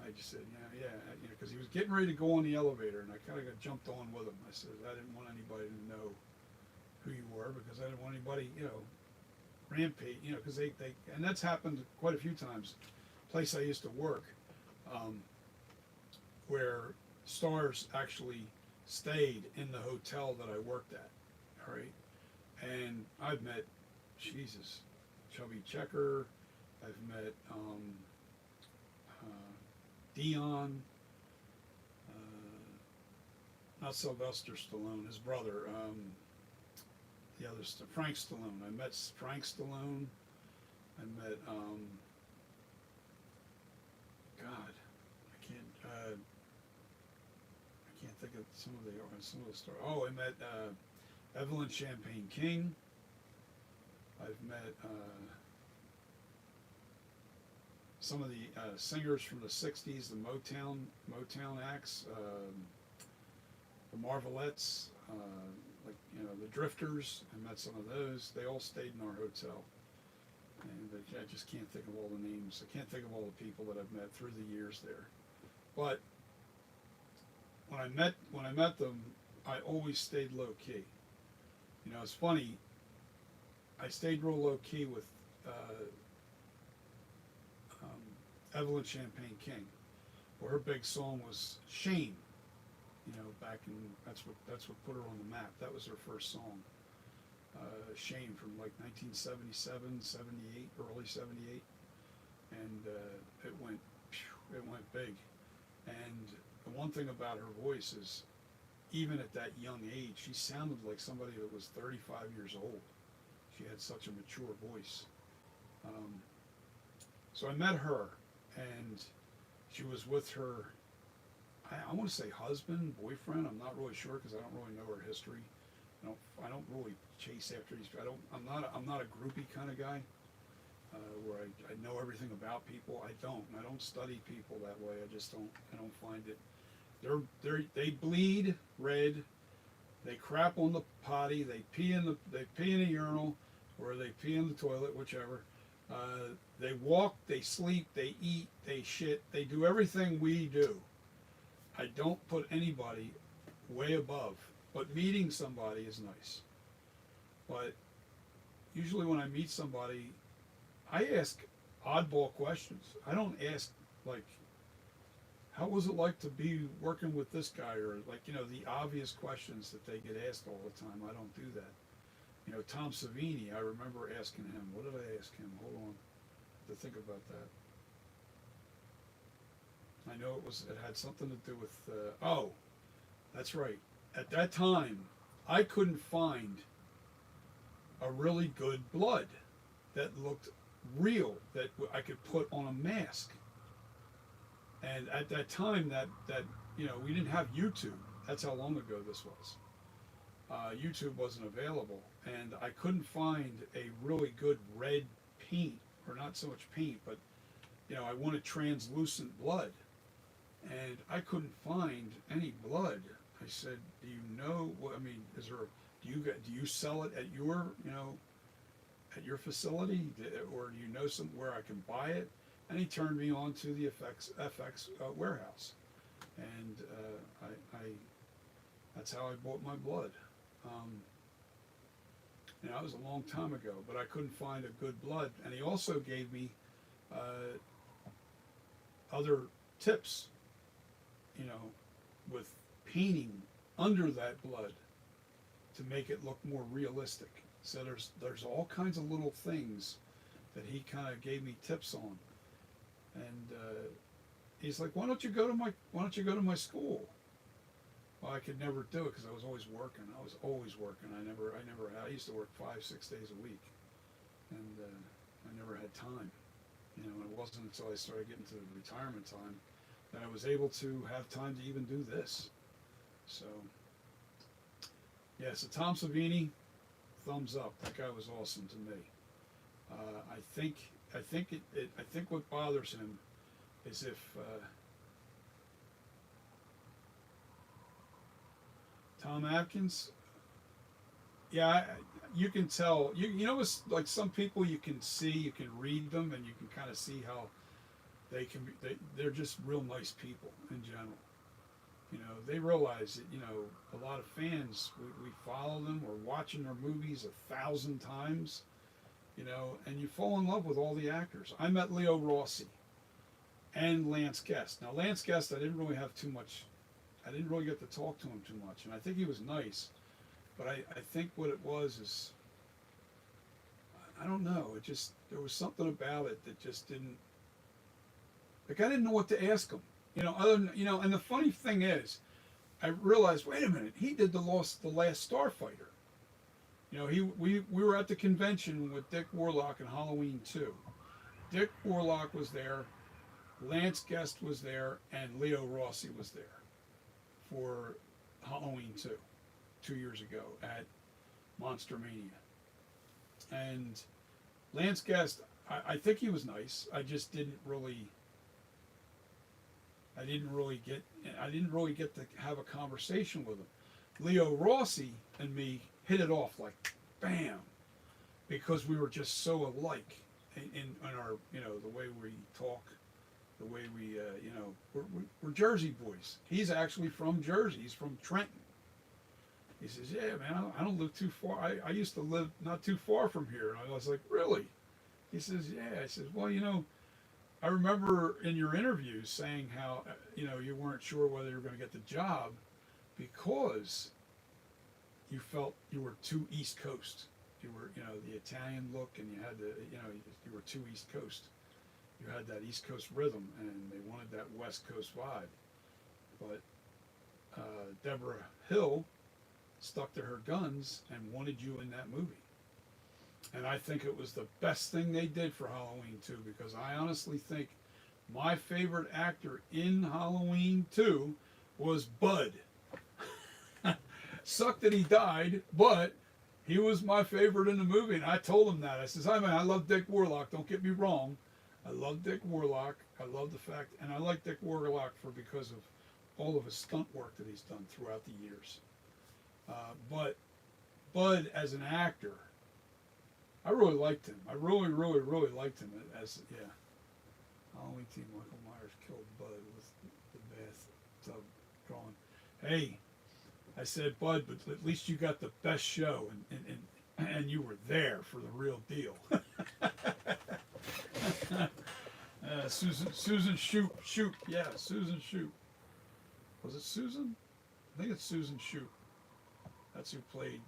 I just said, yeah, you know, because he was getting ready to go on the elevator, and I kind of got jumped on with him. I said I didn't want anybody to know who you were, because I didn't want anybody, you know, rampage, you know, because they and that's happened quite a few times. Place I used to work, where stars actually stayed in the hotel that I worked at. All right, and I've met, Jesus, Chubby Checker. I've met Dion, not Sylvester Stallone, his brother, the other, Frank Stallone. I met Frank Stallone. I met, God, I can't think of some of the stories. Oh, I met Evelyn Champagne King. I've met some of the singers from the 60s, the Motown acts, the Marvelettes, like, you know, the Drifters. I met some of those. They all stayed in our hotel. And I just can't think of all the names. I can't think of all the people that I've met through the years there. But when I met them, I always stayed low key. You know, it's funny. I stayed real low key with Evelyn Champagne King. Well, her big song was "Shame." You know, back in that's what put her on the map. That was her first song. Shame, from like 1977, 78, early 78, and it went big. And the one thing about her voice is, even at that young age, she sounded like somebody that was 35 years old. She had such a mature voice. So I met her, and she was with her, I want to say husband, boyfriend. I'm not really sure, because I don't really know her history. I don't really chase after these. I'm not a groupie kind of guy, where I know everything about people. I don't study people that way. I don't find it. They bleed red. They crap on the potty. They pee in a urinal, or they pee in the toilet, whichever. They walk. They sleep. They eat. They shit. They do everything we do. I don't put anybody way above. But meeting somebody is nice. But usually when I meet somebody, I ask oddball questions. I don't ask like, how was it like to be working with this guy, or like, you know, the obvious questions that they get asked all the time. I don't do that. You know, Tom Savini, I remember asking him. What did I ask him? Hold on, to think about that. I know it had something to do with. Oh, that's right. At that time, I couldn't find a really good blood that looked real that I could put on a mask. And at that time, that you know, we didn't have YouTube. That's how long ago this was. YouTube wasn't available, and I couldn't find a really good red paint, or not so much paint, but you know, I wanted translucent blood, and I couldn't find any blood. I said, "Do you know what? I mean, is there? Do you sell it at your, you know, at your facility, or do you know somewhere I can buy it?" And he turned me on to the FX warehouse, and I that's how I bought my blood. You know, that was a long time ago, but I couldn't find a good blood. And he also gave me other tips, you know, with painting under that blood to make it look more realistic. So there's all kinds of little things that he kind of gave me tips on. And he's like, why don't you go to my school? Well, I could never do it because I was always working. I used to work 5-6 days a week, and I never had time. You know, and it wasn't until I started getting to the retirement time that I was able to have time to even do this. So, yeah. So Tom Savini, thumbs up. That guy was awesome to me. I think what bothers him is if Tom Atkins, yeah, you can tell. You know, it's like some people you can see, you can read them, and you can kind of see how they can be. They're just real nice people in general. You know, they realize that, you know, a lot of fans, we follow them, we're watching their movies 1,000 times, you know, and you fall in love with all the actors. I met Leo Rossi and Lance Guest. Now, Lance Guest, I didn't really get to talk to him too much, and I think he was nice, but I think what it was is, I don't know, there was something about it that just didn't, like, I didn't know what to ask him. You know, other than, you know, and the funny thing is, I realized, wait a minute, he did the Last Starfighter. You know, we were at the convention with Dick Warlock and Halloween 2. Dick Warlock was there, Lance Guest was there, and Leo Rossi was there for Halloween 2 years ago at Monster Mania. And Lance Guest, I think he was nice. I didn't really get to have a conversation with him. Leo Rossi and me hit it off like bam, because we were just so alike in our, you know, the way we talk, the way we, you know, we're Jersey boys. He's actually from Jersey. He's from Trenton. He says, yeah, man, I don't live too far. I used to live not too far from here. And I was like, really? He says, yeah. I says, well, you know, I remember in your interviews saying how, you know, you weren't sure whether you were going to get the job because you felt you were too East Coast. You were, you know, the Italian look, and you had the, you know, you were too East Coast. You had that East Coast rhythm, and they wanted that West Coast vibe. But Deborah Hill stuck to her guns and wanted you in that movie. And I think it was the best thing they did for Halloween 2, because I honestly think my favorite actor in Halloween 2 was Bud. Sucked that he died, but he was my favorite in the movie, and I told him that. I says, I mean, I love Dick Warlock, don't get me wrong. I love Dick Warlock. I love the fact, and I like Dick Warlock because of all of his stunt work that he's done throughout the years. But Bud as an actor, I really liked him. I really, really, really liked him as, yeah. Halloween team, Michael Myers killed Bud with the bathtub drawing. Hey, I said, Bud, but at least you got the best show, and you were there for the real deal. Susan Shoop. Yeah, Susan Shoop. Was it Susan? I think it's Susan Shoop. That's who played.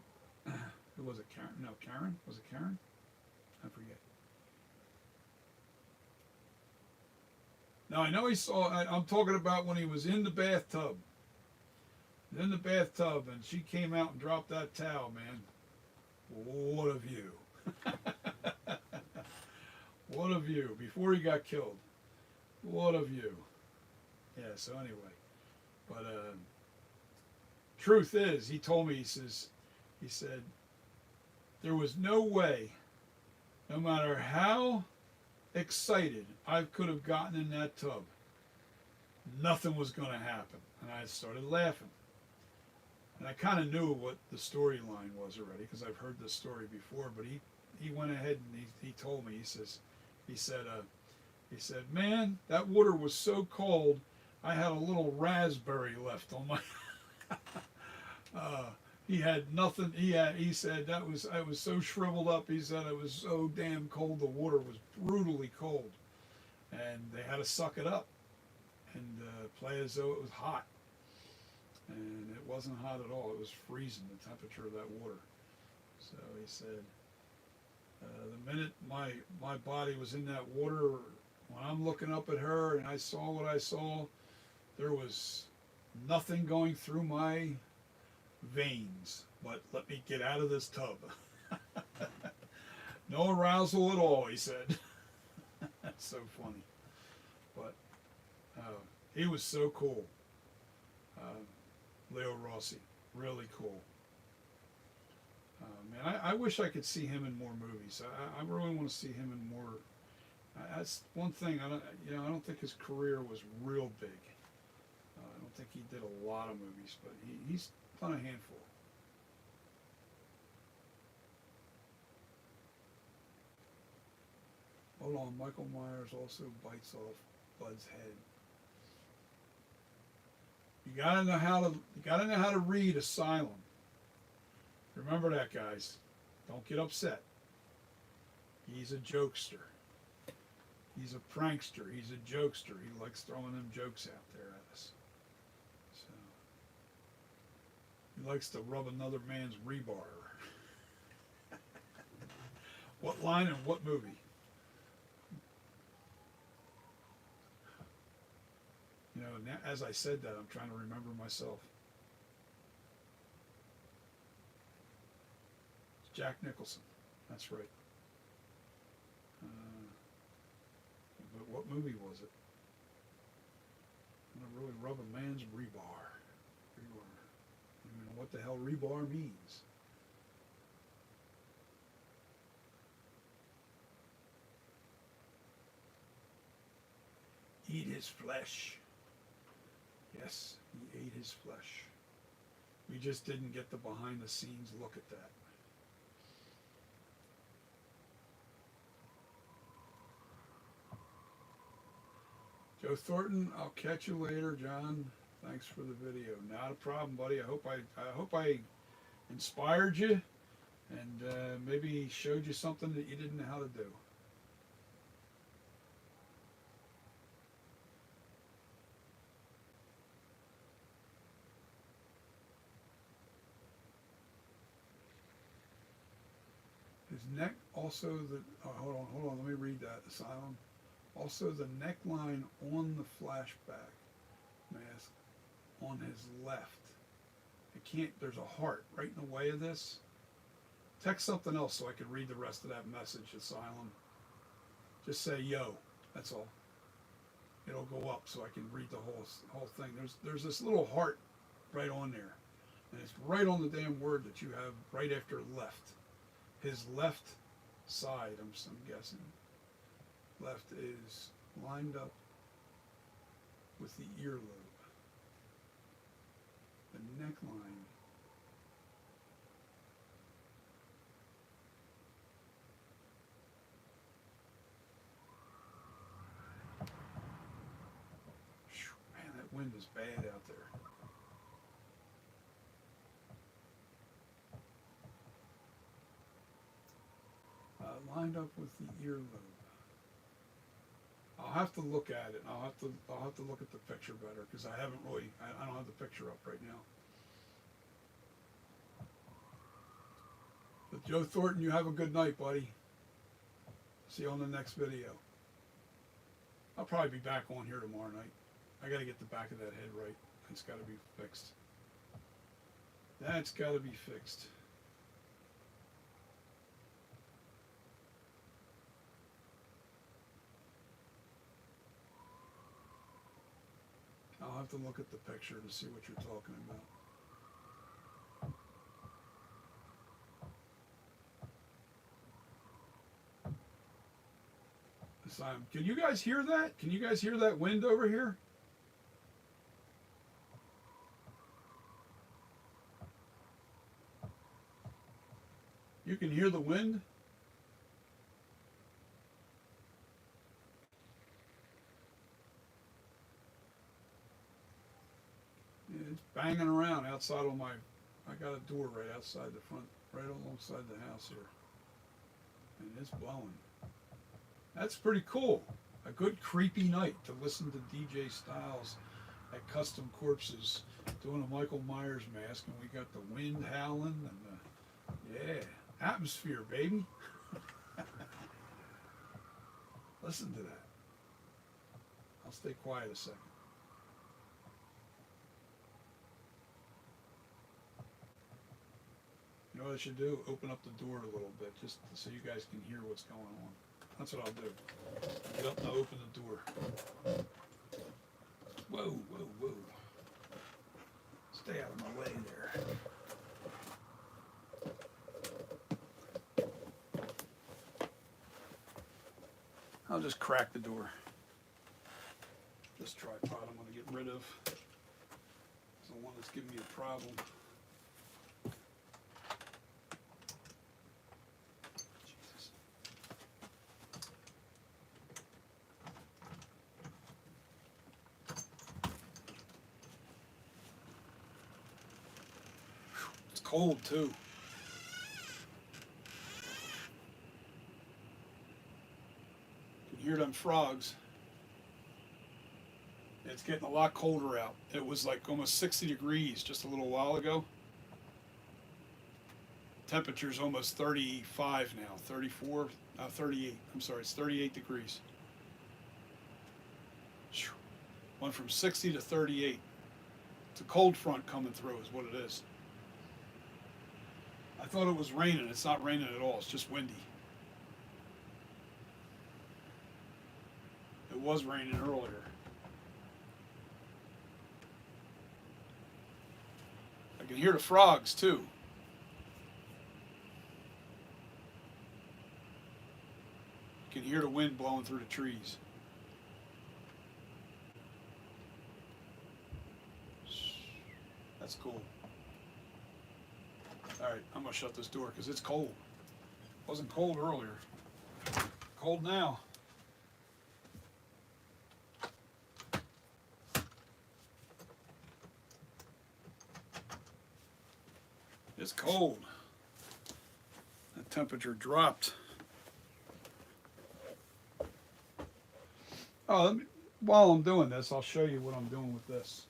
Who was it? Karen? No, Karen. Was it Karen? I forget. Now I know he saw. I'm talking about when he was in the bathtub. In the bathtub, and she came out and dropped that towel, man. What a view. What a view. Before he got killed. What a view. Yeah, so anyway. But truth is, he told me, he said, there was no way, no matter how excited I could have gotten in that tub, nothing was going to happen. And I started laughing. And I kind of knew what the storyline was already because I've heard this story before. But he went ahead and he told me. He said, man, that water was so cold, I had a little raspberry left on my. He had nothing. He said I was so shriveled up. He said it was so damn cold. The water was brutally cold, and they had to suck it up and play as though it was hot. And it wasn't hot at all. It was freezing, the temperature of that water. So he said, the minute my body was in that water, when I'm looking up at her and I saw what I saw, there was nothing going through my veins. But let me get out of this tub. No arousal at all, he said. That's so funny. But he was so cool. Leo Rossi, really cool. Man, I wish I could see him in more movies. I really want to see him in more. That's one thing. I don't think his career was real big. I don't think he did a lot of movies, but he's done a handful. Hold on, Michael Myers also bites off Bud's head. You gotta know how to read Asylum. Remember that, guys. Don't get upset. He's a jokester. He's a prankster. He's a jokester. He likes throwing them jokes out there at us. So he likes to rub another man's rebar. What line and what movie? You know, now, as I said that, I'm trying to remember myself. It's Jack Nicholson. That's right. But what movie was it? I'm going to really rub a man's rebar. Rebar. I don't even know what the hell rebar means. Eat his flesh. Yes, he ate his flesh. We just didn't get the behind the scenes look at that. Joe Thornton, I'll catch you later, John. Thanks for the video. Not a problem, buddy. I hope I inspired you and maybe showed you something that you didn't know how to do. His neck also hold on, let me read that. Asylum. Also the neckline on the flashback mask on his left. There's a heart right in the way of this. Text something else so I can read the rest of that message, Asylum. Just say yo, that's all. It'll go up so I can read the whole thing. There's this little heart right on there. And it's right on the damn word that you have right after left. His left side, I'm guessing. Left is lined up with the earlobe. The neckline. Man, that wind is bad out there. Lined up with the earlobe. I'll have to look at it. I'll have to look at the picture better because I haven't really. I don't have the picture up right now. But Joe Thornton, you have a good night, buddy. See you on the next video. I'll probably be back on here tomorrow night. I got to get the back of that head right. It's got to be fixed. That's got to be fixed. I'll have to look at the picture to see what you're talking about. Can you guys hear that? Can you guys hear that wind over here? You can hear the wind? Yeah, it's banging around outside on my, I got a door right outside the front, right alongside the house here. And it's blowing. That's pretty cool. A good creepy night to listen to DJ Styles at Custom Corpses doing a Michael Myers mask, and we got the wind howling and the, yeah, atmosphere, baby. Listen to that. I'll stay quiet a second. You know what I should do? Open up the door a little bit just so you guys can hear what's going on. That's what I'll do. Get up and I'll open the door. Whoa, whoa, whoa. Stay out of my way there. I'll just crack the door. This tripod I'm going to get rid of. It's the one that's giving me a problem. Cold too. You can hear them frogs. It's getting a lot colder out. It was like almost 60 degrees just a little while ago. Temperature's almost 35 now, 34, 38. I'm sorry, it's 38 degrees. Went from 60 to 38. It's a cold front coming through is what it is. I thought it was raining. It's not raining at all. It's just windy. It was raining earlier. I can hear the frogs too. You can hear the wind blowing through the trees. That's cool. All right, I'm gonna shut this door because it's cold. It wasn't cold earlier. Cold now. It's cold. The temperature dropped. Oh, while I'm doing this, I'll show you what I'm doing with this.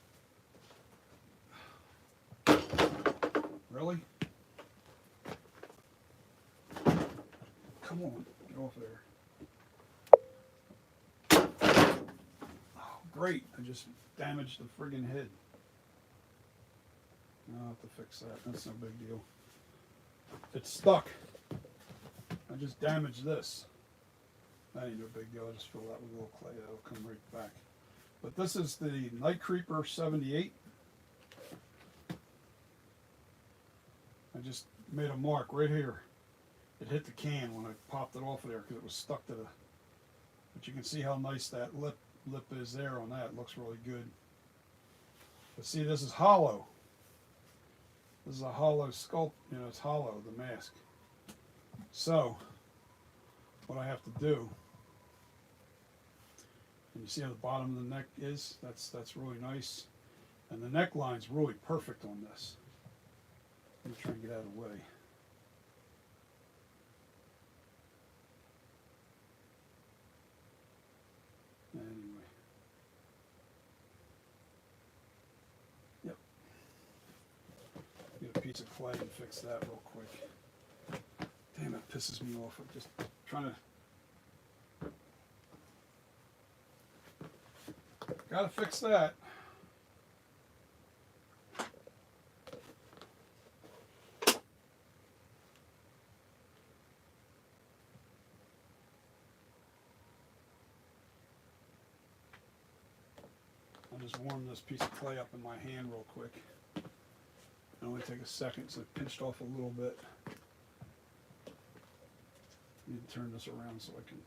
Really? Come on, get off there. Oh, great. I just damaged the friggin' head. I'll have to fix that. That's no big deal. It's stuck. I just damaged this. That ain't no big deal. I just fill that with a little clay. That'll come right back. But this is the Night Creeper 78. I just made a mark right here. It hit the can when I popped it off of there because it was stuck to the... But you can see how nice that lip is there on that. It looks really good. But see, this is hollow. This is a hollow sculpt. You know, it's hollow, the mask. So, what I have to do... And you see how the bottom of the neck is? That's really nice. And the neckline's really perfect on this. Let me try and get out of the way. Anyway. Yep. Get a piece of clay and fix that real quick. Damn, it pisses me off. I'm just trying to. Gotta fix that. I'll just warm this piece of clay up in my hand real quick. It only take a second, so I pinched off a little bit. Need to turn this around so I can.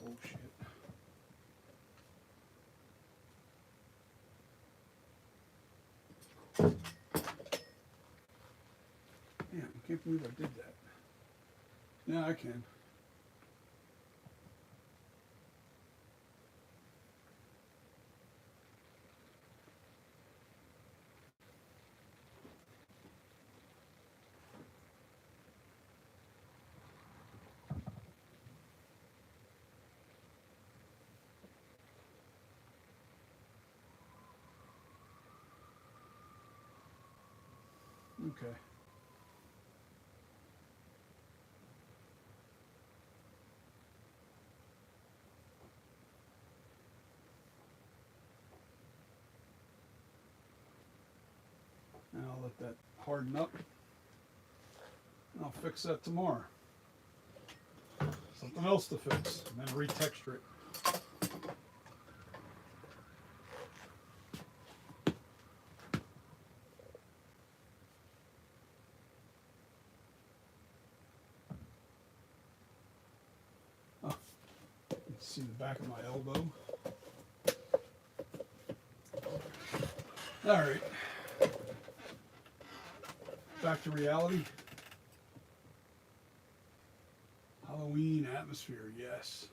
Oh shit. Man, I can't believe I did that. Yeah, I can. Okay. And I'll let that harden up. And I'll fix that tomorrow. Something else to fix, and then retexture it. Oh, you can see the back of my elbow. All right. Back to reality. Halloween atmosphere, yes.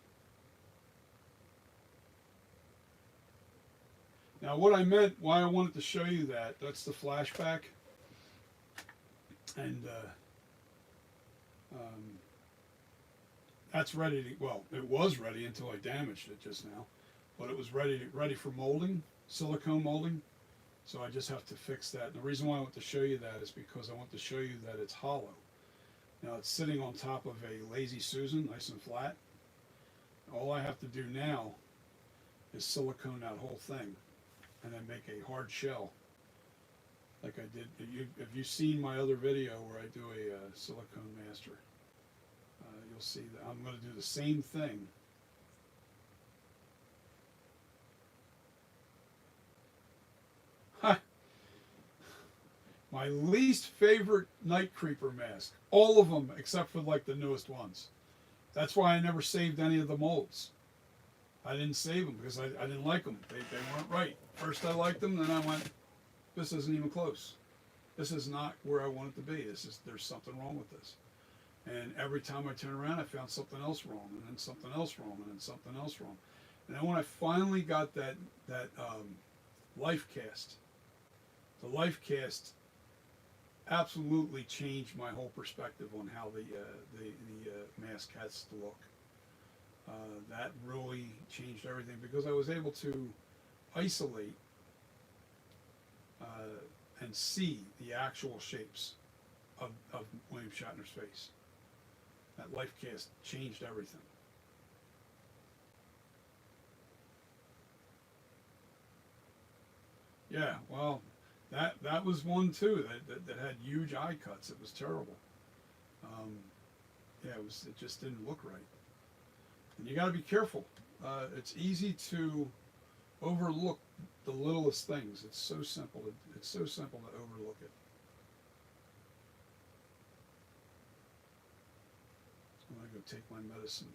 Now what I meant, why I wanted to show you that, that's the flashback. And that's ready to, well, it was ready until I damaged it just now. But it was ready for molding, silicone molding. So I just have to fix that. And the reason why I want to show you that is because I want to show you that it's hollow. Now it's sitting on top of a Lazy Susan, nice and flat. All I have to do now is silicone that whole thing and then make a hard shell like I did. If you've seen my other video where I do a silicone master, you'll see that I'm going to do the same thing. My least favorite night creeper mask. All of them except for like the newest ones. That's why I never saved any of the molds. I didn't save them because I didn't like them. They weren't right. First I liked them, then I went, this isn't even close. This is not where I want it to be. There's something wrong with this. And every time I turn around, I found something else wrong, and then something else wrong, and then something else wrong. And then when I finally got that life cast, the life cast absolutely changed my whole perspective on how the mask has to look. That really changed everything because I was able to isolate and see the actual shapes of William Shatner's face. That life cast changed everything. Yeah, well, that was one too that had huge eye cuts. It was terrible. Yeah, it just didn't look right. And you got to be careful. It's easy to overlook the littlest things. It's so simple. It's so simple to overlook it. I'm gonna go take my medicine.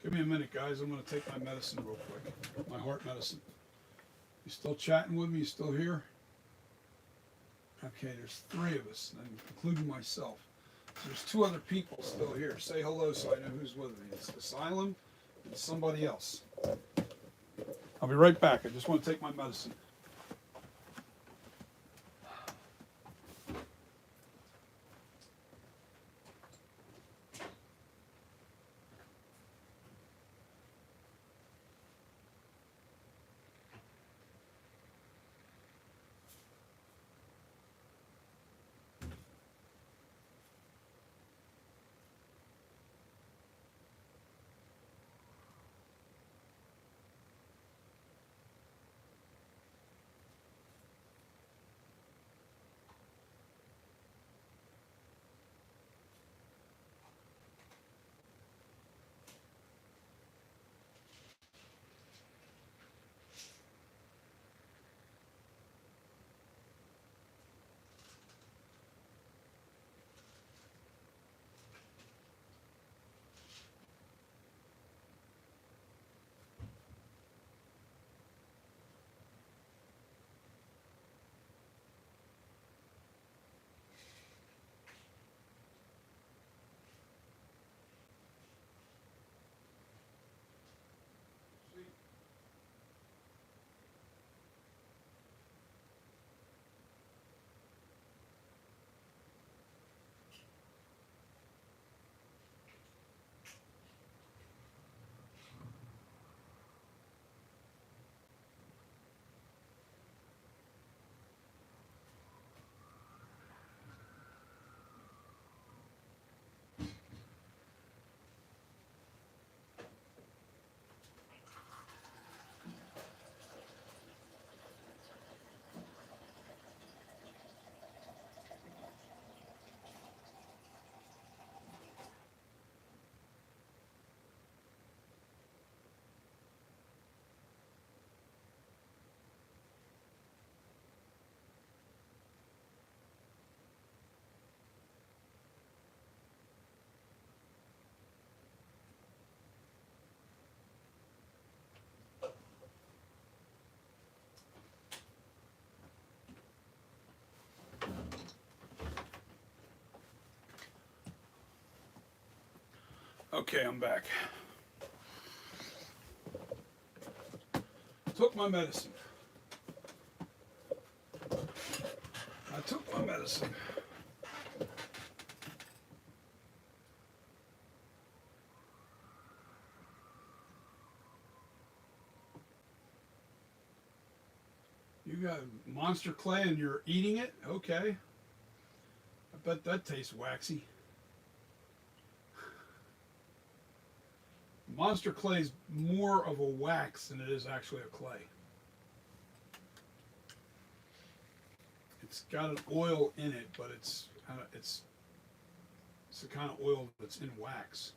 Give me a minute, guys. I'm going to take my medicine real quick. My heart medicine. You still chatting with me? You still here? Okay, there's 3 of us, including myself. There's 2 other people still here. Say hello so I know who's with me. It's Asylum, It's somebody else. I'll be right back. I just want to take my medicine. Okay, I'm back. Took my medicine. I took my medicine. You got monster clay and you're eating it? Okay. I bet that tastes waxy. Monster clay is more of a wax than it is actually a clay. It's got an oil in it, but it's the kind of oil that's in wax.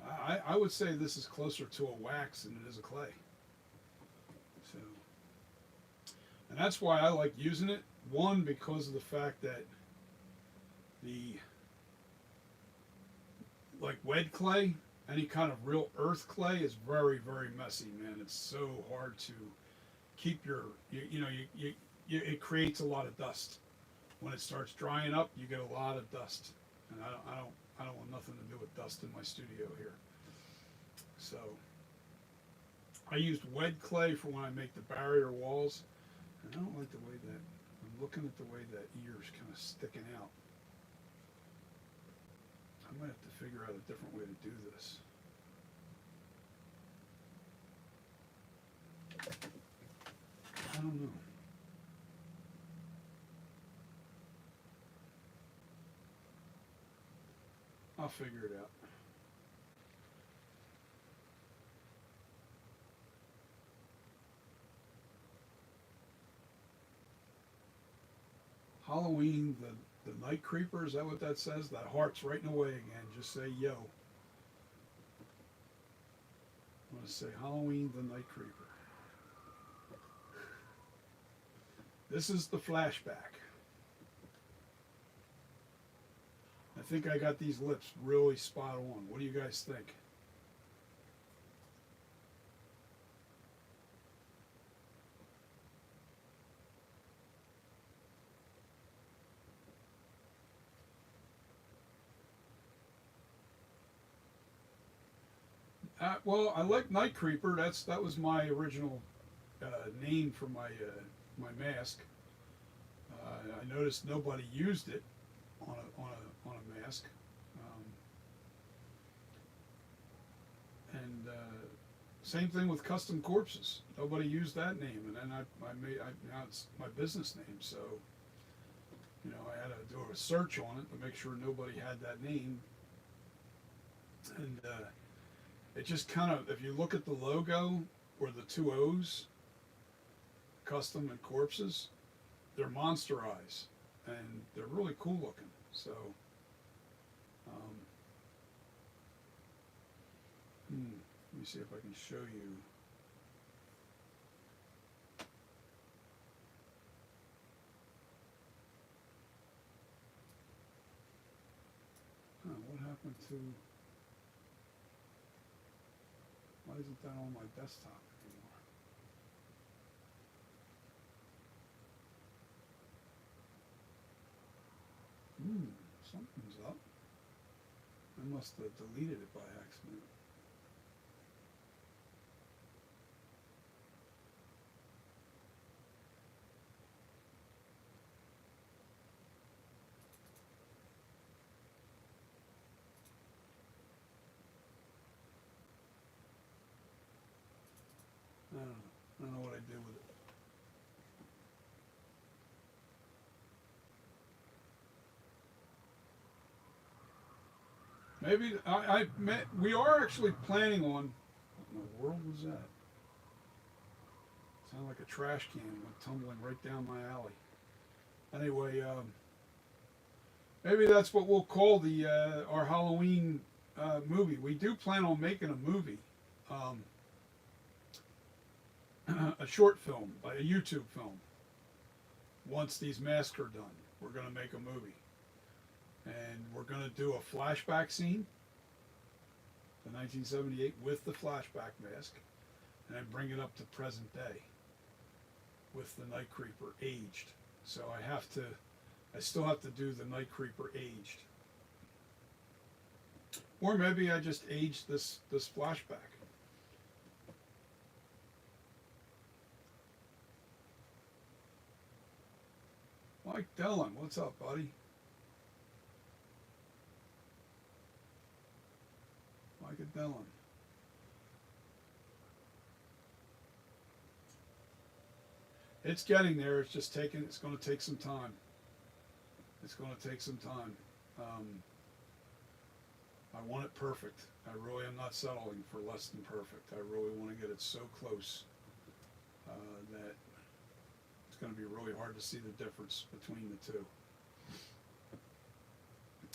I would say this is closer to a wax than it is a clay. So, and that's why I like using it. One, because of the fact that the like wet clay, any kind of real earth clay is very, very messy, man. It's so hard to keep your, it creates a lot of dust. When it starts drying up, you get a lot of dust, and I don't want nothing to do with dust in my studio here. So I used wet clay for when I make the barrier walls, and I don't like the way that, I'm looking at the way that ear's kind of sticking out. I might have to figure out a different way to do this. I don't know. I'll figure it out. Halloween, the night creeper, is that what that says? That heart's writing away again. Just say yo. I'm going to say Halloween, the night creeper. This is the flashback. I think I got these lips really spot on. What do you guys think? Well, I like Night Creeper. That was my original name for my mask. I noticed nobody used it on a mask, and same thing with Custom Corpses. Nobody used that name, and then now it's my business name. So I had to do a search on it to make sure nobody had that name, and it just kind of, if you look at the logo or the two O's, Custom and Corpses, they're monster eyes, and they're really cool looking. So, let me see if I can show you. What happened to? Why isn't that on my desktop anymore? Something's up. I must have deleted it by accident. I don't know. I don't know what I did with it. Maybe we are actually planning on. What in the world was that? Sounded like a trash can went tumbling right down my alley. Anyway, maybe that's what we'll call the our Halloween movie. We do plan on making a movie, a short film, a YouTube film. Once these masks are done, we're going to make a movie. And we're going to do a flashback scene, the 1978 with the flashback mask, and then bring it up to present day with the Night Creeper aged. So I still have to do the Night Creeper aged. Or maybe I just aged this flashback. Mike Dillon, what's up, buddy? Mike Dillon. It's getting there. It's going to take some time. It's going to take some time. I want it perfect. I really am not settling for less than perfect. I really want to get it so close that it's going to be really hard to see the difference between the two.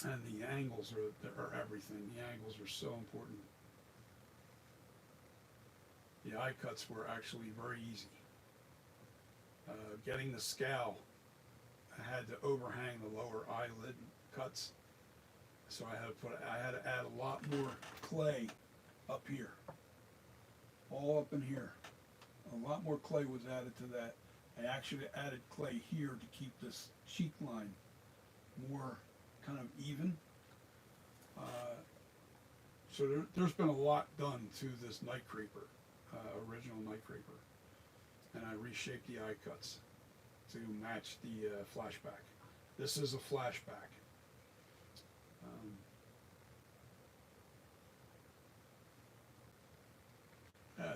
And the angles are everything. The angles are so important. The eye cuts were actually very easy. Getting the scowl, I had to overhang the lower eyelid cuts, so I had to add a lot more clay up here, all up in here. A lot more clay was added to that. I actually added clay here to keep this cheek line more kind of even. So there's been a lot done to this Night Creeper, original Night Creeper, and I reshaped the eye cuts to match the flashback. This is a flashback.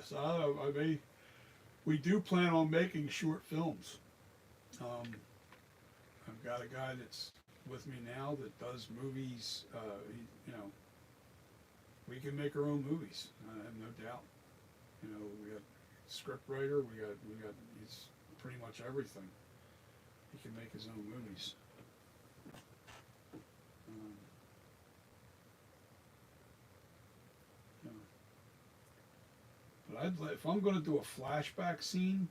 So we do plan on making short films. I've got a guy that's with me now that does movies. We can make our own movies. I have no doubt. We got script writer. We got. He's pretty much everything. He can make his own movies. But if I'm going to do a flashback scene,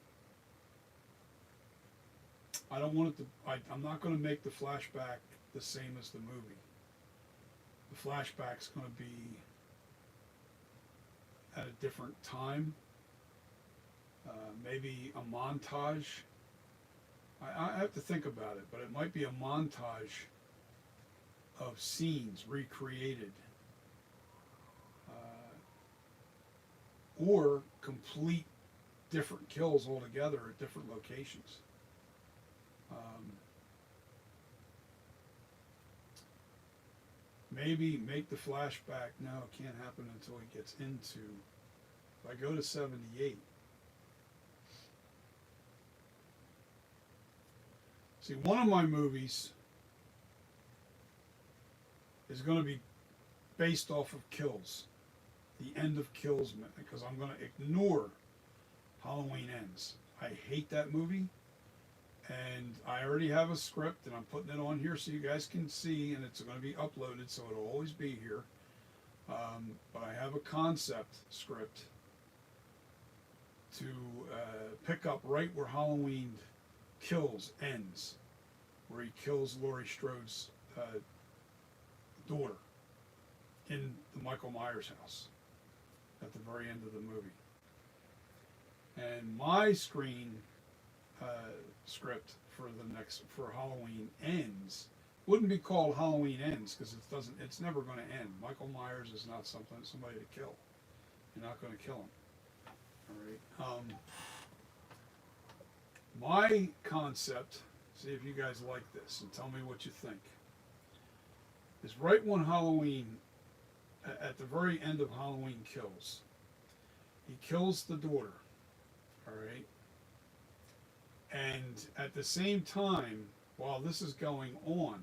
I don't want it to. I'm not going to make the flashback the same as the movie. The flashback's going to be at a different time. Maybe a montage. I have to think about it, but it might be a montage of scenes recreated or complete different kills altogether at different locations. Maybe make the flashback. No, it can't happen until he gets into. If I go to 78. See, one of my movies is going to be based off of Kills, the end of Kills, because I'm going to ignore Halloween Ends. I hate that movie, and I already have a script, and I'm putting it on here so you guys can see, and it's going to be uploaded, so it'll always be here. But I have a concept script to pick up right where Halloween Kills ends, where he kills Laurie Strode's daughter in the Michael Myers house at the very end of the movie. And my screen script for Halloween Ends wouldn't be called Halloween Ends, because it's never going to end. Michael Myers is not somebody to kill. You're not going to kill him. All right. My concept, see if you guys like this and tell me what you think, is right when Halloween, at the very end of Halloween Kills, he kills the daughter, all right? And at the same time, while this is going on,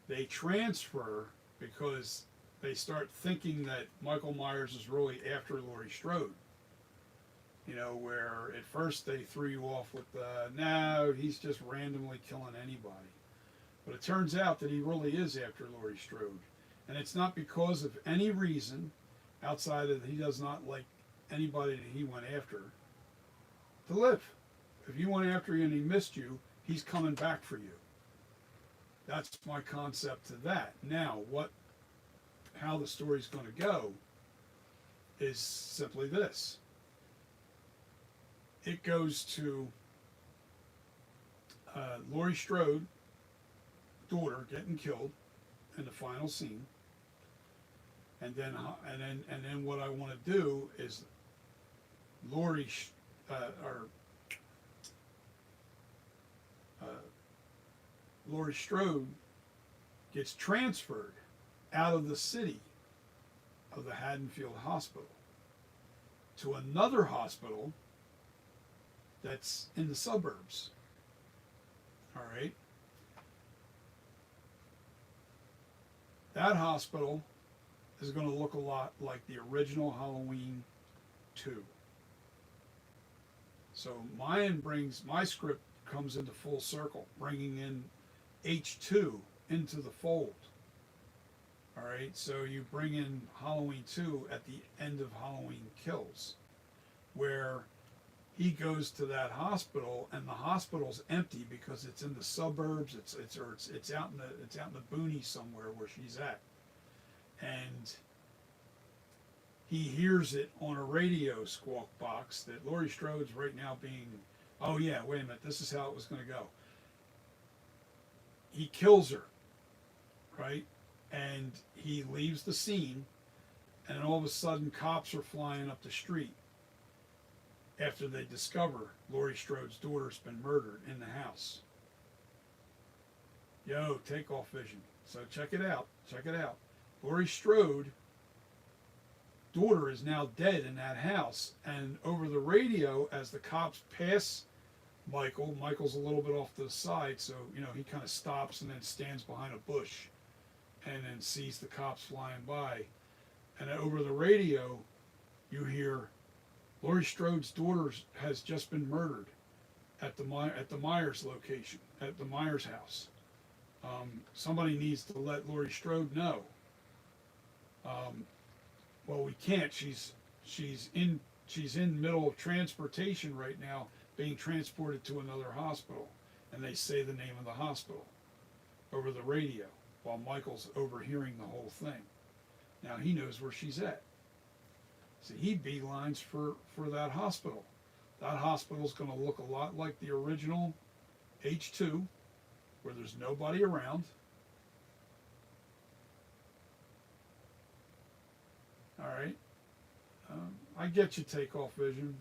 they transfer, because they start thinking that Michael Myers is really after Laurie Strode. You know, where at first they threw you off with no, he's just randomly killing anybody. But it turns out that he really is after Laurie Strode. And it's not because of any reason outside of he does not like anybody that he went after to live. If you went after him and he missed you, he's coming back for you. That's my concept to that. Now, how the story's going to go is simply this. It goes to Laurie Strode, daughter, getting killed in the final scene, and then what I want to do is Laurie Strode gets transferred out of the city of the Haddonfield Hospital to another hospital that's in the suburbs. All right. That hospital is going to look a lot like the original Halloween 2. So my script comes into full circle, bringing in H2 into the fold. All right, so you bring in Halloween 2 at the end of Halloween Kills, where he goes to that hospital, and the hospital's empty because it's in the suburbs. It's out in the boonies somewhere where she's at, and he hears it on a radio squawk box that Laurie Strode's right now being. Oh yeah, wait a minute. This is how it was going to go. He kills her, right, and he leaves the scene, and all of a sudden cops are flying up the street after they discover Laurie Strode's daughter's been murdered in the house. Yo, takeoff vision. So check it out. Laurie Strode, daughter, is now dead in that house. And over the radio, as the cops pass Michael's a little bit off to the side, so, he kind of stops and then stands behind a bush and then sees the cops flying by. And over the radio, you hear, Laurie Strode's daughter has just been murdered at the Myers location, at the Myers house. Somebody needs to let Laurie Strode know. Well, we can't. She's in middle of transportation right now, being transported to another hospital, and they say the name of the hospital over the radio while Michael's overhearing the whole thing. Now he knows where she's at. So he beelines for that hospital. That hospital's going to look a lot like the original H2, where there's nobody around. All right. I get you, Takeoff Vision.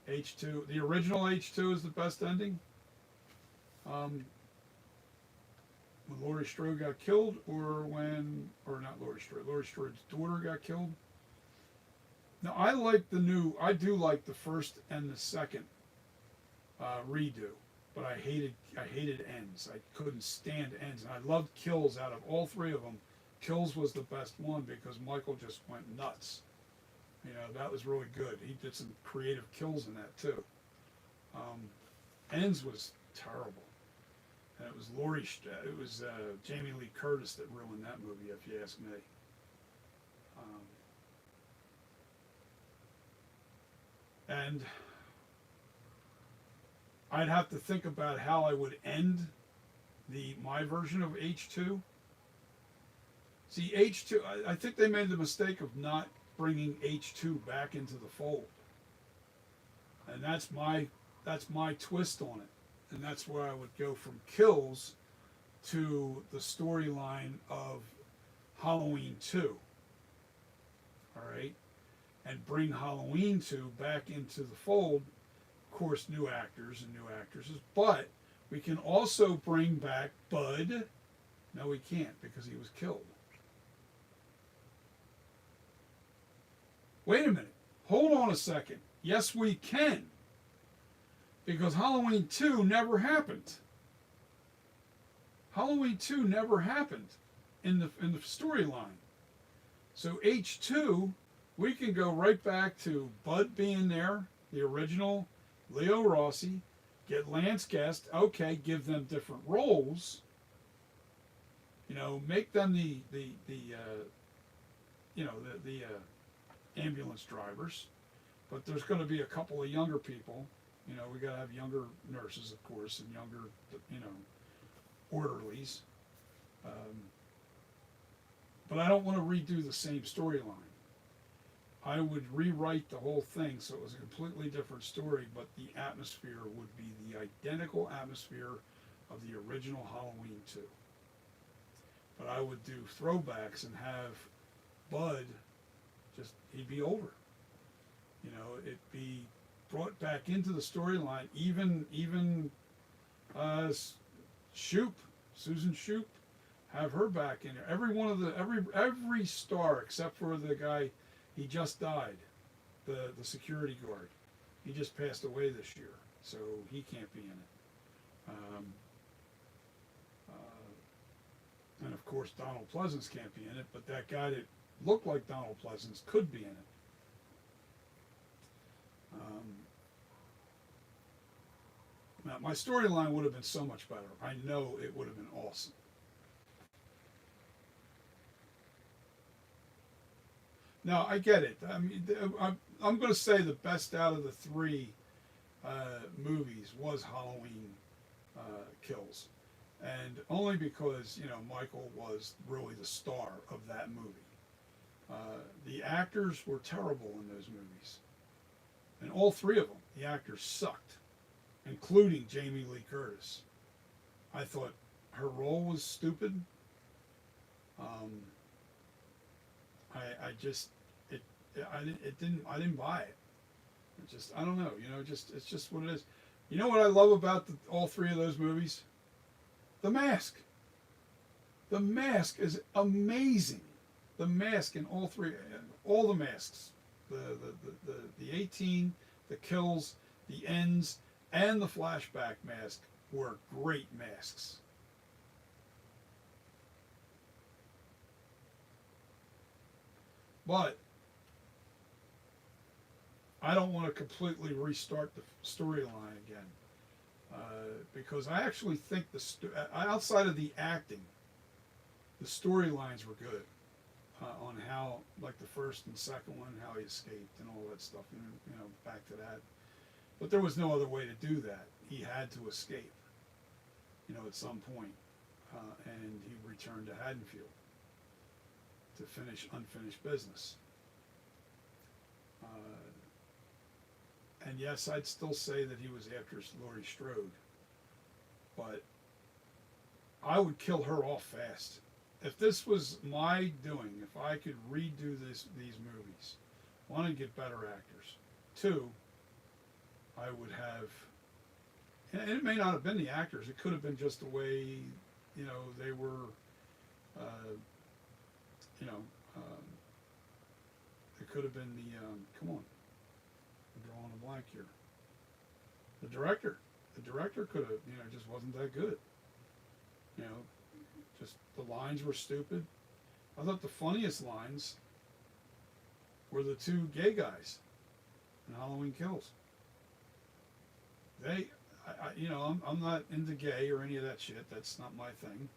H2, the original H2 is the best ending. Um, when Laurie Strode got killed, or or not Laurie Strode, Laurie Strode's daughter got killed. Now I do like the first and the second redo, but I hated ends. I couldn't stand ends, and I loved kills. Out of all three of them, kills was the best one because Michael just went nuts. You know, that was really good. He did some creative kills in that too. Ends was terrible, and it was Jamie Lee Curtis that ruined that movie, if you ask me. And I'd have to think about how I would end my version of H2. See, H2, I think they made the mistake of not bringing H2 back into the fold, and that's my twist on it, and that's where I would go from Kills to the storyline of Halloween 2. All right, and bring Halloween 2 back into the fold. Of course, new actors and new actresses, but we can also bring back Bud. No, we can't because he was killed. Wait a minute. Hold on a second. Yes, we can. Because Halloween 2 never happened. Halloween 2 never happened in the storyline. So H2, we can go right back to Bud being there, the original Leo Rossi, get Lance Guest, okay, give them different roles. You know, make them the ambulance drivers, but there's going to be a couple of younger people. You know, we got to have younger nurses, of course, and younger, orderlies. But I don't want to redo the same storyline. I would rewrite the whole thing so it was a completely different story, but the atmosphere would be the identical atmosphere of the original Halloween 2. But I would do throwbacks and have Bud he'd be older. You know, it'd be brought back into the storyline. Even Shoop, Susan Shoop, have her back in there. Every star except for the guy, he just died, the security guard. He just passed away this year, so he can't be in it. And of course, Donald Pleasance can't be in it, but that guy that looked like Donald Pleasance could be in it. Now, my storyline would have been so much better. I know it would have been awesome. Now, I get it. I mean, I'm going to say the best out of the three movies was Halloween Kills. And only because, Michael was really the star of that movie. The actors were terrible in those movies. And all three of them, the actors sucked, including Jamie Lee Curtis. I thought her role was stupid. I didn't buy it. I don't know, it's just what it is. You know what I love about all three of those movies? The mask. The mask is amazing. The mask in all three, all the masks, the 18, the kills, the ends, and the flashback mask were great masks. But I don't want to completely restart the storyline again because I actually think outside of the acting, the storylines were good. On how, like the first and second one, how he escaped and all that stuff, and back to that. But there was no other way to do that. He had to escape, at some point, and he returned to Haddonfield to finish unfinished business. And yes, I'd still say that he was after Laurie Strode, but I would kill her off fast. if this was my doing, if I could redo these movies, one, and get better actors. Two, I would have, and it may not have been the actors. It could have been just the way, they were, you know, um, it could have been the, come on, I'm drawing a blank here. The director. The director could have, just wasn't that good. You know, just the lines were stupid. I thought the funniest lines were the two gay guys in Halloween Kills. I'm not into gay or any of that shit. That's not my thing.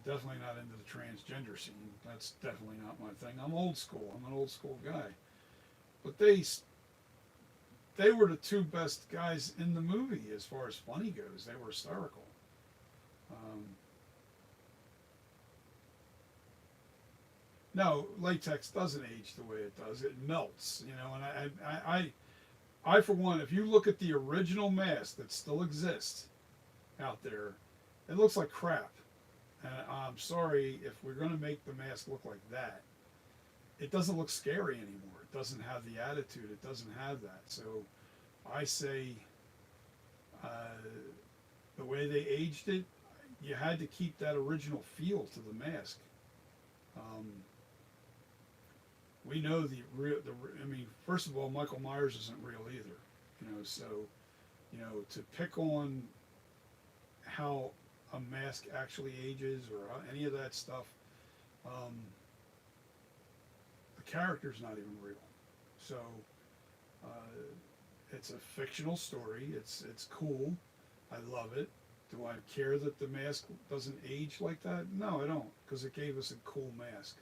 Definitely not into the transgender scene. That's definitely not my thing. I'm old school. I'm an old school guy. But they were the two best guys in the movie as far as funny goes. They were hysterical. No, latex doesn't age the way it does. It melts, and I for one, if you look at the original mask that still exists out there, it looks like crap. And I'm sorry if we're going to make the mask look like that. It doesn't look scary anymore. It doesn't have the attitude. It doesn't have that. So I say the way they aged it, you had to keep that original feel to the mask. We know first of all, Michael Myers isn't real either. So, to pick on how a mask actually ages or any of that stuff, the character's not even real. So, it's a fictional story. It's cool. I love it. Do I care that the mask doesn't age like that? No, I don't, because it gave us a cool mask.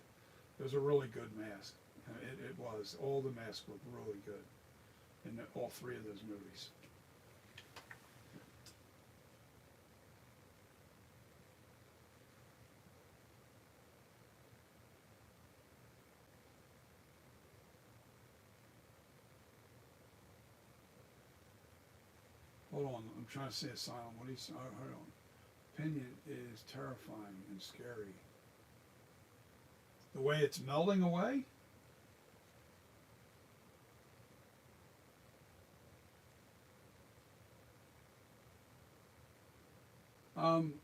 It was a really good mask. It was. All the masks were really good in all three of those movies. Hold on, I'm trying to say asylum. What do you say? Hold on. Opinion is terrifying and scary. The way it's melting away?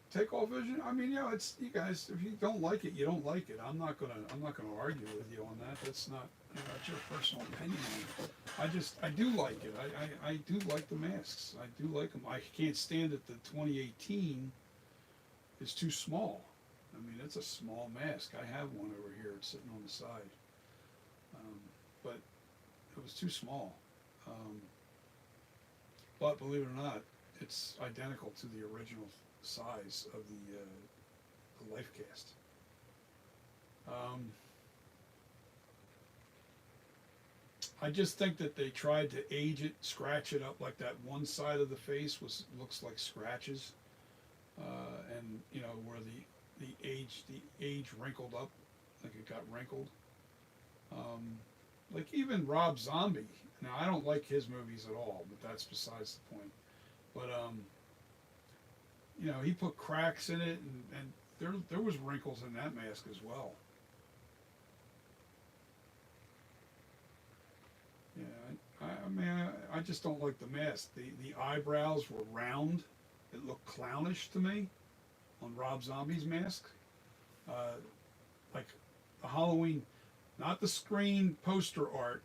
Takeoff vision. I mean, it's you guys. If you don't like it, you don't like it. I'm not gonna argue with you on that. That's not. That's your personal opinion. I do like it. I do like the masks. I do like them. I can't stand that the 2018 is too small. I mean, it's a small mask. I have one over here. It's sitting on the side. But it was too small. But believe it or not, it's identical to the original size of the life cast. I just think that they tried to age it, scratch it up, like that one side of the face looks like scratches, and where the age wrinkled up, like it got wrinkled. Like even Rob Zombie. Now I don't like his movies at all, but that's besides the point. But he put cracks in it, and there was wrinkles in that mask as well. Yeah, I mean, I just don't like the mask. The eyebrows were round. It looked clownish to me on Rob Zombie's mask. Like the Halloween, not the screen poster art,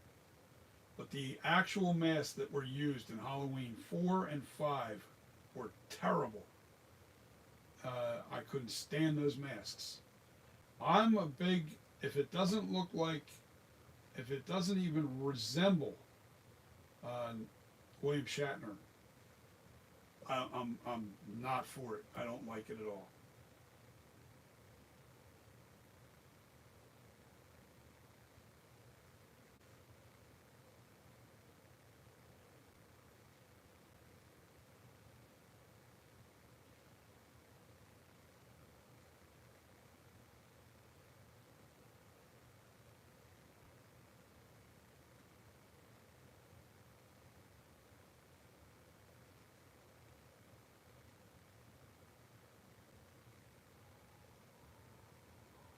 but the actual masks that were used in Halloween 4 and 5 were terrible. I couldn't stand those masks. I'm a big, if it doesn't even resemble William Shatner, I'm not for it. I don't like it at all.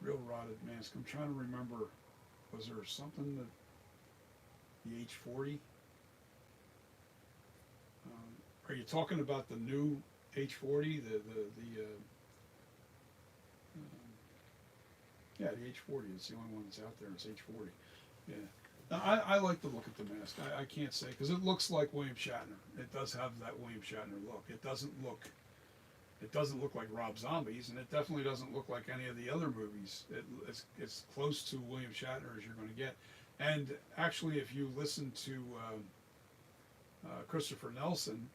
real rotted mask. I'm trying to remember. Was there something that the H40? Are you talking about the new H40? Yeah, the H40 is the only one that's out there. It's H40. Yeah. Now, I like the look at the mask. I can't say because it looks like William Shatner. It does have that William Shatner look. It doesn't look like Rob Zombie's, and it definitely doesn't look like any of the other movies. It's close to William Shatner as you're going to get. And actually, if you listen to Christopher Nelson,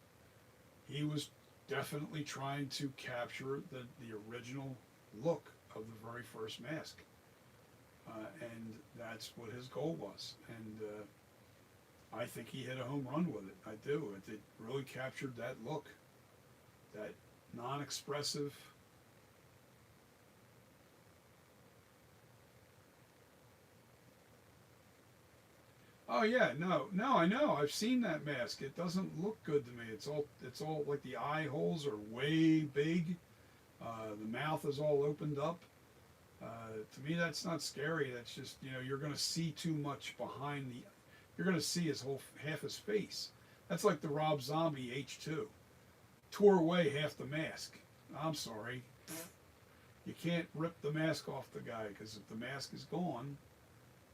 he was definitely trying to capture the original look of the very first mask. And that's what his goal was. And I think he hit a home run with it. I do. It really captured that look, that non-expressive. Oh yeah, no, I know. I've seen that mask. It doesn't look good to me. It's all like the eye holes are way big. The mouth is all opened up. To me, that's not scary. That's just, you're going to see too much behind the. You're going to see half his face. That's like the Rob Zombie H2. Tore away half the mask. I'm sorry. You can't rip the mask off the guy because if the mask is gone,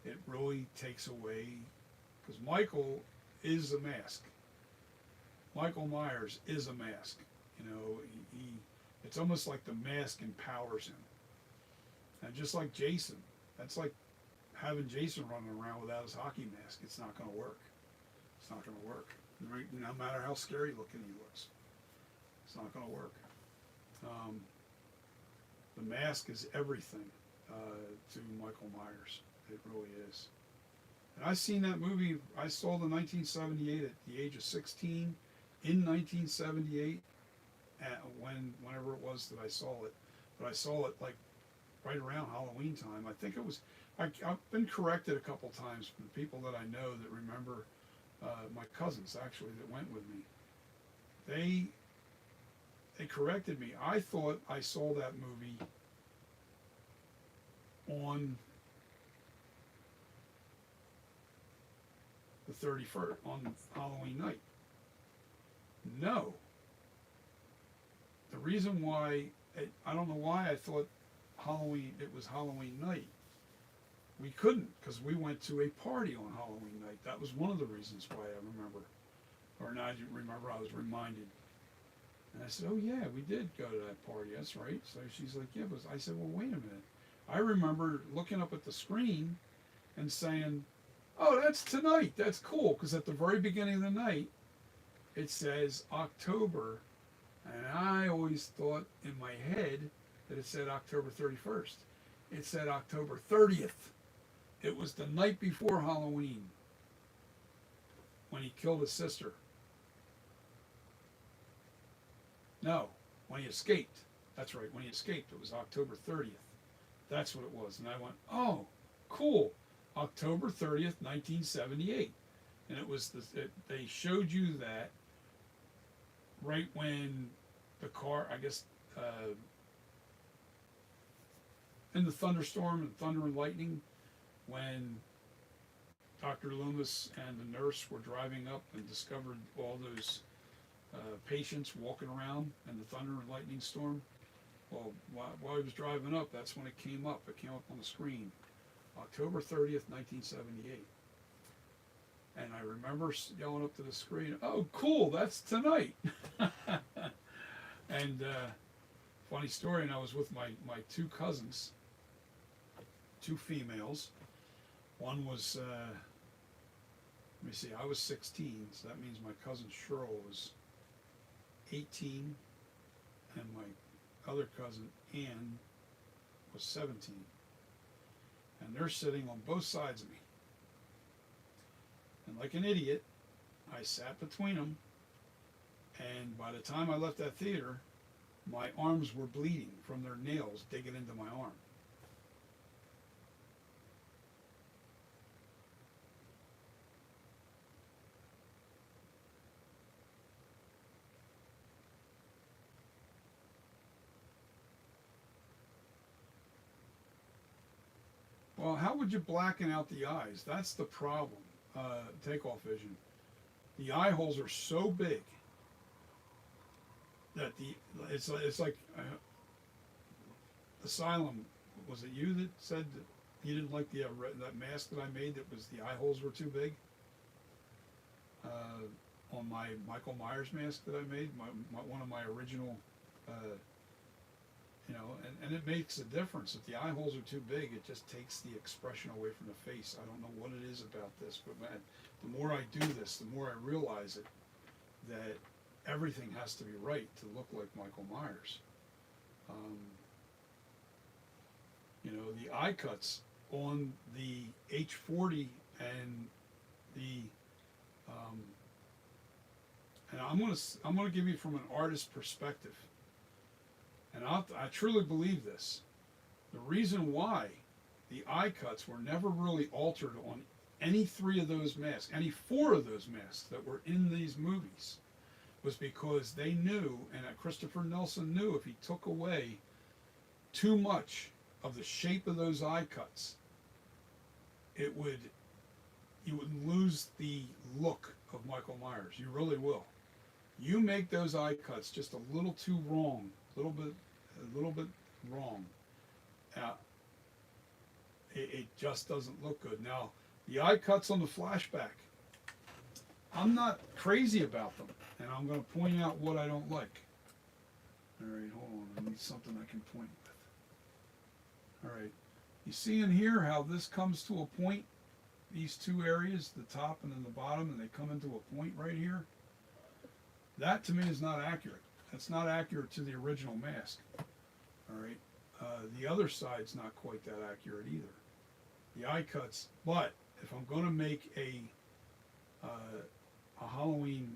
it really takes away. Because Michael is a mask. Michael Myers is a mask. It's almost like the mask empowers him. And just like Jason, that's like having Jason running around without his hockey mask. It's not going to work. It's not going to work. No matter how scary looking he looks. It's not going to work. The mask is everything to Michael Myers. It really is. And I've seen that movie. I saw the 1978 at the age of 16 in 1978 whenever it was that I saw it. But I saw it like right around Halloween time. I think it was. I've been corrected a couple times from the people that I know that remember. My cousins actually that went with me. They corrected me. I thought I saw that movie on the 31st, on Halloween night. No. The reason why, I don't know why I thought it was Halloween night. We couldn't, because we went to a party on Halloween night. That was one of the reasons why I remember. Or not, I didn't remember, I was reminded. And I said, oh yeah, we did go to that party, that's right. So she's like, yeah, but I said, well, wait a minute. I remember looking up at the screen and saying, oh, that's tonight, that's cool. Because at the very beginning of the night, it says October. And I always thought in my head that it said October 31st. It said October 30th. It was the night before Halloween when he killed his sister. No, when he escaped. That's right, when he escaped. It was October 30th. That's what it was. And I went, oh, cool. October 30th, 1978. And it was, they showed you that right when the car, I guess, in the thunderstorm and thunder and lightning, when Dr. Loomis and the nurse were driving up and discovered all those patients walking around in the thunder and lightning storm. Well, while he was driving up, that's when it came up. It came up on the screen. October 30th, 1978. And I remember yelling up to the screen, oh, cool, that's tonight. And funny story, and I was with my two cousins, two females. One was, let me see, I was 16, so that means my cousin Cheryl was 18, and my other cousin Ann was 17. And they're sitting on both sides of me. And like an idiot, I sat between them, and by the time I left that theater, my arms were bleeding from their nails digging into my arm. Well, how would you blacken out the eyes? That's the problem. Takeoff vision. The eye holes are so big that it's like Asylum. Was it you that said that you didn't like that mask that I made? That was the eye holes were too big. On my Michael Myers mask that I made, one of my original, and it makes a difference. If the eye holes are too big, it just takes the expression away from the face. I don't know what it is about this, but man, the more I do this, the more I realize it, that everything has to be right to look like Michael Myers. The eye cuts on the H40 and the and I'm gonna give you from an artist perspective, and I truly believe this. The reason why the eye cuts were never really altered on any three of those masks, any four of those masks that were in these movies, was because they knew, and Christopher Nelson knew, if he took away too much of the shape of those eye cuts, you would lose the look of Michael Myers. You really will. You make those eye cuts just a little too wrong, a little bit wrong. It just doesn't look good. Now, the eye cuts on the flashback, I'm not crazy about them, and I'm going to point out what I don't like. All right, hold on. I need something I can point with. All right. You see in here how this comes to a point? These two areas, the top and then the bottom, and they come into a point right here? That, to me, is not accurate. That's not accurate to the original mask. All right. The other side's not quite that accurate either. The eye cuts, but if I'm going to make a Halloween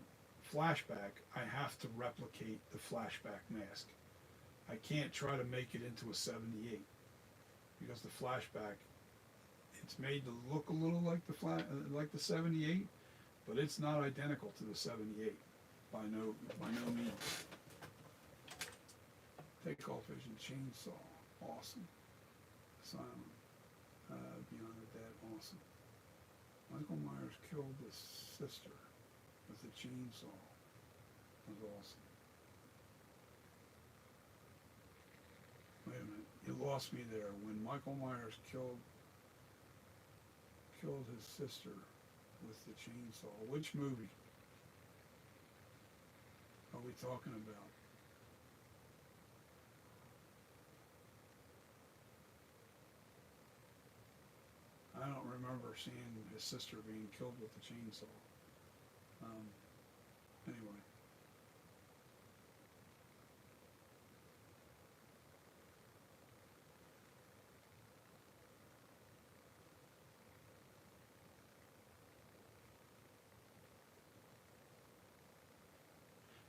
flashback, I have to replicate the flashback mask. I can't try to make it into a 78 because the flashback, it's made to look a little like the 78, but it's not identical to the 78 by no means. Takeoff vision chainsaw, awesome. Asylum, Beyond the Dead, awesome. Michael Myers killed his sister with a chainsaw. That was awesome. Wait a minute, you lost me there. When Michael Myers killed his sister with the chainsaw. Which movie are we talking about? I don't remember seeing his sister being killed with the chainsaw. Anyway.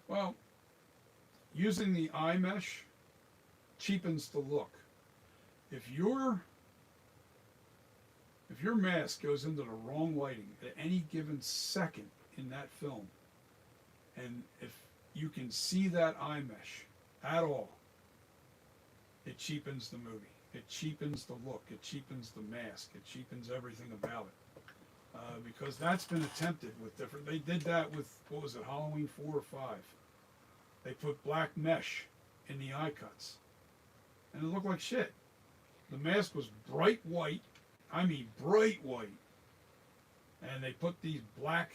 Well, using the eye mesh cheapens the look. If your mask goes into the wrong lighting at any given second in that film, and if you can see that eye mesh at all, it cheapens the movie. It cheapens the look. It cheapens the mask. It cheapens everything about it. Because that's been attempted with different. They did that with, what was it, Halloween 4 or 5. They put black mesh in the eye cuts, and it looked like shit. The mask was bright white. I mean bright white. And they put these black.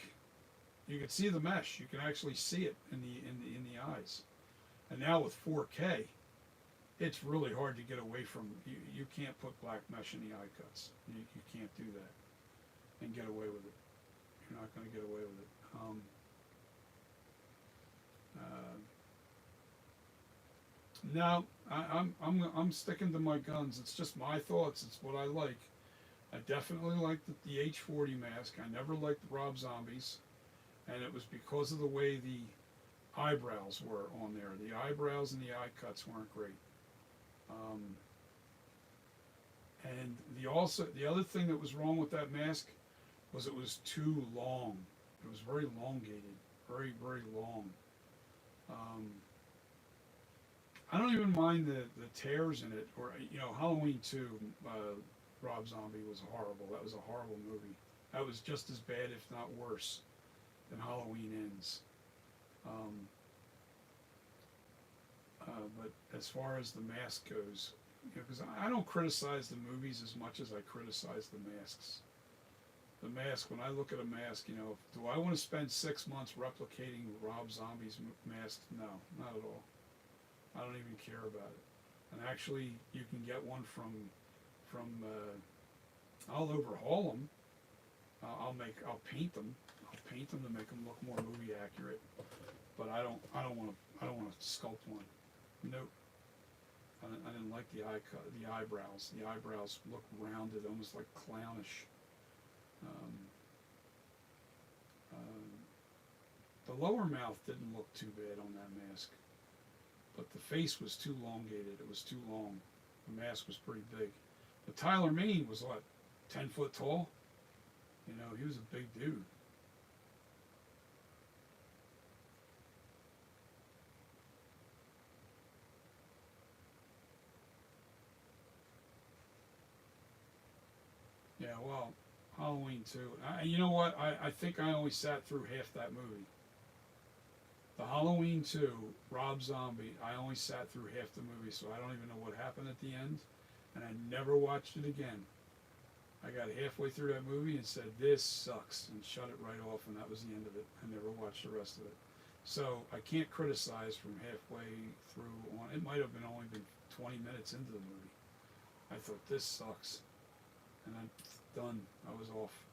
You could see the mesh. You can actually see it in the eyes. And now with 4K, it's really hard to get away from. You can't put black mesh in the eye cuts. You can't do that and get away with it. You're not going to get away with it. No, I'm sticking to my guns. It's just my thoughts. It's what I like. I definitely liked the H40 mask. I never liked Rob Zombie's, and it was because of the way the eyebrows were on there. The eyebrows and the eye cuts weren't great. And the other thing that was wrong with that mask was it was too long. It was very elongated, very, very long. I don't even mind the tears in it, or Halloween 2, Rob Zombie was horrible. That was a horrible movie. That was just as bad, if not worse, than Halloween Ends. Um, but as far as the mask goes, because I don't criticize the movies as much as I criticize the masks. The mask, when I look at a mask, do I want to spend 6 months replicating Rob Zombie's mask? No, not at all. I don't even care about it. And actually, you can get one from I'll overhaul them. I'll paint them. I'll paint them to make them look more movie accurate. But I don't want to sculpt one. Nope. I didn't like the eye cut, the eyebrows. The eyebrows look rounded, almost like clownish. The lower mouth didn't look too bad on that mask, but the face was too elongated. It was too long. The mask was pretty big. But Tyler Mane was what, 10 foot tall? He was a big dude. Yeah, well, Halloween 2. You know what? I think I only sat through half that movie. The Halloween 2, Rob Zombie, I only sat through half the movie, so I don't even know what happened at the end, and I never watched it again. I got halfway through that movie and said, this sucks, and shut it right off, and that was the end of it. I never watched the rest of it. So I can't criticize from halfway through on. It might have only been 20 minutes into the movie. I thought, this sucks. And I'm done. I was off.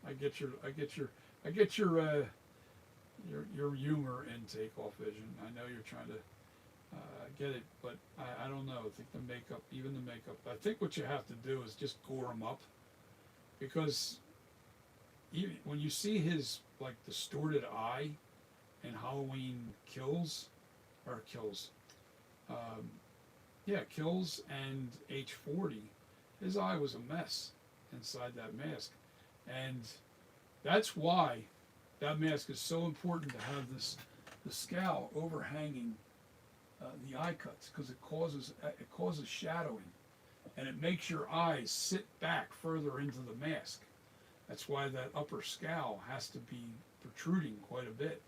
I get your humor intake off Vision. I know you're trying to get it, but I don't know. I think the makeup, even the makeup. I think what you have to do is just gore him up, because when you see his like distorted eye in Halloween Kills, Kills and H40, his eye was a mess inside that mask. And that's why that mask is so important to have the scowl overhanging the eye cuts, because it causes shadowing, and it makes your eyes sit back further into the mask. That's why that upper scowl has to be protruding quite a bit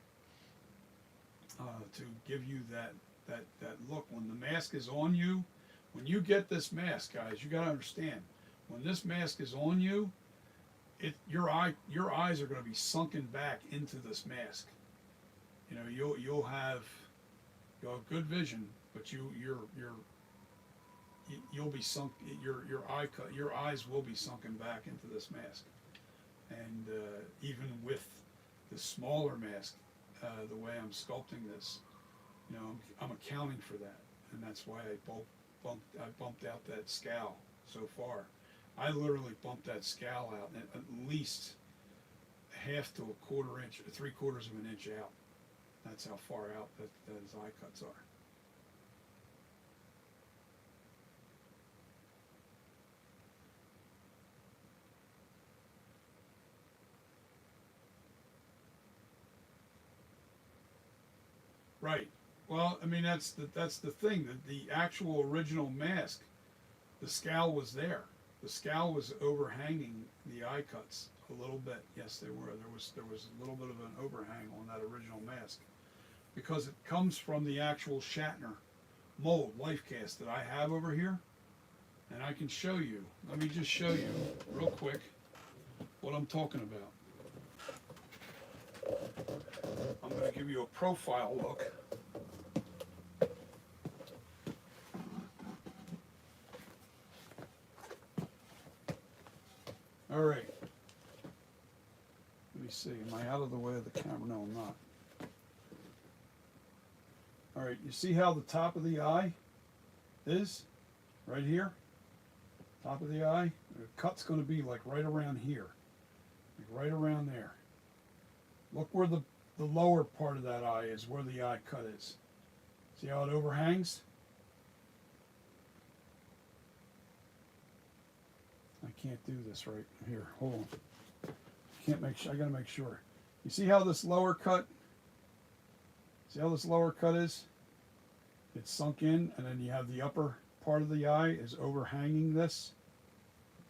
to give you that look. When the mask is on you, when you get this mask, guys, you got to understand, when this mask is on you, your eyes are going to be sunken back into this mask. You'll have good vision, but you'll be sunk. Your eyes will be sunken back into this mask. And even with the smaller mask, the way I'm sculpting this, I'm accounting for that, and that's why I bumped out that scowl so far. I literally bumped that scowl out at least half to a quarter inch, 3/4 of an inch out. That's how far out that his eye cuts are. Right. Well, I mean, that's the thing. The actual original mask, the scowl was there. The scowl was overhanging the eye cuts a little bit. Yes, they were. There was a little bit of an overhang on that original mask, because it comes from the actual Shatner mold life cast that I have over here, and I can show you. Let me just show you real quick what I'm talking about. I'm going to give you a profile look. All right. Let me see. Am I out of the way of the camera? No, I'm not. All right. You see how the top of the eye is? Right here? Top of the eye? The cut's going to be like right around here. Like right around there. Look where the lower part of that eye is, where the eye cut is. See how it overhangs? I can't do this right here. Hold on. Can't make sure. I gotta make sure. You see how this lower cut? See how this lower cut is? It's sunk in, and then you have the upper part of the eye is overhanging this.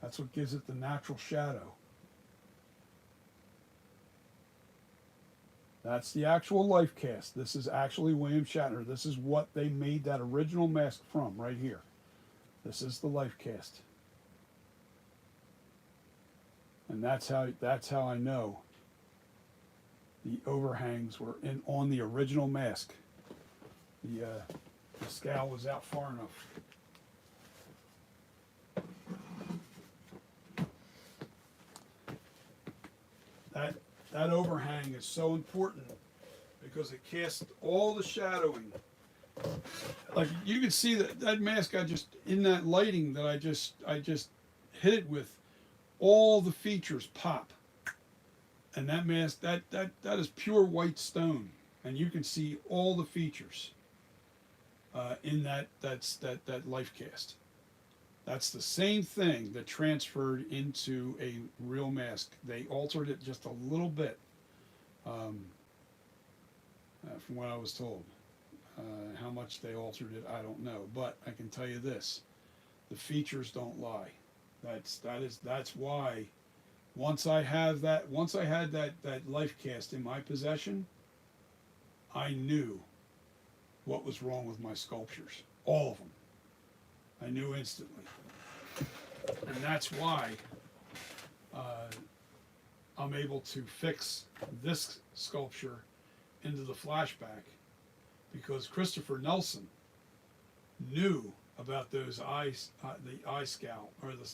That's what gives it the natural shadow. That's the actual life cast. This is actually William Shatner. This is what they made that original mask from, right here. This is the life cast. And that's how I know the overhangs were in on the original mask. The scowl was out far enough. That overhang is so important because it casts all the shadowing. Like you can see that mask I just in that lighting that I just hit it with, all the features pop. And that mask that is pure white stone, and you can see all the features in that life cast. That's the same thing that transferred into a real mask. They altered it just a little bit, from what I was told. How much they altered it, I don't know. But I can tell you this: the features don't lie. That's why. Once I had that life cast in my possession, I knew what was wrong with my sculptures. All of them. I knew instantly. And that's why I'm able to fix this sculpture into the flashback, because Christopher Nelson knew about those eyes, the eye scowl, or the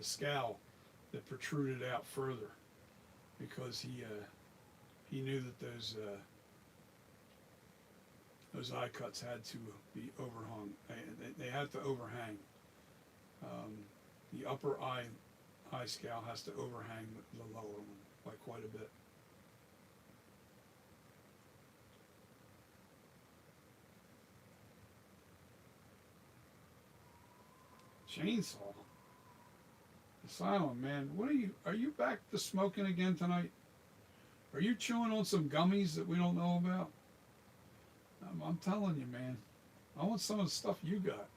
scowl that protruded out further, because he knew that those eye cuts had to be overhung. They had to overhang. The upper eye scowl has to overhang the lower one by quite a bit. Chainsaw. Asylum, man. Are you back to smoking again tonight? Are you chewing on some gummies that we don't know about? I'm telling you, man. I want some of the stuff you got.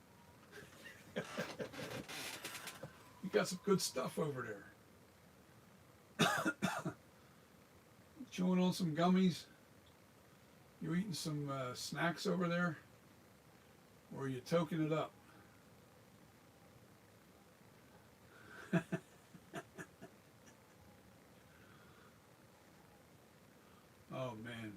You got some good stuff over there. Chewing on some gummies? You eating some snacks over there? Or are you toking it up? Oh, man.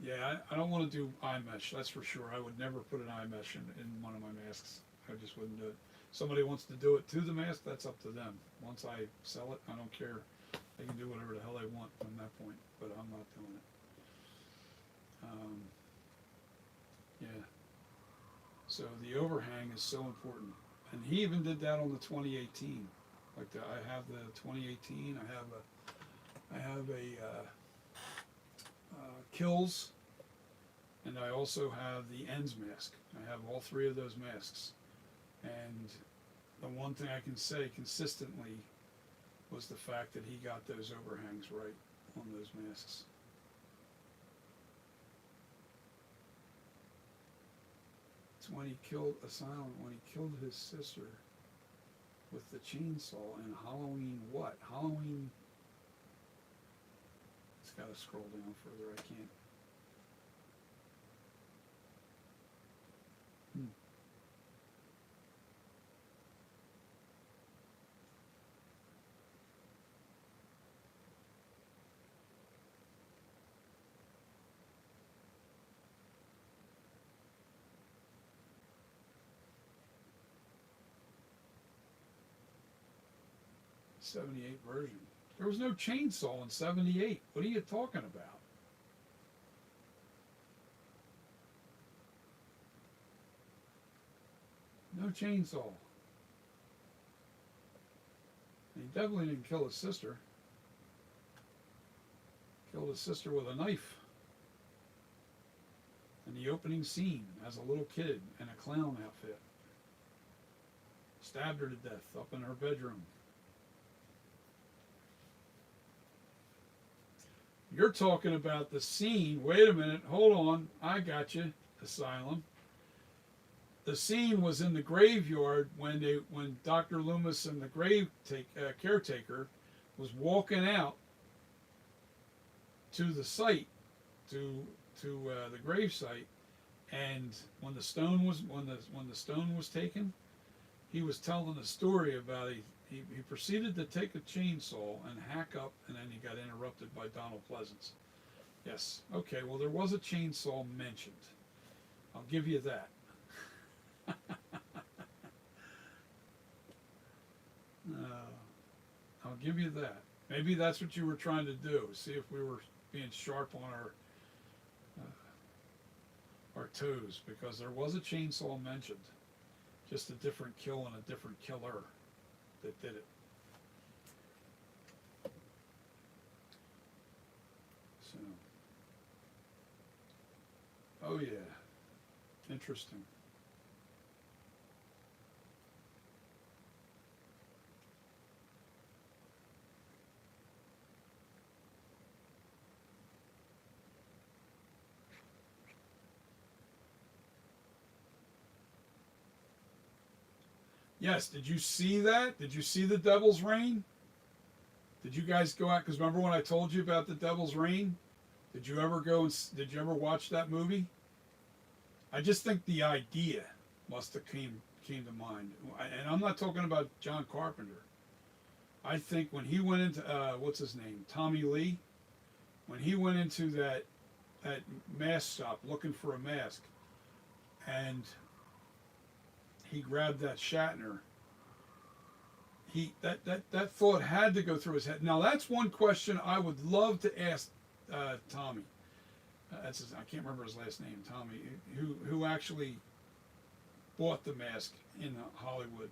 Yeah, I don't want to do eye mesh, that's for sure. I would never put an eye mesh in one of my masks. I just wouldn't do it. Somebody wants to do it to the mask, that's up to them. Once I sell it, I don't care. They can do whatever the hell they want from that point, but I'm not doing it. Yeah. So the overhang is so important. And he even did that on the 2018. Like I have the 2018, I have a Kills, and I also have the Ends mask. I have all three of those masks. And the one thing I can say consistently was the fact that he got those overhangs right on those masks. It's when he killed Asylum, when he killed his sister with the chainsaw in Halloween what? Halloween... It's got to scroll down further, I can't. '78 version. There was no chainsaw in '78. What are you talking about? No chainsaw. He definitely didn't kill his sister. Killed his sister with a knife. the opening scene as a little kid in a clown outfit. Stabbed her to death up in her bedroom. You're talking about the scene. Wait a minute. Hold on. I got you, Asylum. The scene was in the graveyard when Dr. Loomis and the caretaker was walking out to the site, to the grave site, and when the stone was taken, he was telling a story about he proceeded to take a chainsaw and hack up, and then he got interrupted by Donald Pleasance. Yes, okay, well there was a chainsaw mentioned. I'll give you that. I'll give you that. Maybe that's what you were trying to do. See if we were being sharp on our toes, because there was a chainsaw mentioned. Just a different kill and a different killer that did it. So, oh yeah, interesting. Yes, did you see that? Did you see the Devil's Reign? Did you guys go out? Because remember when I told you about the Devil's Reign? Did you ever did you ever watch that movie? I just think the idea must have came to mind. And I'm not talking about John Carpenter. I think when he went into, what's his name? Tommy Lee. When he went into that mask shop looking for a mask, and he grabbed that Shatner. That thought had to go through his head. Now that's one question I would love to ask Tommy. I can't remember his last name. Tommy, who actually bought the mask in Hollywood.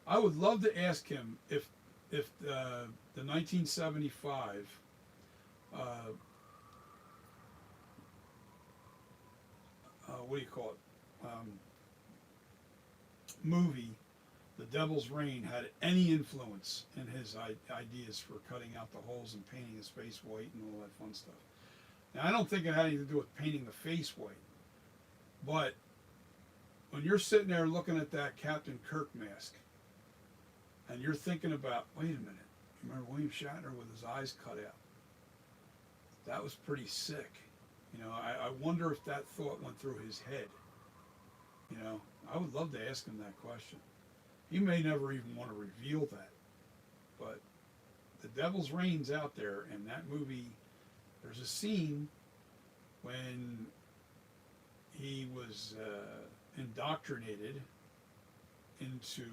I would love to ask him if the 1975. What do you call it? Movie, The Devil's Reign, had any influence in his ideas for cutting out the holes and painting his face white and all that fun stuff. Now, I don't think it had anything to do with painting the face white, but when you're sitting there looking at that Captain Kirk mask, and you're thinking about, wait a minute, you remember William Shatner with his eyes cut out? That was pretty sick. I wonder if that thought went through his head. I would love to ask him that question. He may never even want to reveal that. But the Devil's Reign's out there, and that movie, there's a scene when he was indoctrinated into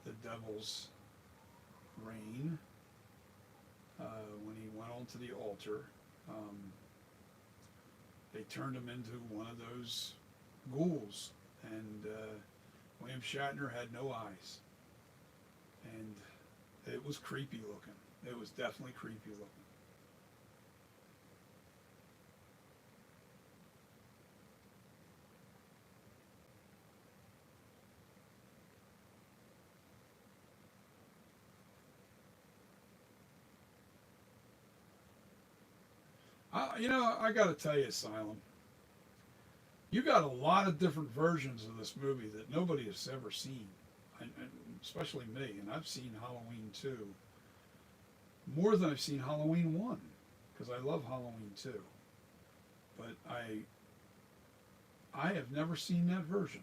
the Devil's Reign when he went onto the altar. They turned him into one of those ghouls, and William Shatner had no eyes, and it was creepy looking. It was definitely creepy looking. I got to tell you, Asylum, you got a lot of different versions of this movie that nobody has ever seen, and especially me. And I've seen Halloween 2 more than I've seen Halloween 1, because I love Halloween 2. But I have never seen that version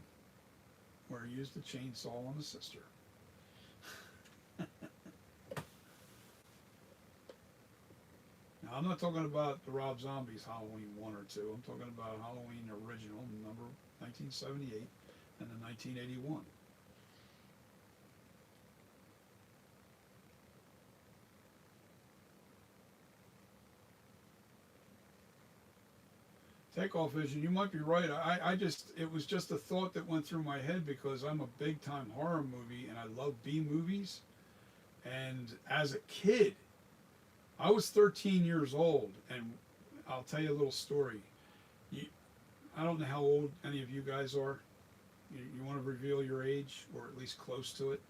where he used the chainsaw on the sister. Now, I'm not talking about the Rob Zombie's Halloween 1 or 2. I'm talking about Halloween original, number 1978 and the 1981. Takeoff Vision, you might be right. It was just a thought that went through my head because I'm a big time horror movie and I love B movies. And as a kid, I was 13 years old, and I'll tell you a little story. I don't know how old any of you guys are. You want to reveal your age, or at least close to it.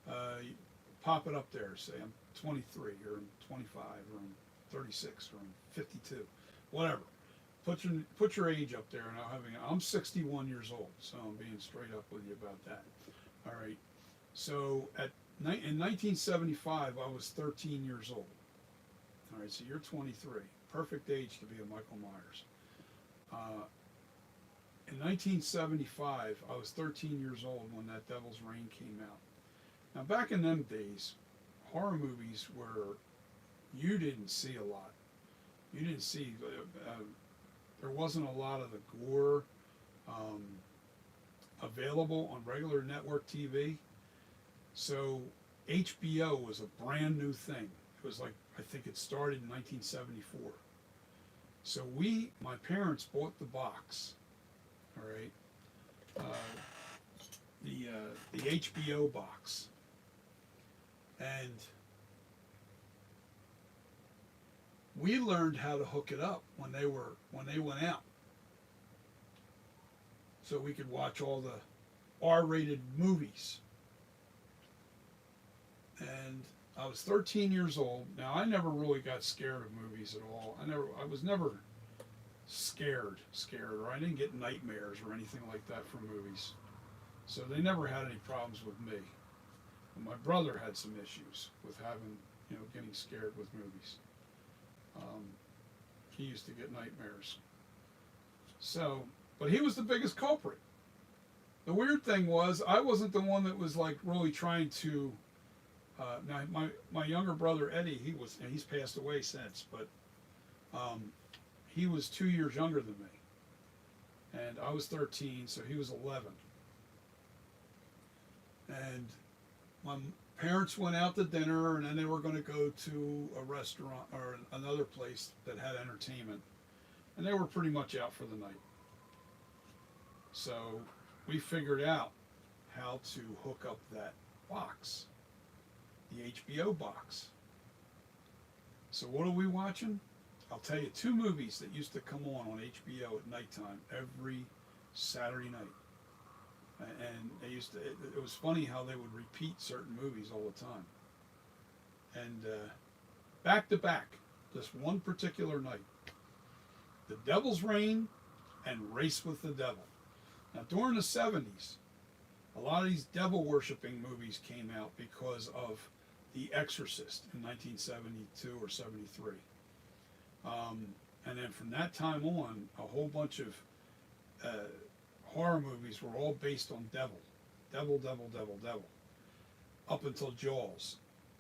You pop it up there. Say I'm 23, or I'm 25, or I'm 36, or I'm 52, whatever. Put your age up there, and I'm 61 years old, so I'm being straight up with you about that. All right. So in 1975, I was 13 years old. All right, so you're 23. Perfect age to be a Michael Myers. In 1975, I was 13 years old when that Devil's Reign came out. Now, back in them days, horror movies were, you didn't see a lot. You didn't see, there wasn't a lot of the gore available on regular network TV. So HBO was a brand new thing. It was like, I think it started in 1974. So my parents bought the box, all right, the HBO box, and we learned how to hook it up when they went out, so we could watch all the R-rated movies. And I was 13 years old. Now, I never really got scared of movies at all. I was never scared, or I didn't get nightmares or anything like that from movies. So they never had any problems with me. And my brother had some issues with getting scared with movies. He used to get nightmares. So, but he was the biggest culprit. The weird thing was, I wasn't the one that was like really trying to. Now, my younger brother Eddie, he's passed away since, but he was 2 years younger than me, and I was 13, so he was 11. And my parents went out to dinner, and then they were going to go to a restaurant or another place that had entertainment, and they were pretty much out for the night. So we figured out how to hook up that box. The HBO box. So what are we watching? I'll tell you, 2 movies that used to come on HBO at nighttime every Saturday night. And it was funny how they would repeat certain movies all the time. And back to back, this one particular night, The Devil's Reign and Race with the Devil. Now, during the 70s, a lot of these devil worshipping movies came out because of The Exorcist in 1972 or 73. And then from that time on, a whole bunch of horror movies were all based on devil. Devil, devil, devil, devil. Up until Jaws.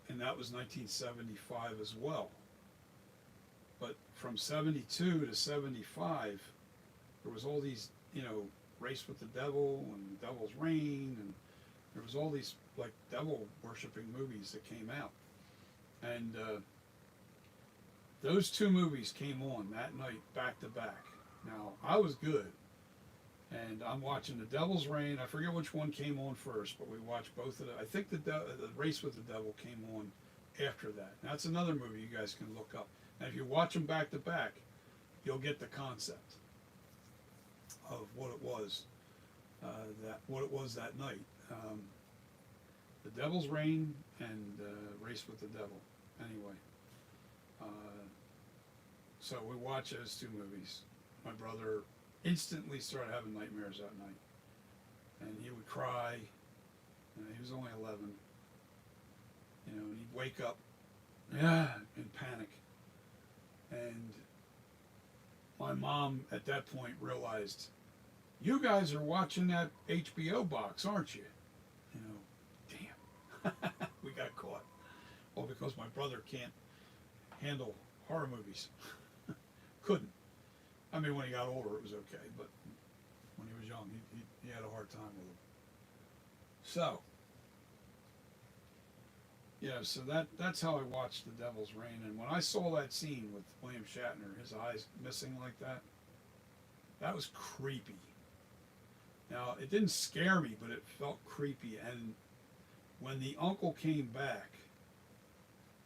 And that was 1975 as well. But from 72 to 75, there was all these, Race with the Devil and Devil's Reign, and there was all these like devil worshipping movies that came out. And those 2 movies came on that night back to back. Now, I was good, and I'm watching The Devil's Reign. I forget which one came on first, but we watched both of them. I think the Race with the Devil came on after that. That's another movie you guys can look up. And if you watch them back to back, you'll get the concept of what it was that night. The Devil's Reign and Race with the Devil. Anyway, so we watched those 2 movies. My brother instantly started having nightmares that night, and he would cry. He was only 11, and he'd wake up, in panic. And my mom at that point realized, you guys are watching that HBO box, aren't you? Damn, we got caught. Well, because my brother can't handle horror movies. Couldn't. I mean, when he got older, it was okay, but when he was young, he had a hard time with them. So, so that's how I watched The Devil's Reign. And when I saw that scene with William Shatner, his eyes missing like that was creepy. Now, it didn't scare me, but it felt creepy. And when the uncle came back,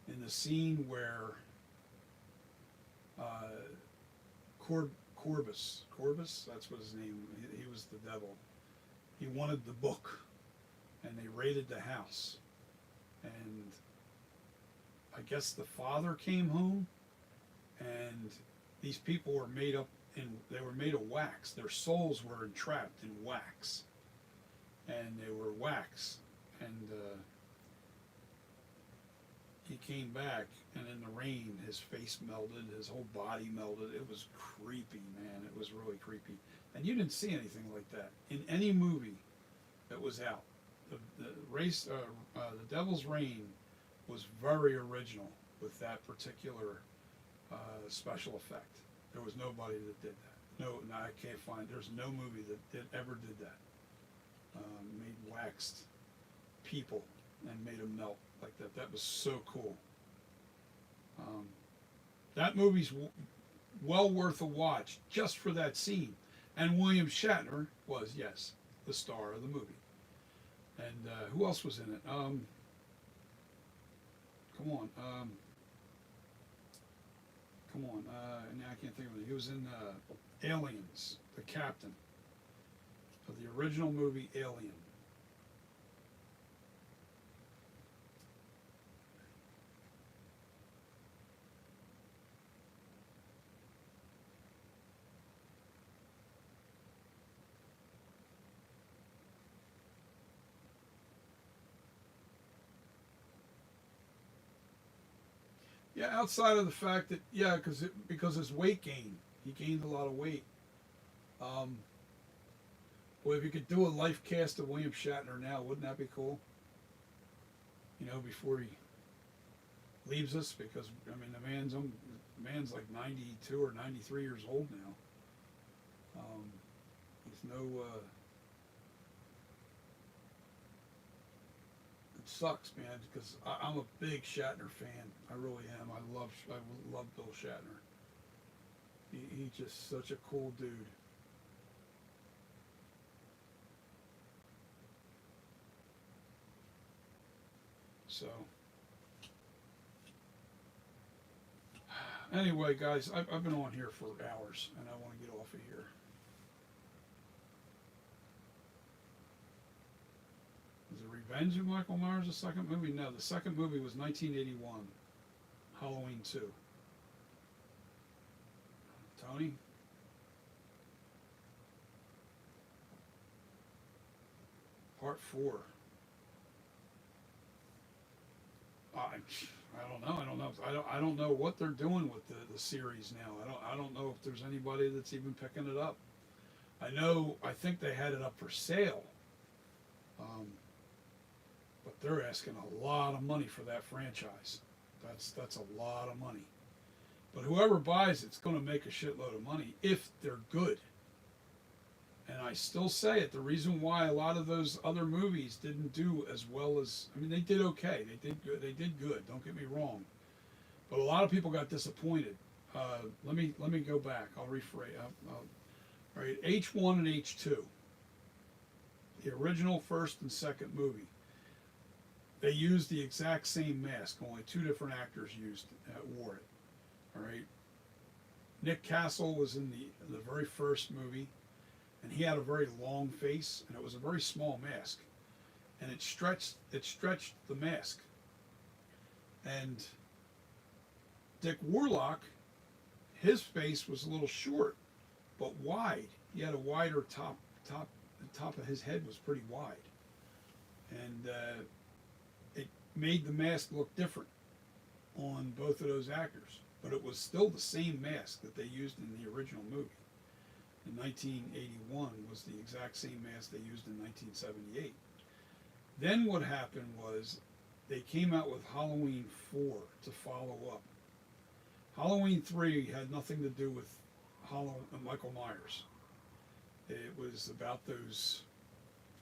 in the scene where Corbus. Corbus, that's what his name. He was the devil. He wanted the book, and they raided the house. And I guess the father came home, and these people were made up they were made of wax. Their souls were entrapped in wax, and they were wax. And he came back, and in the rain, his face melted, his whole body melted. It was creepy, man. It was really creepy. And you didn't see anything like that in any movie that was out. The Devil's Reign was very original with that particular special effect. There was nobody that did that. No, I can't find. There's no movie that ever did that. Made waxed people and made them melt like that. That was so cool. That movie's well worth a watch just for that scene. And William Shatner was, yes, the star of the movie. And who else was in it? Come on. Now I can't think of it. He was in Aliens, the captain of the original movie Alien. Yeah, outside of the fact that because his weight gain, he gained a lot of weight. Well, if you could do a life cast of William Shatner now, wouldn't that be cool? You know, before he leaves us, because I mean the man's like 92 or 93 years old now. He's no. It sucks, man, because I'm a big Shatner fan. I really am. I love Bill Shatner. He's just such a cool dude. So, anyway, guys, I've been on here for hours, and I want to get off of here. Is it Revenge of Michael Myers the second movie? No, the second movie was 1981, Halloween 2. Tony? Part 4. I don't know. I don't know what they're doing with the series now. I don't know if there's anybody that's even picking it up. I think they had it up for sale. But they're asking a lot of money for that franchise. That's a lot of money. But whoever buys it's going to make a shitload of money if they're good. And I still say it. The reason why a lot of those other movies didn't do as well as, I mean, they did okay. They did good. They did good. Don't get me wrong. But a lot of people got disappointed. Let me go back. I'll rephrase. All right, H1 and H2, the original first and second movie. They used the exact same mask. Only two different actors wore it. All right. Nick Castle was in the very first movie. And he had a very long face, and it was a very small mask, and it stretched the mask. And Dick Warlock, his face was a little short, but wide. He had a wider top. The top of his head was pretty wide, and it made the mask look different on both of those actors. But it was still the same mask that they used in the original movie. In 1981 was the exact same mask they used in 1978. Then what happened was they came out with Halloween 4 to follow up. Halloween 3 had nothing to do with Michael Myers. It was about those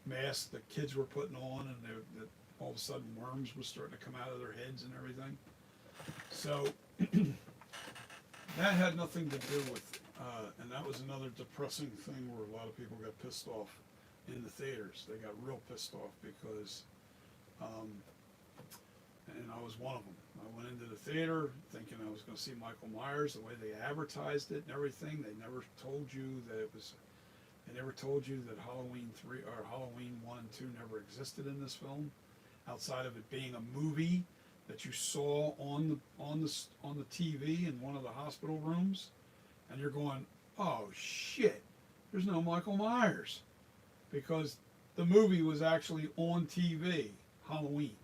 masks that kids were putting on, and that all of a sudden worms were starting to come out of their heads and everything. So that had nothing to do with and that was another depressing thing where a lot of people got pissed off in the theaters. They got real pissed off because and I was one of them. I went into the theater thinking I was going to see Michael Myers. The way they advertised it and everything, they never told you that it was. They never told you that Halloween 3 or Halloween 1 and 2 never existed in this film, outside of it being a movie that you saw on the TV in one of the hospital rooms, and you're going, oh shit, there's no Michael Myers, because the movie was actually on TV, Halloween,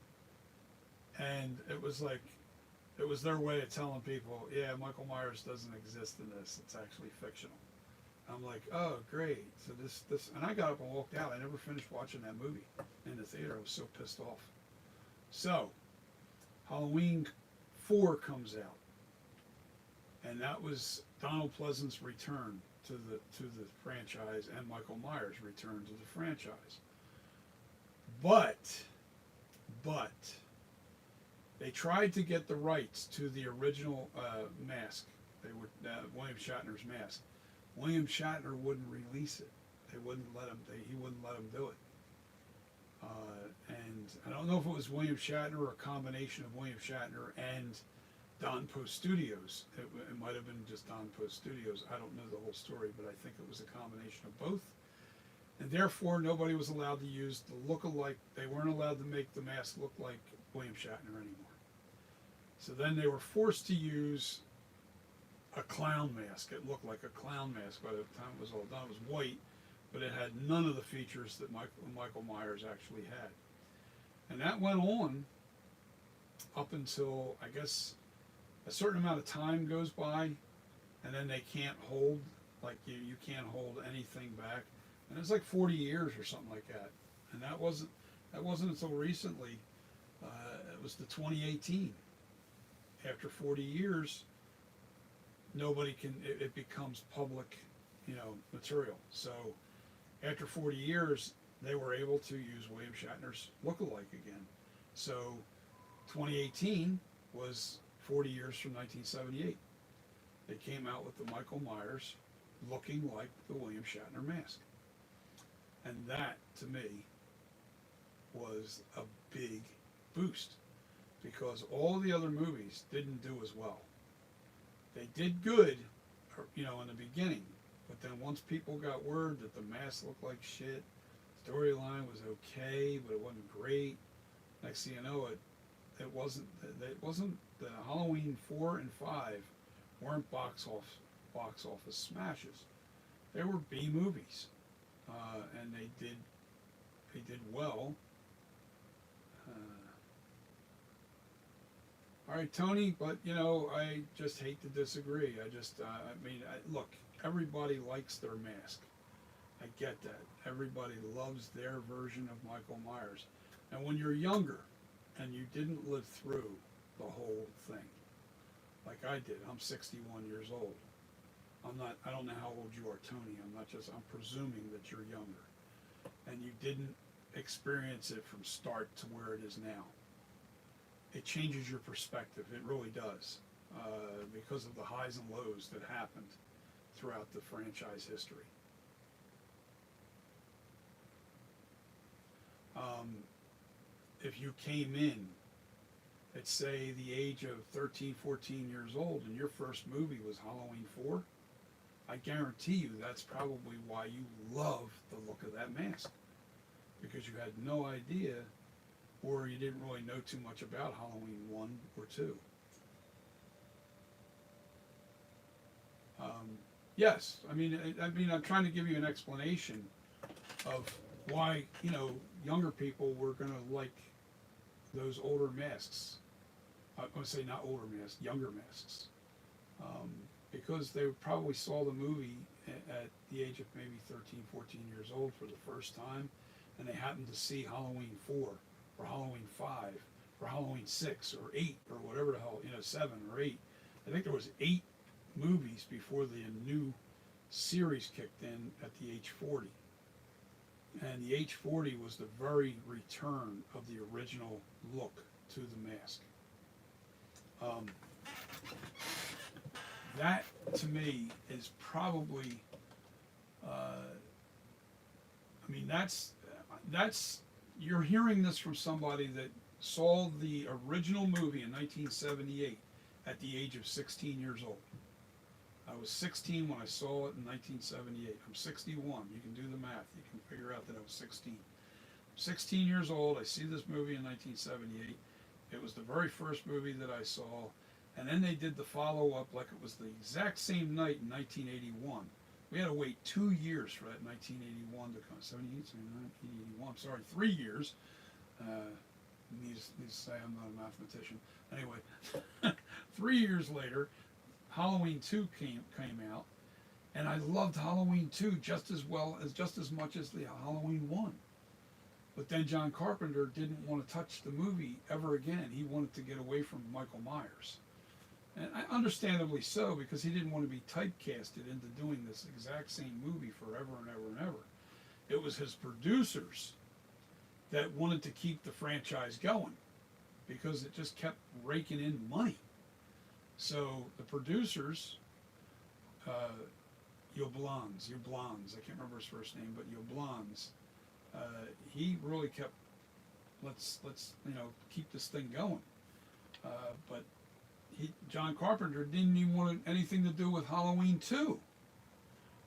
and it was like, it was their way of telling people, yeah, Michael Myers doesn't exist in this, it's actually fictional. I'm like, oh great, so this, and I got up and walked out. I never finished watching that movie in the theater. I was so pissed off. So, Halloween 4 comes out, and that was Donald Pleasance's return to the franchise, and Michael Myers' return to the franchise. But they tried to get the rights to the original mask. They would William Shatner's mask. William Shatner wouldn't release it. They wouldn't let him. He wouldn't let him do it. And I don't know if it was William Shatner or a combination of William Shatner and Don Post Studios. It might have been just Don Post Studios. I don't know the whole story, but I think it was a combination of both. And therefore, nobody was allowed to use the look-alike. They weren't allowed to make the mask look like William Shatner anymore. So then they were forced to use a clown mask. It looked like a clown mask by the time it was all done. It was white, but it had none of the features that Michael Myers actually had. And that went on up until, I guess, a certain amount of time goes by, and then they can't hold, like you can't hold anything back. And it's like 40 years or something like that. And that wasn't until recently. It was the 2018. After 40 years, nobody can. It becomes public, material. So after 40 years, they were able to use William Shatner's look-alike again. So 2018 was 40 years from 1978. They came out with the Michael Myers looking like the William Shatner mask. And that, to me, was a big boost, because all the other movies didn't do as well. They did good, in the beginning, but then once people got word that the mask looked like shit, storyline was okay, but it wasn't great. Next thing you know, it wasn't the Halloween 4 and 5 weren't box office smashes. They were B movies, and they did well. All right, Tony, but I just hate to disagree. Look, everybody likes their mask. I get that. Everybody loves their version of Michael Myers. And when you're younger and you didn't live through the whole thing, like I did, I'm 61 years old. I don't know how old you are, Tony. I'm presuming that you're younger. And you didn't experience it from start to where it is now. It changes your perspective. It really does, because of the highs and lows that happened throughout the franchise history. If you came in at, say, the age of 13, 14 years old, and your first movie was Halloween 4, I guarantee you that's probably why you love the look of that mask, because you had no idea, or you didn't really know too much about Halloween 1 or 2. Yes, I'm trying to give you an explanation of why, younger people were going to like those older masks. I want to say not older masks, younger masks. Because they probably saw the movie at the age of maybe 13, 14 years old for the first time, and they happened to see Halloween 4 or Halloween 5 or Halloween 6 or 8 or whatever the hell, 7 or 8. I think there was 8 movies before the new series kicked in at the age 40. And the age 40 was the very return of the original look to the mask. That, to me, is probably, that's, you're hearing this from somebody that saw the original movie in 1978 at the age of 16 years old. I was 16 when I saw it in 1978. I'm 61. You can do the math. You can figure out that I was 16. 16 years old. I see this movie in 1978. It was the very first movie that I saw. And then they did the follow-up like it was the exact same night in 1981. We had to wait 2 years for that 1981 to come. 78, 79, 81. I'm sorry, 3 years. Needs to say I'm not a mathematician. Anyway, 3 years later, Halloween 2 came out, and I loved Halloween 2 just as much as the Halloween 1. But then John Carpenter didn't want to touch the movie ever again. He wanted to get away from Michael Myers. And understandably so, because he didn't want to be typecasted into doing this exact same movie forever and ever and ever. It was his producers that wanted to keep the franchise going because it just kept raking in money. So the producers, Yablans, I can't remember his first name, but Yablans, he really kept, let's keep this thing going. But John Carpenter didn't even want anything to do with Halloween 2.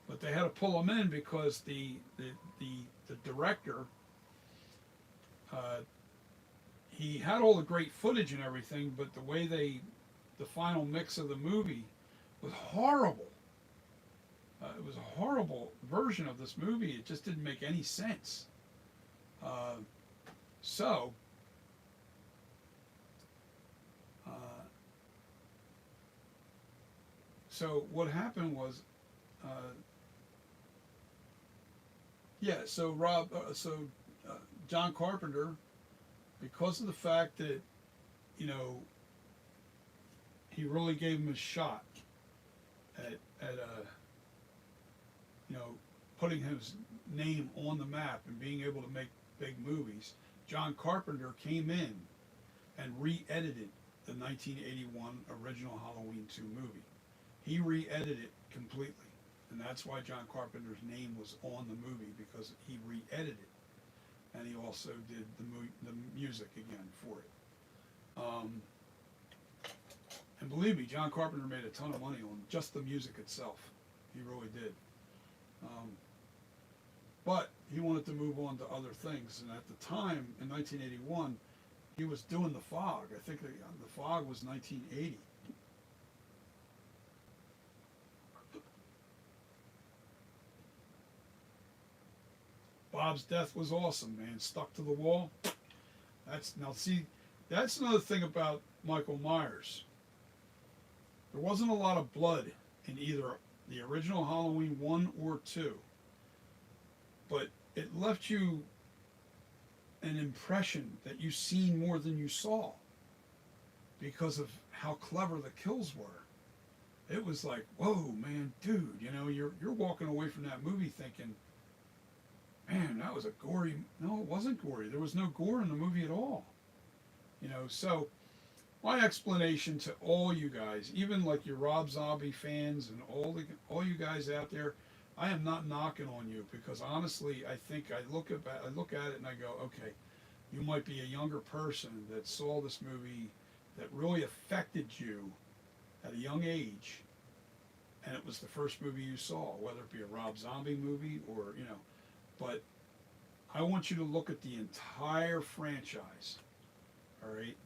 But they had to pull him in because the director, he had all the great footage and everything, but the way the final mix of the movie was horrible. It was a horrible version of this movie. It just didn't make any sense. So what happened was, John Carpenter, because of the fact that, he really gave him a shot at putting his name on the map and being able to make big movies, John Carpenter came in and re-edited the 1981 original Halloween 2 movie. He re-edited it completely, and that's why John Carpenter's name was on the movie, because he re-edited it, and he also did the music again for it. And believe me, John Carpenter made a ton of money on just the music itself. He really did. But he wanted to move on to other things, and at the time, in 1981, he was doing The Fog. I think the Fog was 1980. Bob's death was awesome, man. Stuck to the wall. That's another thing about Michael Myers. There wasn't a lot of blood in either the original Halloween 1 or 2, but it left you an impression that you seen more than you saw because of how clever the kills were. It was like, whoa, man, dude, you're walking away from that movie thinking, man, that was a gory. No, it wasn't gory. There was no gore in the movie at all. So my explanation to all you guys, even like your Rob Zombie fans and all you guys out there, I am not knocking on you, because honestly, I think I look at it and I go, okay, you might be a younger person that saw this movie that really affected you at a young age, and it was the first movie you saw, whether it be a Rob Zombie movie or but I want you to look at the entire franchise, all right,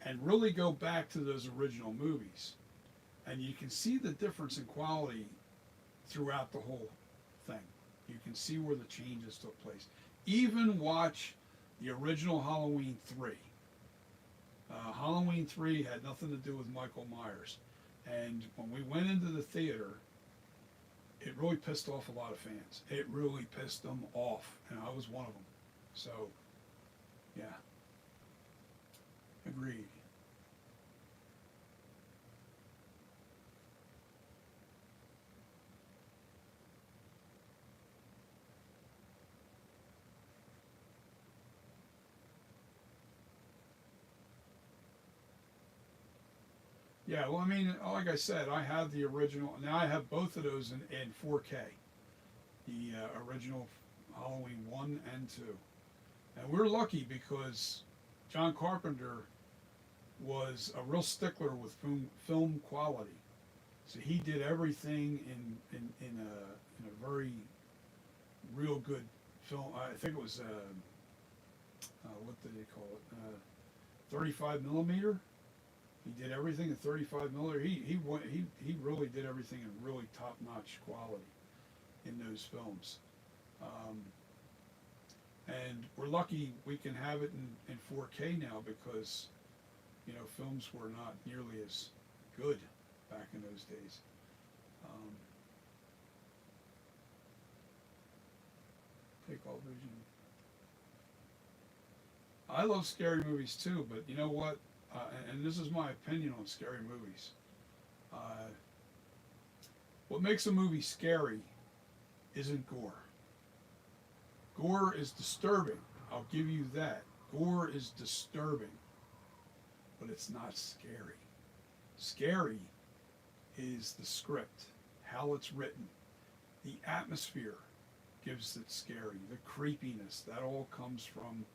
and really go back to those original movies, and you can see the difference in quality throughout the whole thing. You can see where the changes took place. Even watch the original Halloween 3. Halloween 3 had nothing to do with Michael Myers, and when we went into the theater, it really pissed off a lot of fans. It really pissed them off, and I was one of them. So, yeah. Agreed. Yeah, well, I mean, like I said, I have the original. Now I have both of those in 4K. The original Halloween 1 and 2. And we're lucky because John Carpenter was a real stickler with film quality. So he did everything in a very real good film. I think it was what did they call it? 35 millimeter. He did everything in 35 millimeter. He really did everything in really top notch quality in those films. And we're lucky we can have it in 4K now because, you know, films were not nearly as good back in those days. Take all vision. I love scary movies too, but you know what? And this is my opinion on scary movies. What makes a movie scary isn't gore. Gore is disturbing. I'll give you that. Gore is disturbing, but it's not scary. Scary is the script, how it's written, the atmosphere gives it scary, the creepiness. That all comes from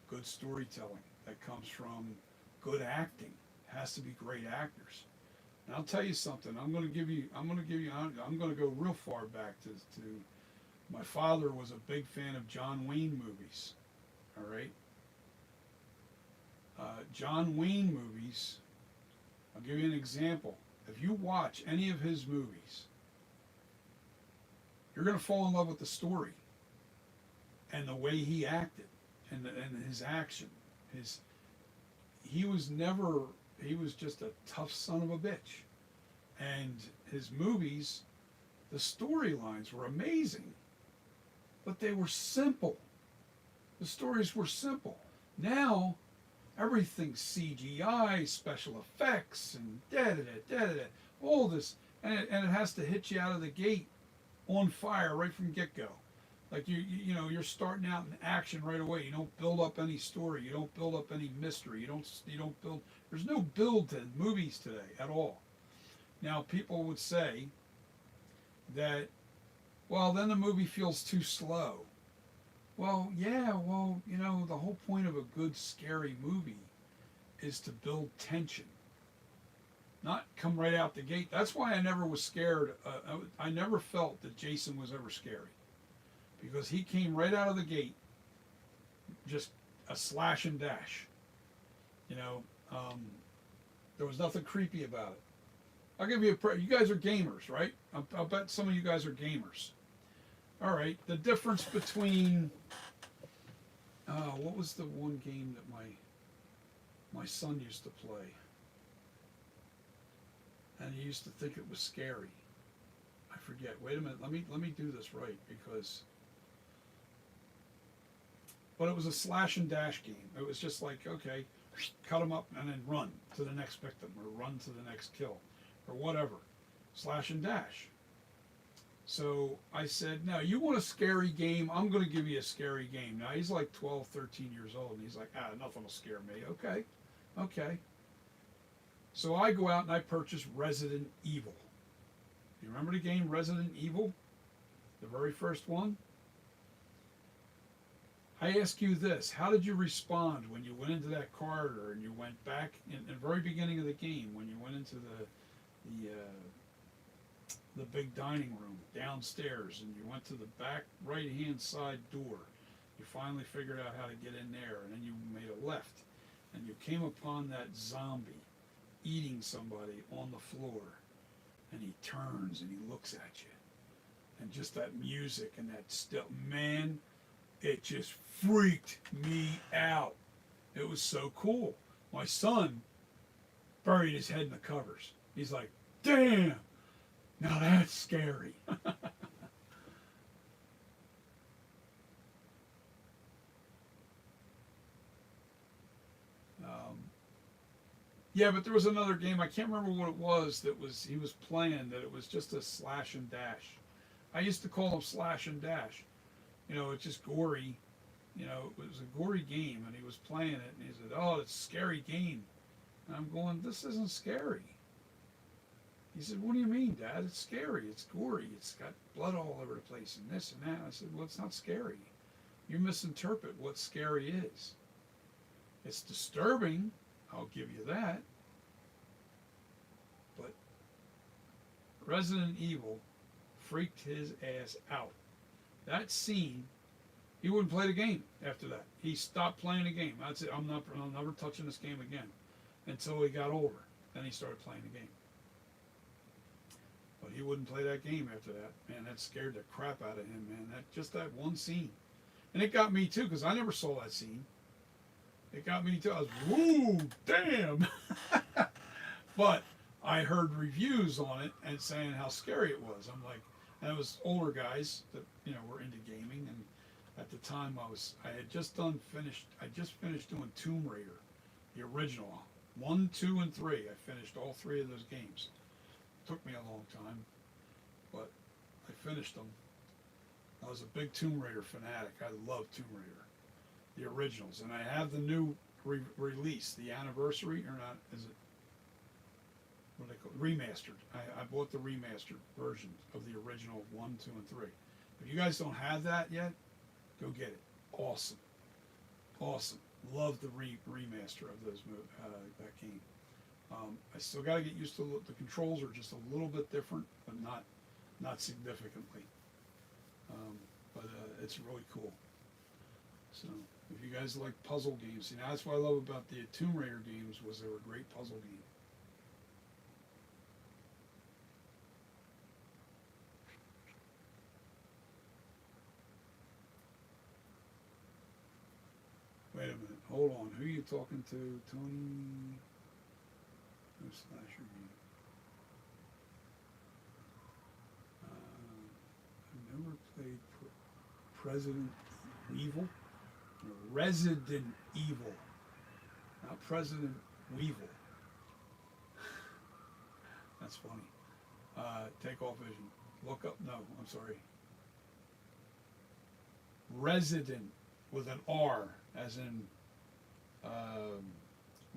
good storytelling. That comes from good acting. It has to be great actors. And I'll tell you something. I'm going to go real far back to my father was a big fan of John Wayne movies. All right. John Wayne movies. I'll give you an example. If you watch any of his movies, you're going to fall in love with the story and the way he acted and his action. He was just a tough son of a bitch. And his movies, the storylines were amazing, but they were simple. The stories were simple. Now, everything's CGI, special effects, and da-da-da, all this, and it has to hit you out of the gate on fire right from get-go. Like you know, you're starting out in action right away. You don't build up any story. You don't build up any mystery. You don't build. There's no build to movies today at all. Now people would say that, well, then the movie feels too slow. Well, yeah, well, you know, the whole point of a good scary movie is to build tension, not come right out the gate. That's why I never was scared. I never felt that Jason was ever scary, because he came right out of the gate, just a slash and dash. You know, there was nothing creepy about it. I'll give you you guys are gamers, right? I'll bet some of you guys are gamers. All right, the difference between what was the one game that my son used to play, and he used to think it was scary. I forget. Wait a minute. Let me do this right, because. But it was a slash and dash game. It was just like, okay, cut them up and then run to the next victim or run to the next kill or whatever. Slash and dash. So I said, no, you want a scary game? I'm going to give you a scary game. Now he's like 12, 13 years old, and he's like, nothing will scare me. Okay. So I go out and I purchase Resident Evil. You remember the game Resident Evil? The very first one? I ask you this, how did you respond when you went into that corridor and you went back in the very beginning of the game, when you went into the big dining room downstairs and you went to the back right hand side door? You finally figured out how to get in there, and then you made a left and you came upon that zombie eating somebody on the floor, and he turns and he looks at you, and just that music and that still, man, it just freaked me out. It was so cool. My son buried his head in the covers. He's like, damn, now that's scary. Yeah, but there was another game, I can't remember what it was, he was playing, that it was just a slash and dash. I used to call them slash and dash. You know, it's just gory. You know, it was a gory game, and he was playing it, and he said, oh, it's a scary game. And I'm going, this isn't scary. He said, what do you mean, Dad? It's scary. It's gory. It's got blood all over the place and this and that. I said, well, it's not scary. You misinterpret what scary is. It's disturbing, I'll give you that. But Resident Evil freaked his ass out. That scene, he wouldn't play the game after that. He stopped playing the game. That's it. I'm never touching this game again until he got older. Then he started playing the game. But he wouldn't play that game after that. Man, that scared the crap out of him, man. That one scene. And it got me too, because I never saw that scene. It got me too. I was, woo, damn. But I heard reviews on it and saying how scary it was. I'm like, and it was older guys that, were into gaming, and at the time I just finished doing Tomb Raider, the original 1, 2, and 3. I finished all 3 of those games. Took me a long time, but I finished them. I was a big Tomb Raider fanatic. I love Tomb Raider, the originals, and I have the new release, the anniversary, or not? Is it what do they call it? Remastered? I bought the remastered version of the original 1, 2, and 3. If you guys don't have that yet, go get it. Awesome, awesome. Love the remaster of that game. I still got to get used to the controls are just a little bit different, but not significantly. But it's really cool. So if you guys like puzzle games, that's what I love about the Tomb Raider games was they were a great puzzle game. Wait a minute, hold on. Who are you talking to, Tony? No slasher game. I've never played President Evil. No, Resident Evil, not President Weevil. That's funny. Take off vision. Look up. No, I'm sorry. Resident with an R, as in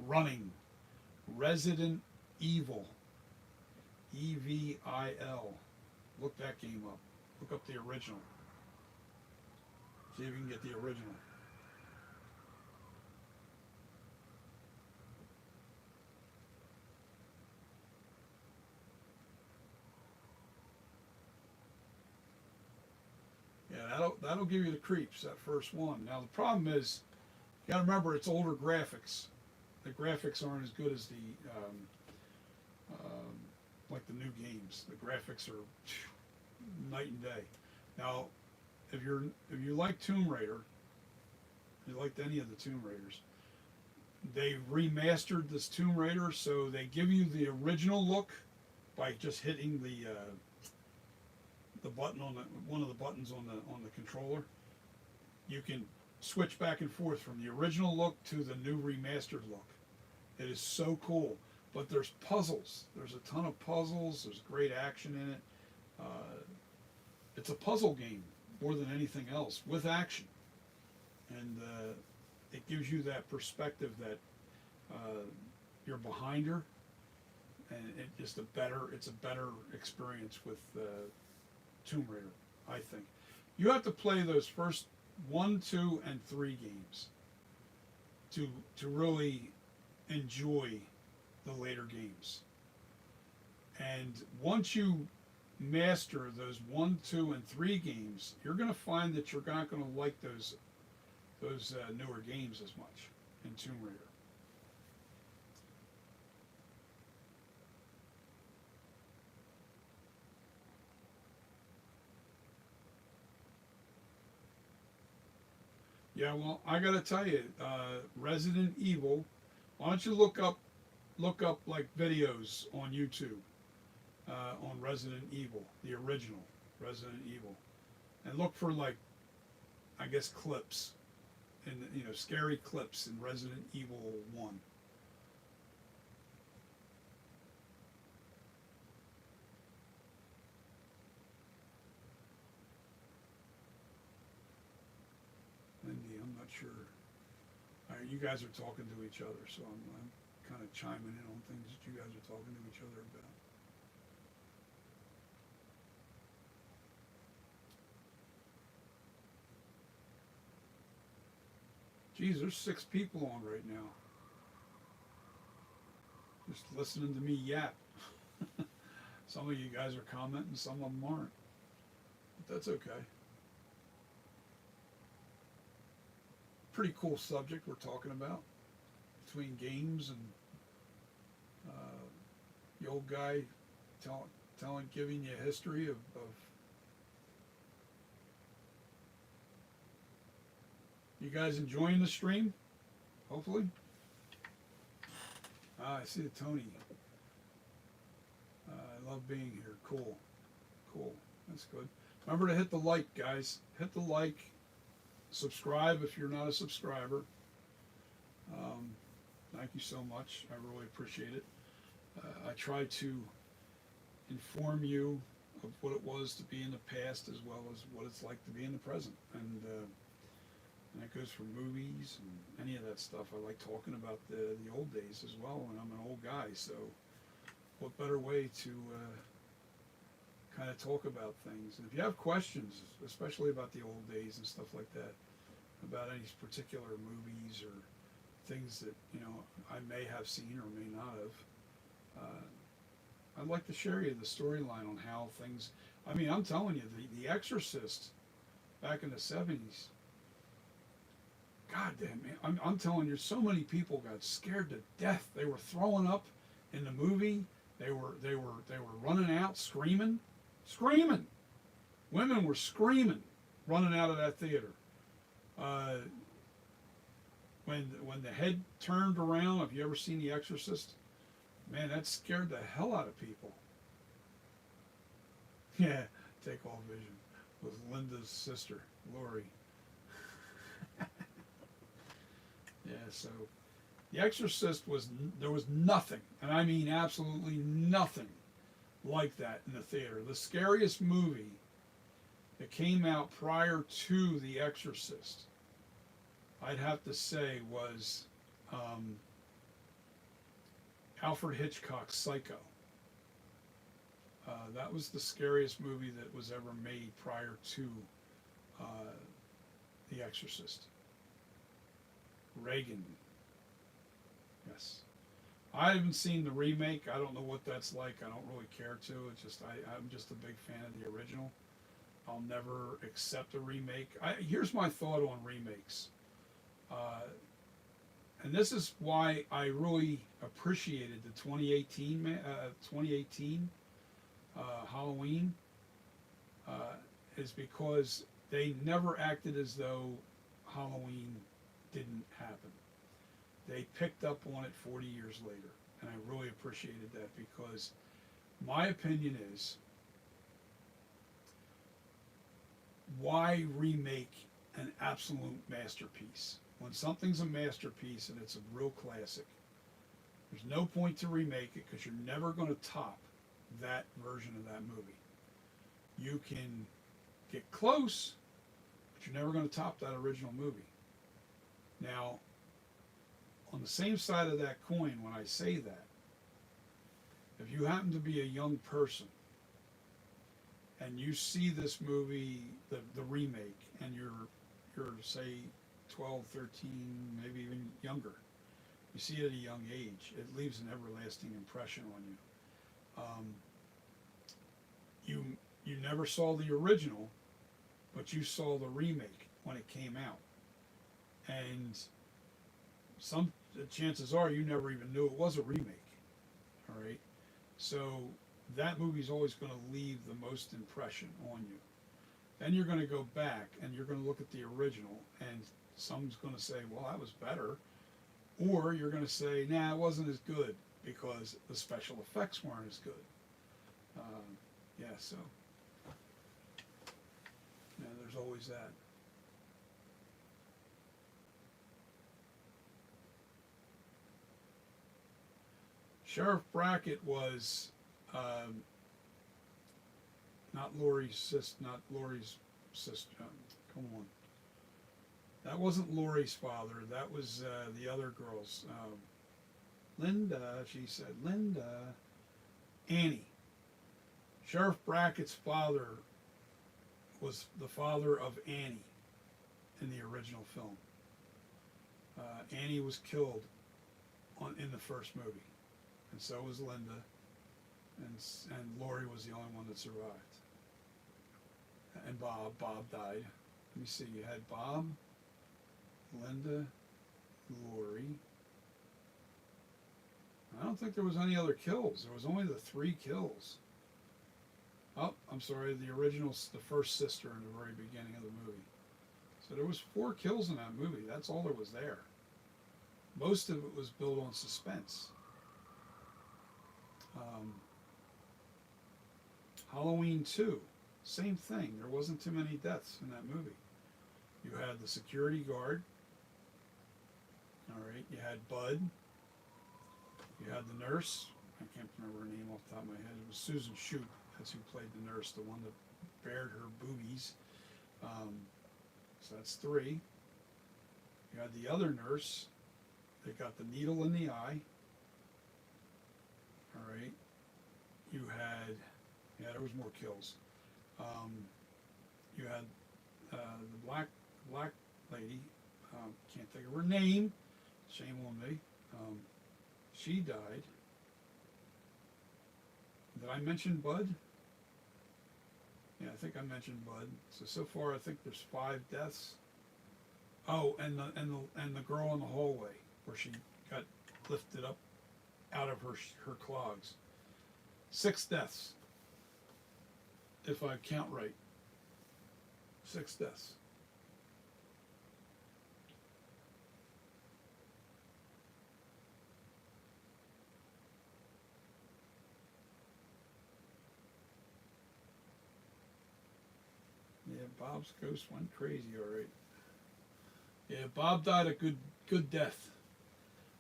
running. Resident Evil. EVIL. Look that game up. Look up the original. See if you can get the original. Yeah, that'll give you the creeps, that first one. Now the problem is, you gotta remember it's older graphics. The graphics aren't as good as the like the new games. The graphics are night and day. Now, if you like Tomb Raider, if you liked any of the Tomb Raiders, they remastered this Tomb Raider, so they give you the original look by just hitting the button on one of the buttons on the controller. You can switch back and forth from the original look to the new remastered look. It is so cool. But there's puzzles. There's a ton of puzzles. There's great action in it. It's a puzzle game more than anything else with action, and it gives you that perspective that you're behind her, and it's a better experience with Tomb Raider, I think. You have to play those first 1, 2, and 3 games to really enjoy the later games. And once you master those 1, 2, and 3 games, you're going to find that you're not going to like those newer games as much in Tomb Raider. Yeah, well, I got to tell you, Resident Evil. Why don't you look up like videos on YouTube on Resident Evil, the original Resident Evil, and look for I guess clips, and scary clips in Resident Evil 1. Lindy, I'm not sure. You guys are talking to each other, so I'm kind of chiming in on things that you guys are talking to each other about. Geez, there's 6 people on right now. Just listening to me yap. Some of you guys are commenting, some of them aren't. But that's okay. Pretty cool subject we're talking about. Between games and the old guy giving you a history of you guys enjoying the stream? Hopefully. I see the Tony. I love being here. Cool. Cool. That's good. Remember to hit the like, guys. Hit the like. Subscribe if you're not a subscriber. Thank you so much. I really appreciate it. I try to inform you of what it was to be in the past as well as what it's like to be in the present. And that goes for movies and any of that stuff. I like talking about the old days as well, and I'm an old guy, so what better way to kind of talk about things. And if you have questions, especially about the old days and stuff like that, about any particular movies or things that, you know, I may have seen or may not have, I'd like to share you the storyline on how things, I mean, I'm telling you, the Exorcist back in the 70s, God damn, man, I'm telling you, so many people got scared to death. They were throwing up in the movie. They were running out, screaming. Women were screaming, running out of that theater. When the head turned around, have you ever seen The Exorcist? Man, that scared the hell out of people. Yeah, Take All Vision with Linda's sister, Lori. Yeah, so The Exorcist there was nothing, and I mean absolutely nothing like that in the theater. The scariest movie that came out prior to The Exorcist, I'd have to say, was Alfred Hitchcock's Psycho. That was the scariest movie that was ever made prior to The Exorcist. Reagan. Yes. I haven't seen the remake. I don't know what that's like. I don't really care to. It's just I'm just a big fan of the original. I'll never accept a remake. Here's my thought on remakes. And this is why I really appreciated the 2018 Halloween, is because they never acted as though Halloween didn't happen. They picked up on it 40 years later, and I really appreciated that, because my opinion is, why remake an absolute masterpiece? When something's a masterpiece and it's a real classic, there's no point to remake it, because you're never going to top that version of that movie. You can get close, but you're never going to top that original movie. Now, on the same side of that coin, when I say that, if you happen to be a young person and you see this movie, the remake, and you're say 12, 13, maybe even younger, you see it at a young age, it leaves an everlasting impression on you. You never saw the original, but you saw the remake when it came out. And some chances are you never even knew it was a remake. All right, so that movie's always going to leave the most impression on you. Then you're going to go back and you're going to look at the original, and someone's going to say, well, that was better, or you're going to say, nah, it wasn't as good because the special effects weren't as good. Yeah, so yeah, there's always that. Sheriff Brackett was not Lori's sister. Come on, that wasn't Lori's father. That was the other girl's. Linda, she said. Linda. Annie. Sheriff Brackett's father was the father of Annie in the original film. Annie was killed in the first movie, and so was Linda, and Lori was the only one that survived. And Bob died. Let me see. You had Bob, Linda, Lori. I don't think there was any other kills. There was only the 3 kills. Oh, I'm sorry. The first sister in the very beginning of the movie. So there was 4 kills in that movie. That's all there was there. Most of it was built on suspense. Halloween 2, same thing. There wasn't too many deaths in that movie. You had the security guard. All right. You had Bud. You had the nurse. I can't remember her name off the top of my head. It was Susan Shoup. That's who played the nurse, the one that bared her boobies. So that's 3. You had the other nurse. They got the needle in the eye. All right. You had, there was more kills. You had the black lady. Can't think of her name. Shame on me. She died. Did I mention Bud? Yeah, I think I mentioned Bud. So far I think there's 5 deaths. Oh, and the girl in the hallway where she got lifted up out of her clogs. 6 deaths, if I count right. 6 deaths. Yeah, Bob's ghost went crazy, all right. Yeah, Bob died a good death.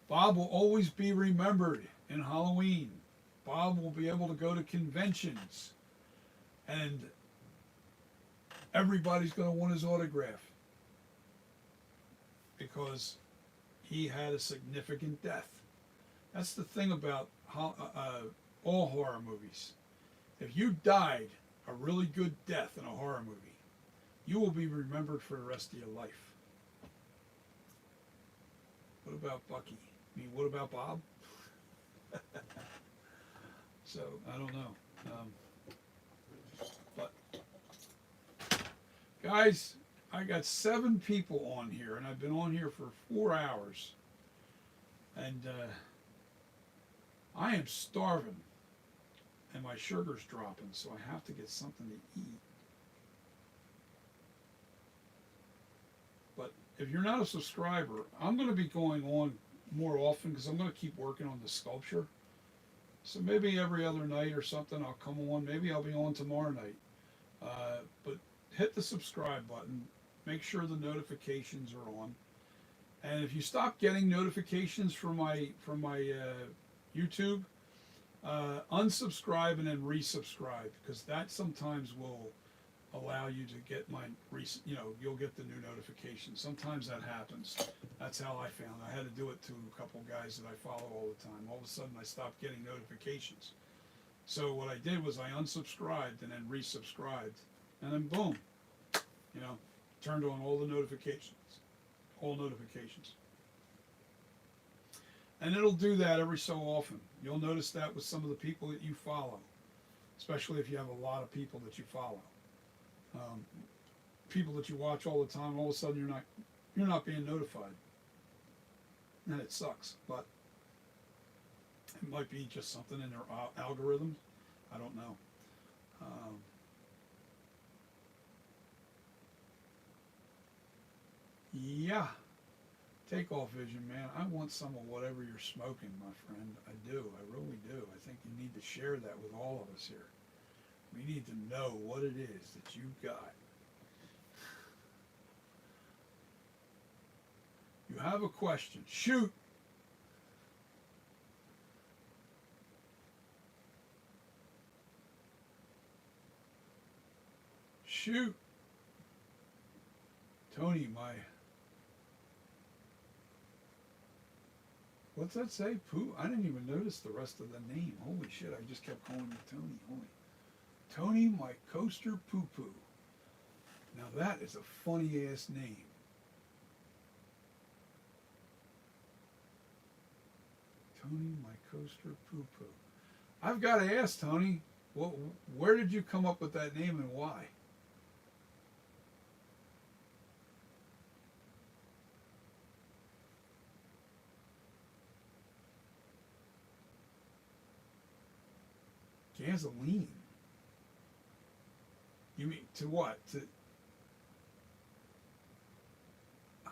Bob will always be remembered in Halloween. Bob will be able to go to conventions, and everybody's going to want his autograph because he had a significant death. That's the thing about all horror movies. If you died a really good death in a horror movie, you will be remembered for the rest of your life. What about Bucky? I mean, what about Bob? So, I don't know. But, guys, I got 7 people on here, and I've been on here for 4 hours. And I am starving, and my sugar's dropping, so I have to get something to eat. But if you're not a subscriber, I'm going to be going on more often because I'm going to keep working on the sculpture. So maybe every other night or something I'll come on. Maybe I'll be on tomorrow night. But hit the subscribe button. Make sure the notifications are on. And if you stop getting notifications from my YouTube, unsubscribe and then resubscribe, because that sometimes will allow you to get you'll get the new notifications. Sometimes that happens. That's how I found it. I had to do it to a couple guys that I follow all the time. All of a sudden I stopped getting notifications. So what I did was I unsubscribed and then resubscribed, and then boom, turned on all the notifications. All notifications. And it'll do that every so often. You'll notice that with some of the people that you follow, especially if you have a lot of people that you follow. People that you watch all the time, all of a sudden you're not being notified. And it sucks, but it might be just something in their algorithm. I don't know. Yeah. Takeoff vision, man. I want some of whatever you're smoking, my friend. I do. I really do. I think you need to share that with all of us here. We need to know what it is that you've got. You have a question. Shoot. Shoot. Tony, what's that say? Pooh? I didn't even notice the rest of the name. Holy shit, I just kept calling you Tony. Tony, my coaster poo-poo. Now that is a funny ass name. Tony, my coaster poo poo. I've got to ask Tony, where did you come up with that name and why? Gasoline. You mean to what?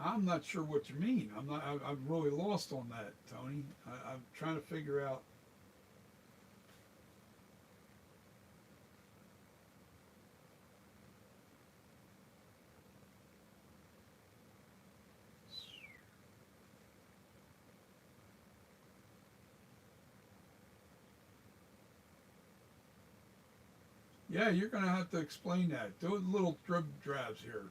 I'm not sure what you mean. I'm not. I'm really lost on that, Tony. I'm trying to figure out. Yeah, you're gonna have to explain that. Do a little drib drabs here.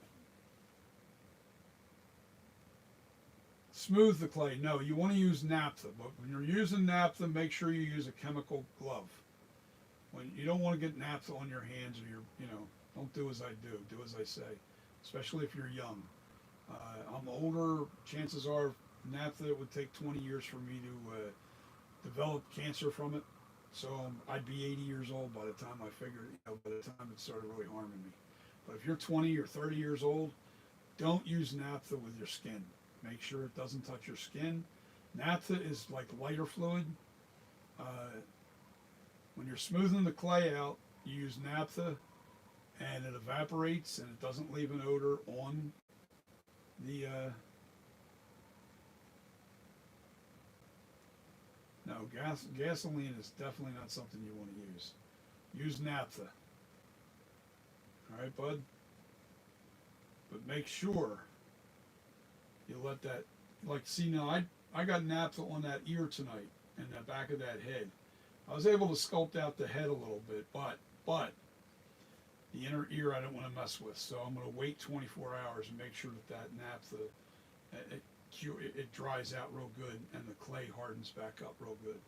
Smooth the clay. No, you want to use naphtha, but when you're using naphtha, make sure you use a chemical glove. When you don't want to get naphtha on your hands or don't do as I do. Do as I say, especially if you're young. I'm older. Chances are naphtha it would take 20 years for me to develop cancer from it. So I'd be 80 years old by the time I figured, by the time it started really harming me. But if you're 20 or 30 years old, don't use naphtha with your skin. Make sure it doesn't touch your skin. Naphtha is like lighter fluid. When you're smoothing the clay out, you use naphtha and it evaporates and it doesn't leave an odor on the no, gasoline is definitely not something you want to use. Use naphtha. All right, bud? But make sure you let that, see now, I got naphtha on that ear tonight and the back of that head. I was able to sculpt out the head a little bit, but the inner ear I don't want to mess with. So I'm going to wait 24 hours and make sure that naphtha, it dries out real good and the clay hardens back up real good.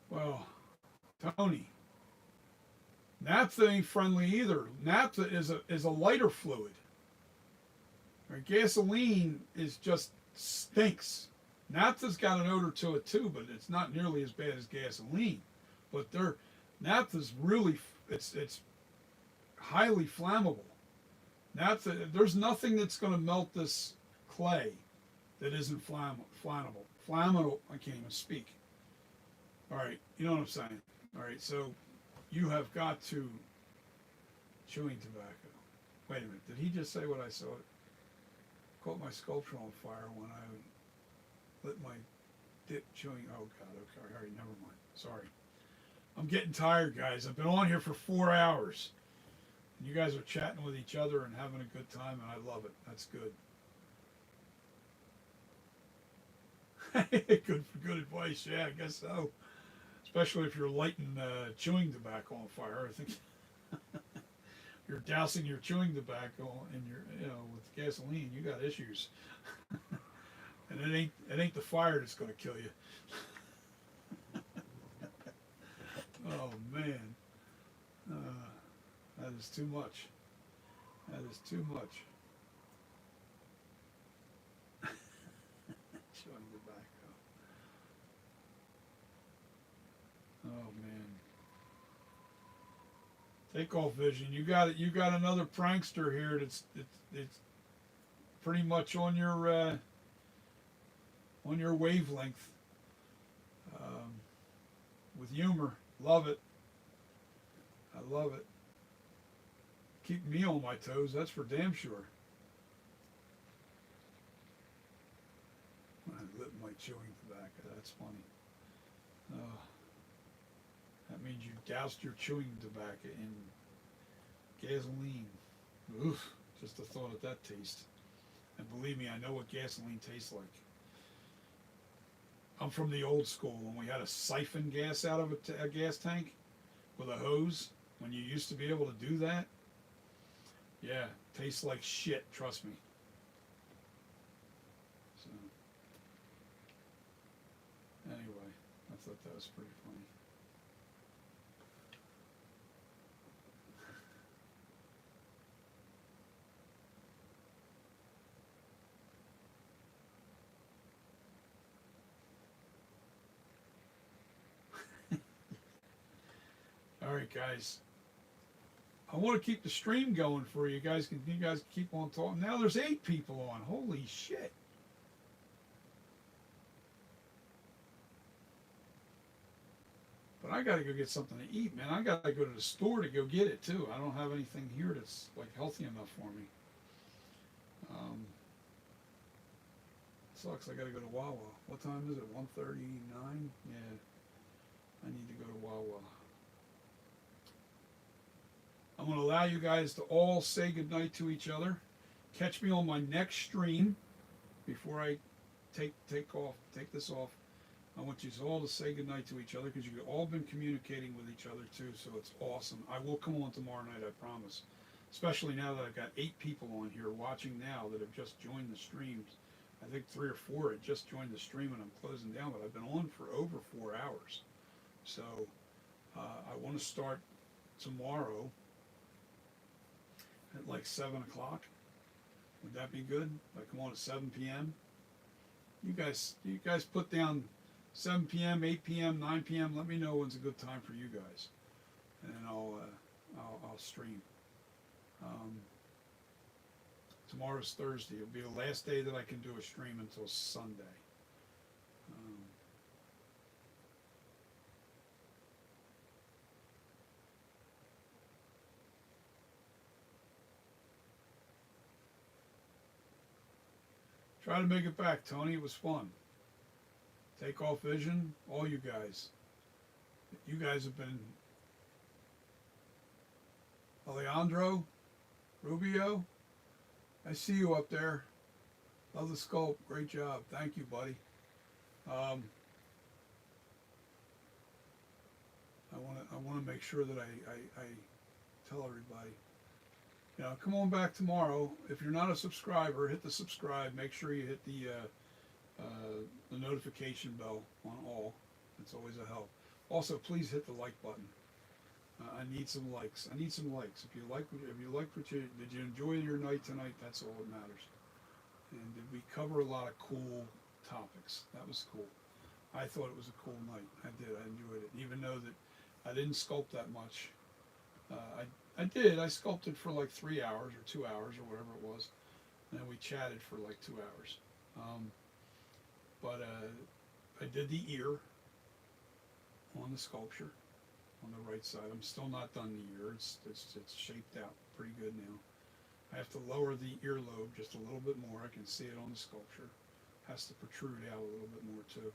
Well, Tony, naphtha ain't friendly either. Naphtha is a lighter fluid. Right? Gasoline is just stinks. Naphtha's got an odor to it too, but it's not nearly as bad as gasoline. But naphtha's really it's highly flammable. Naphtha, there's nothing that's going to melt this clay that isn't flammable. Flammable. I can't even speak. All right, you know what I'm saying. All right, so you have got to chewing tobacco. Wait a minute, did he just say what I saw? Caught my sculpture on fire when I lit my dip chewing. Oh God, okay, all right, never mind. Sorry. I'm getting tired, guys. I've been on here for 4 hours. And you guys are chatting with each other and having a good time, and I love it. That's good. Good advice. Yeah, I guess so. Especially if you're lighting chewing tobacco on fire. I think you're dousing your chewing tobacco and with gasoline, you got issues. And it ain't the fire that's going to kill you. Oh man, that is too much. That is too much. Chewing tobacco. Oh man. Takeoff Vision. You got it. You got another prankster here. It's pretty much on your wavelength. With humor. Love it. I love it. Keep me on my toes. That's for damn sure. I lit my chewing tobacco. That's funny. Oh. That means you doused your chewing tobacco in gasoline. Oof, just the thought of that taste. And believe me, I know what gasoline tastes like. I'm from the old school when we had to siphon gas out of a gas tank with a hose. When you used to be able to do that. Yeah, tastes like shit, trust me. So, anyway, thought that was pretty funny. All right, guys. I want to keep the stream going for you guys. You guys keep on talking. Now there's 8 people on. Holy shit! But I gotta go get something to eat, man. I gotta go to the store to go get it too. I don't have anything here that's like healthy enough for me. Sucks. I gotta go to Wawa. What time is it? 1:39. Yeah, I need to go to Wawa. I'm going to allow you guys to all say goodnight to each other. Catch me on my next stream before I take this off. I want you all to say goodnight to each other because you've all been communicating with each other too, so it's awesome. I will come on tomorrow night, I promise. Especially now that I've got 8 people on here watching now that have just joined the streams. I think 3 or 4 had just joined the stream and I'm closing down, but I've been on for over 4 hours. So I want to start tomorrow at like 7 o'clock. Would that be good? Like come on at 7 p.m. You guys put down 7 p.m., 8 p.m., 9 p.m. Let me know when's a good time for you guys, and then I'll stream. Tomorrow's Thursday. It'll be the last day that I can do a stream until Sunday. Try to make it back, Tony. It was fun. Take Off Vision, all you guys. You guys have been Alejandro, Rubio. I see you up there. Love the sculpt. Great job. Thank you, buddy. I want to make sure that I tell everybody. You know, come on back tomorrow. If you're not a subscriber, hit the subscribe. Make sure you hit the notification bell on all. It's always a help. Also, please hit the like button. I need some likes. If you liked did you enjoy your night tonight? That's all that matters. And did we cover a lot of cool topics? That was cool. I thought it was a cool night. I did. I enjoyed it, even though that I didn't sculpt that much. I did. I sculpted for like 3 hours or 2 hours or whatever it was, and then we chatted for like 2 hours. But I did the ear on the sculpture on the right side. I'm still not done the ear. It's shaped out pretty good now. I have to lower the earlobe just a little bit more. I can see it on the sculpture. Has to protrude out a little bit more too.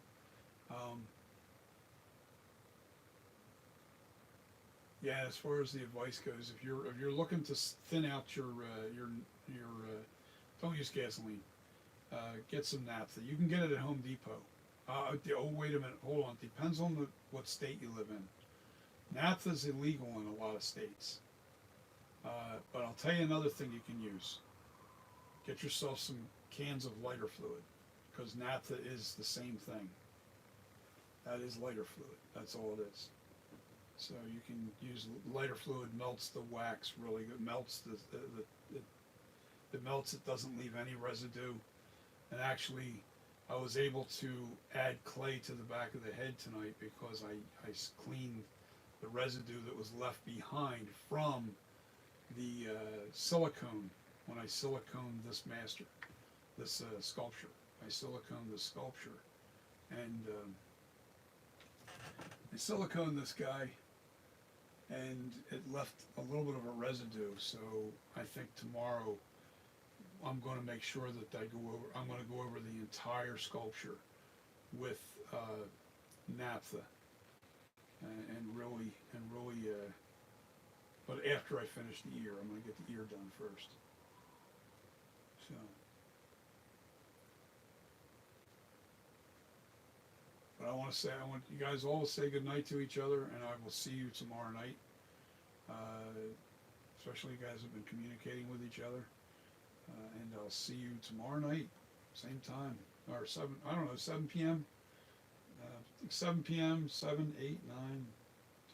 Yeah, as far as the advice goes, if you're looking to thin out your don't use gasoline. Get some naphtha. You can get it at Home Depot. Oh, wait a minute. Hold on. Depends on what state you live in. Naphtha is illegal in a lot of states. But I'll tell you another thing you can use. Get yourself some cans of lighter fluid, because naphtha is the same thing. That is lighter fluid. That's all it is. So you can use lighter fluid. Melts the wax really good. Melts it melts. It doesn't leave any residue. And actually, I was able to add clay to the back of the head tonight because I cleaned the residue that was left behind from the silicone when I siliconed this sculpture. I siliconed the sculpture, and I siliconed this guy, and it left a little bit of a residue. So I think tomorrow I'm going to make sure that I'm going to go over the entire sculpture with naphtha, and really. But after I finish the ear, I'm going to get the ear done first. So. But I want you guys all to say goodnight to each other, and I will see you tomorrow night. Especially you guys have been communicating with each other. And I'll see you tomorrow night, same time, or 7 p.m. I think 7 p.m., 7, 8, 9,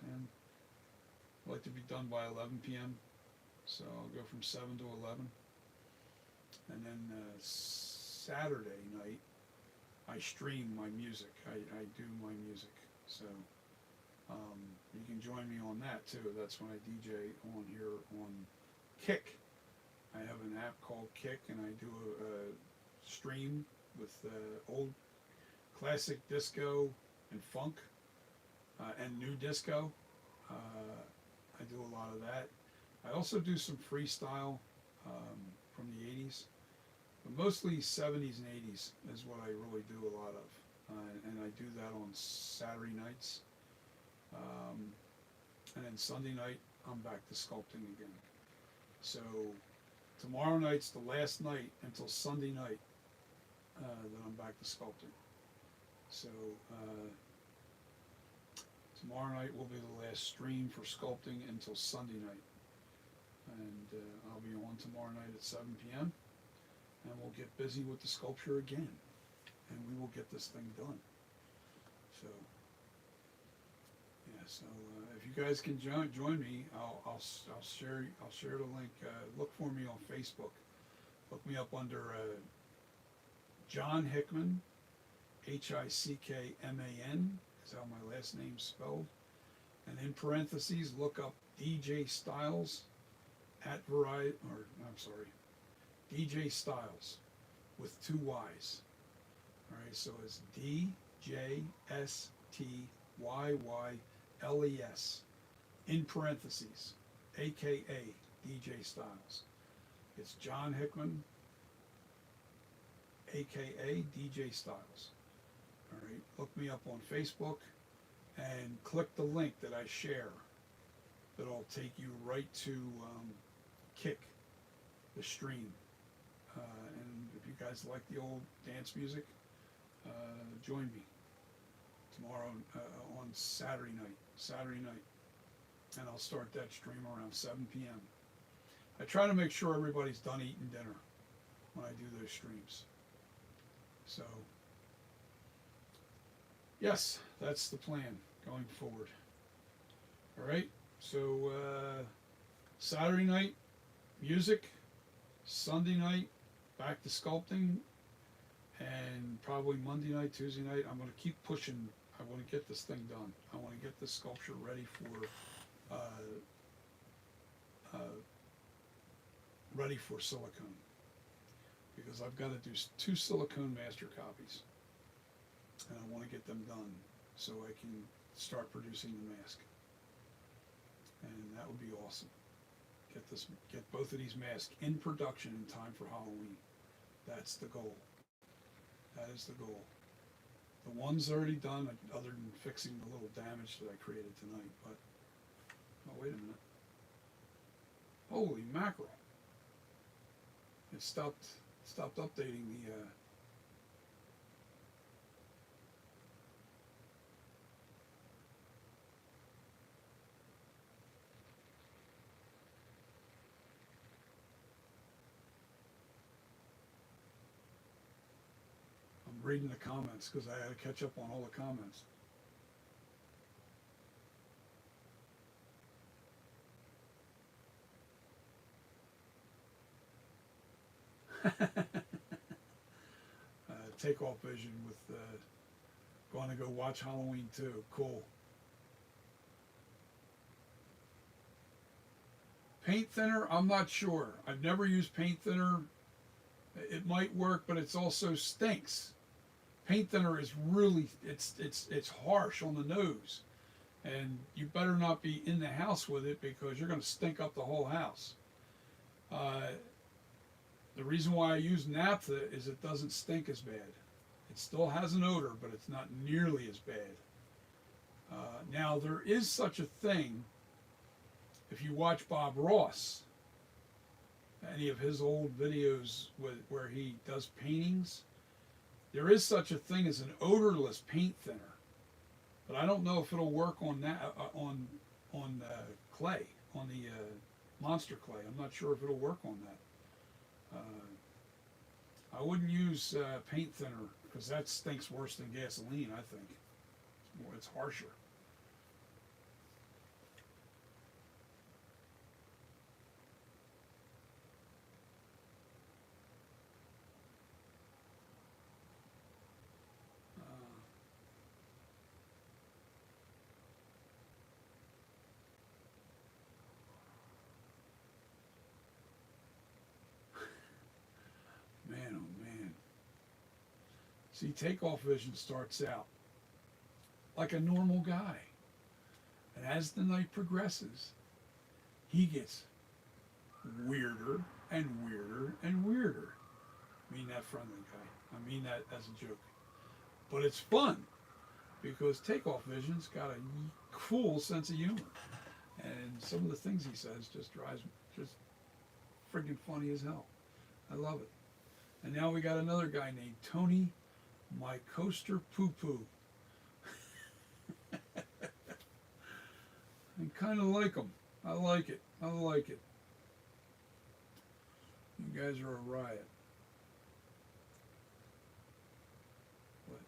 10. I'd like to be done by 11 p.m. So I'll go from 7 to 11. And then Saturday night, I stream my music. I do my music. So you can join me on that too. That's when I DJ on here on Kick. I have an app called Kick, and I do a stream with old classic disco and funk and new disco. I do a lot of that. I also do some freestyle from the 80s, but mostly 70s and 80s is what I really do a lot of. And I do that on Saturday nights. And then Sunday night, I'm back to sculpting again. So tomorrow night's the last night until Sunday night that I'm back to sculpting. So tomorrow night will be the last stream for sculpting until Sunday night. And I'll be on tomorrow night at 7 p.m. and we'll get busy with the sculpture again. And we will get this thing done. So, yeah, so if you guys can join me, I'll share the link. Look for me on Facebook. Look me up under John Hickman, Hickman is how my last name's spelled. And in parentheses, look up DJ Styles at DJ Styles with 2 Y's. All right, so it's DJSTYYLES in parentheses, aka DJ Styles. It's John Hickman, aka DJ Styles. All right, look me up on Facebook and click the link that I share. That'll take you right to Kick, the stream. And if you guys like the old dance music, join me tomorrow on Saturday night, and I'll start that stream around 7 p.m. I try to make sure everybody's done eating dinner when I do those streams. So, yes, that's the plan going forward. All right, so Saturday night, music. Sunday night, back to sculpting. And probably Monday night, Tuesday night, I'm going to keep pushing. I want to get this thing done. I want to get this sculpture ready for silicone, because I've got to do 2 silicone master copies, and I want to get them done so I can start producing the mask. And that would be awesome. Get both of these masks in production in time for Halloween. That's the goal. That is the goal. The one's already done, other than fixing the little damage that I created tonight. But oh, wait a minute! Holy mackerel! It stopped updating the. Reading the comments because I had to catch up on all the comments. Takeoff Vision with going to go watch Halloween 2. Cool. Paint thinner, I'm not sure. I've never used paint thinner. It might work, but it's also stinks. Paint thinner is really, it's harsh on the nose, and you better not be in the house with it because you're going to stink up the whole house. The reason why I use naphtha is it doesn't stink as bad. It still has an odor, but it's not nearly as bad. Now, there is such a thing, if you watch Bob Ross, any of his old videos where he does paintings, there is such a thing as an odorless paint thinner, but I don't know if it'll work on that on clay, on the monster clay. I'm not sure if it'll work on that. I wouldn't use paint thinner because that stinks worse than gasoline, I think. it's harsher. Uh, man, oh man. See, Takeoff Vision starts out like a normal guy. And as the night progresses, he gets weirder and weirder and weirder. I mean that friendly guy. I mean that as a joke. But it's fun because Takeoff Vision's got a cool sense of humor. And some of the things he says just drives just friggin' funny as hell. I love it. And now we got another guy named Tony My Coaster Poo Poo. I kind of like him. I like it. I like it. You guys are a riot. But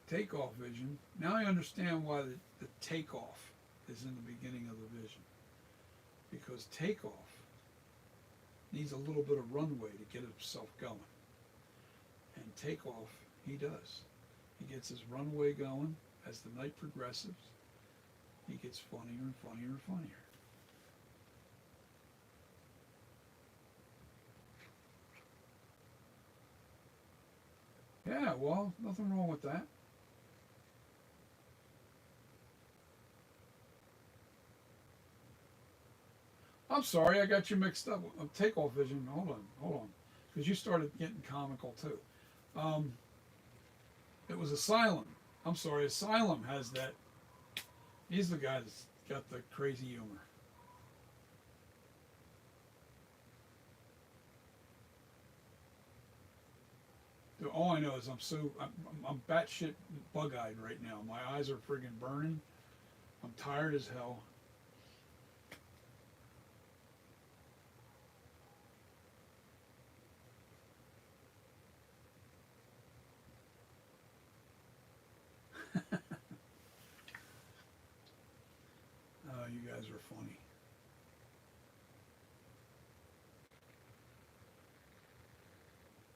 Takeoff Vision. Now I understand why the takeoff is in the beginning of the vision. Because Takeoff needs a little bit of runway to get himself going. And Takeoff, he does. He gets his runway going as the night progresses. He gets funnier and funnier and funnier. Yeah, well, nothing wrong with that. I'm sorry, I got you mixed up. Takeoff Vision, hold on. Because you started getting comical too. Um, it was Asylum. I'm sorry, Asylum has that. He's the guy that's got the crazy humor. All I know is I'm batshit bug-eyed right now. My eyes are friggin' burning. I'm tired as hell. You guys are funny.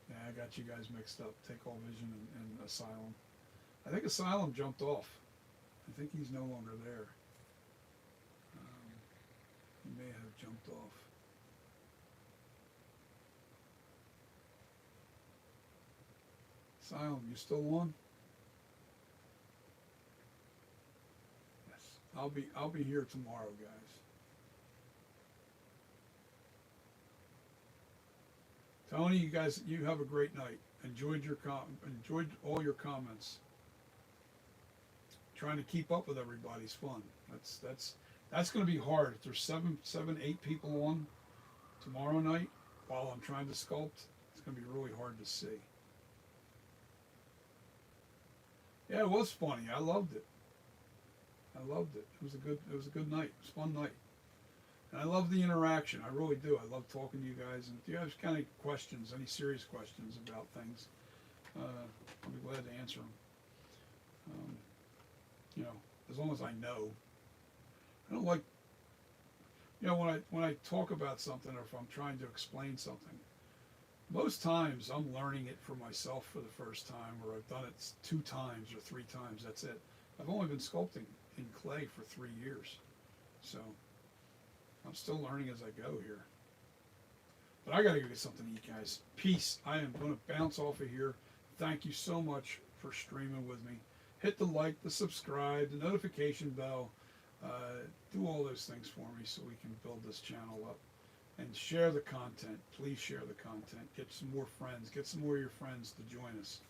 Yeah, I got you guys mixed up. Takeoff Vision and Asylum. I think Asylum jumped off. I think he's no longer there. He may have jumped off. Asylum, you still on? Yes. I'll be here tomorrow, guys. Tony, you guys, you have a great night. Enjoyed all your comments. Trying to keep up with everybody's fun. That's going to be hard. If there's seven, 8 people on tomorrow night while I'm trying to sculpt, it's going to be really hard to see. Yeah, it was funny. I loved it. I loved it. It was a good night. It was a fun night. And I love the interaction. I really do. I love talking to you guys. And if you have kind of questions, any serious questions about things, I'll be glad to answer them. You know, as long as I know. I don't like, you know, when I talk about something or if I'm trying to explain something, most times I'm learning it for myself for the first time, or I've done it 2 times or 3 times. That's it. I've only been sculpting in clay for 3 years, so I'm still learning as I go here. But I gotta go get something to eat, guys. Peace. I am gonna bounce off of here. Thank you so much for streaming with me. Hit the like, the subscribe, the notification bell. Do all those things for me so we can build this channel up. And share the content. Please share the content. Get some more friends. Get some more of your friends to join us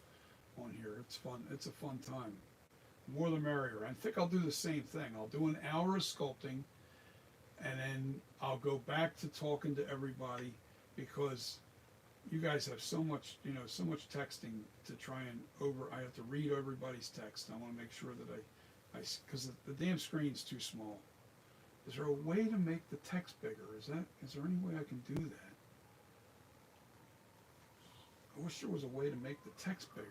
on here. It's fun. It's a fun time. The more the merrier. I think I'll do the same thing. I'll do an hour of sculpting, and then I'll go back to talking to everybody, because you guys have so much, you know, so much texting to try and I have to read everybody's text. I want to make sure that because the damn screen's too small. Is there a way to make the text bigger? Is there any way I can do that? I wish there was a way to make the text bigger.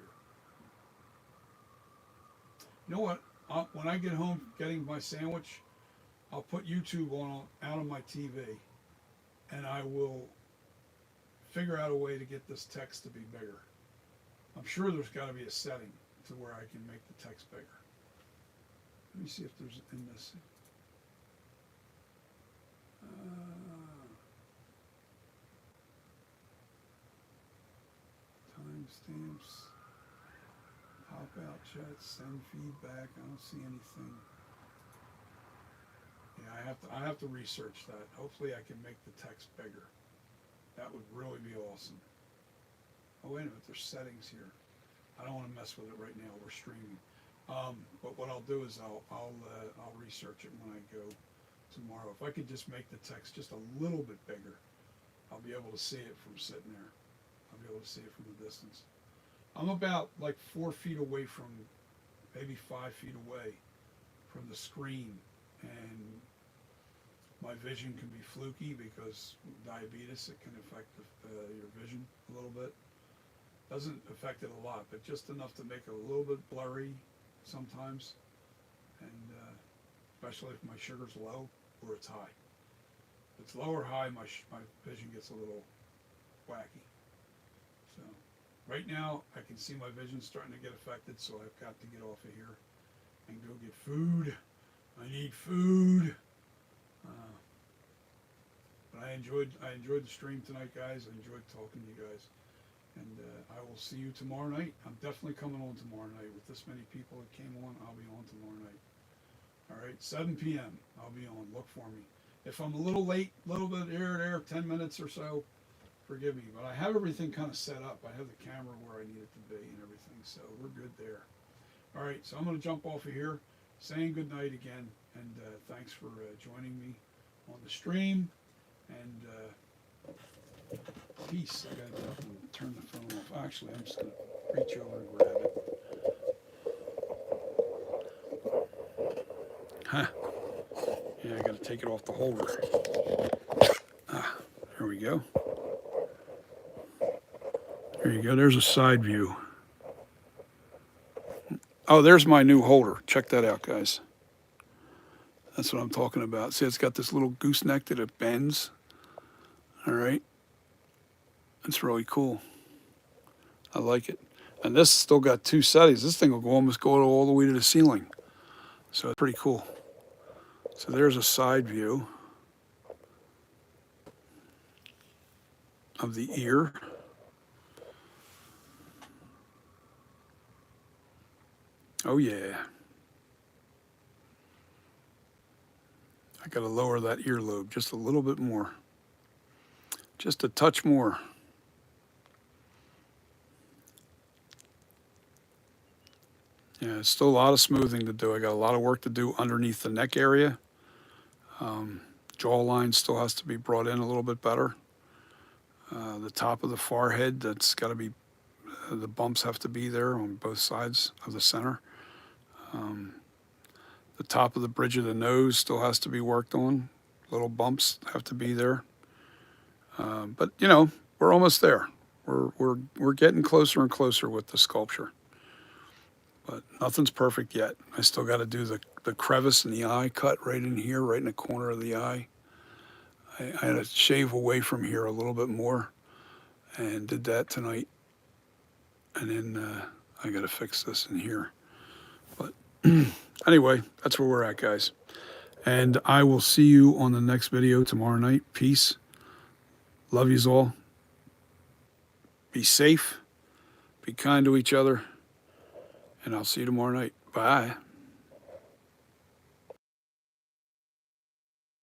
You know what? when I get home getting my sandwich, I'll put YouTube on out on my TV, and I will figure out a way to get this text to be bigger. I'm sure there's got to be a setting to where I can make the text bigger. Let me see if there's in this. Timestamps, pop out chat, send feedback. I don't see anything. Yeah, I have to research that. Hopefully I can make the text bigger. That would really be awesome. Oh, wait a minute, there's settings here. I don't want to mess with it right now. We're streaming. But what I'll do is I'll research it when I go tomorrow. If I could just make the text just a little bit bigger, I'll be able to see it from sitting there. I'll be able to see it from the distance. I'm about like 4 feet away from, maybe 5 feet away from the screen, and my vision can be fluky because diabetes, it can affect your vision a little bit. Doesn't affect it a lot, but just enough to make it a little bit blurry sometimes, and especially if my sugar's low or it's high. If it's low or high, my vision gets a little wacky. So right now I can see my vision starting to get affected, so I've got to get off of here and go get food. I need food. But I enjoyed the stream tonight, guys. I enjoyed talking to you guys. And I will see you tomorrow night. I'm definitely coming on tomorrow night. With this many people that came on, I'll be on tomorrow night. All right, 7 p.m. I'll be on. Look for me. If I'm a little late, a little bit here or there, 10 minutes or so, forgive me. But I have everything kind of set up. I have the camera where I need it to be and everything, so we're good there. All right, so I'm going to jump off of here, saying good night again, and thanks for joining me on the stream. And peace. I gotta turn the phone off. Actually, I'm just gonna reach over and grab it. Huh. Yeah, I gotta take it off the holder. Ah, there we go. There you go. There's a side view. Oh, there's my new holder. Check that out, guys. That's what I'm talking about. See, it's got this little gooseneck that it bends. All right. That's really cool. I like it. And this still got 2 settings. This thing will almost go all the way to the ceiling. So it's pretty cool. So there's a side view of the ear. Oh yeah. I gotta lower that earlobe just a little bit more. Just a touch more. Yeah, it's still a lot of smoothing to do. I got a lot of work to do underneath the neck area. Jawline still has to be brought in a little bit better. The top of the forehead, that's got to be, the bumps have to be there on both sides of the center. The top of the bridge of the nose still has to be worked on. Little bumps have to be there. But you know, we're almost there. We're getting closer and closer with the sculpture. But nothing's perfect yet. I still got to do the crevice in the eye cut right in here, right in the corner of the eye. I had to shave away from here a little bit more, and did that tonight. And then I got to fix this in here. But anyway, that's where we're at, guys. And I will see you on the next video tomorrow night. Peace. Love yous all. Be safe. Be kind to each other. And I'll see you tomorrow night. Bye.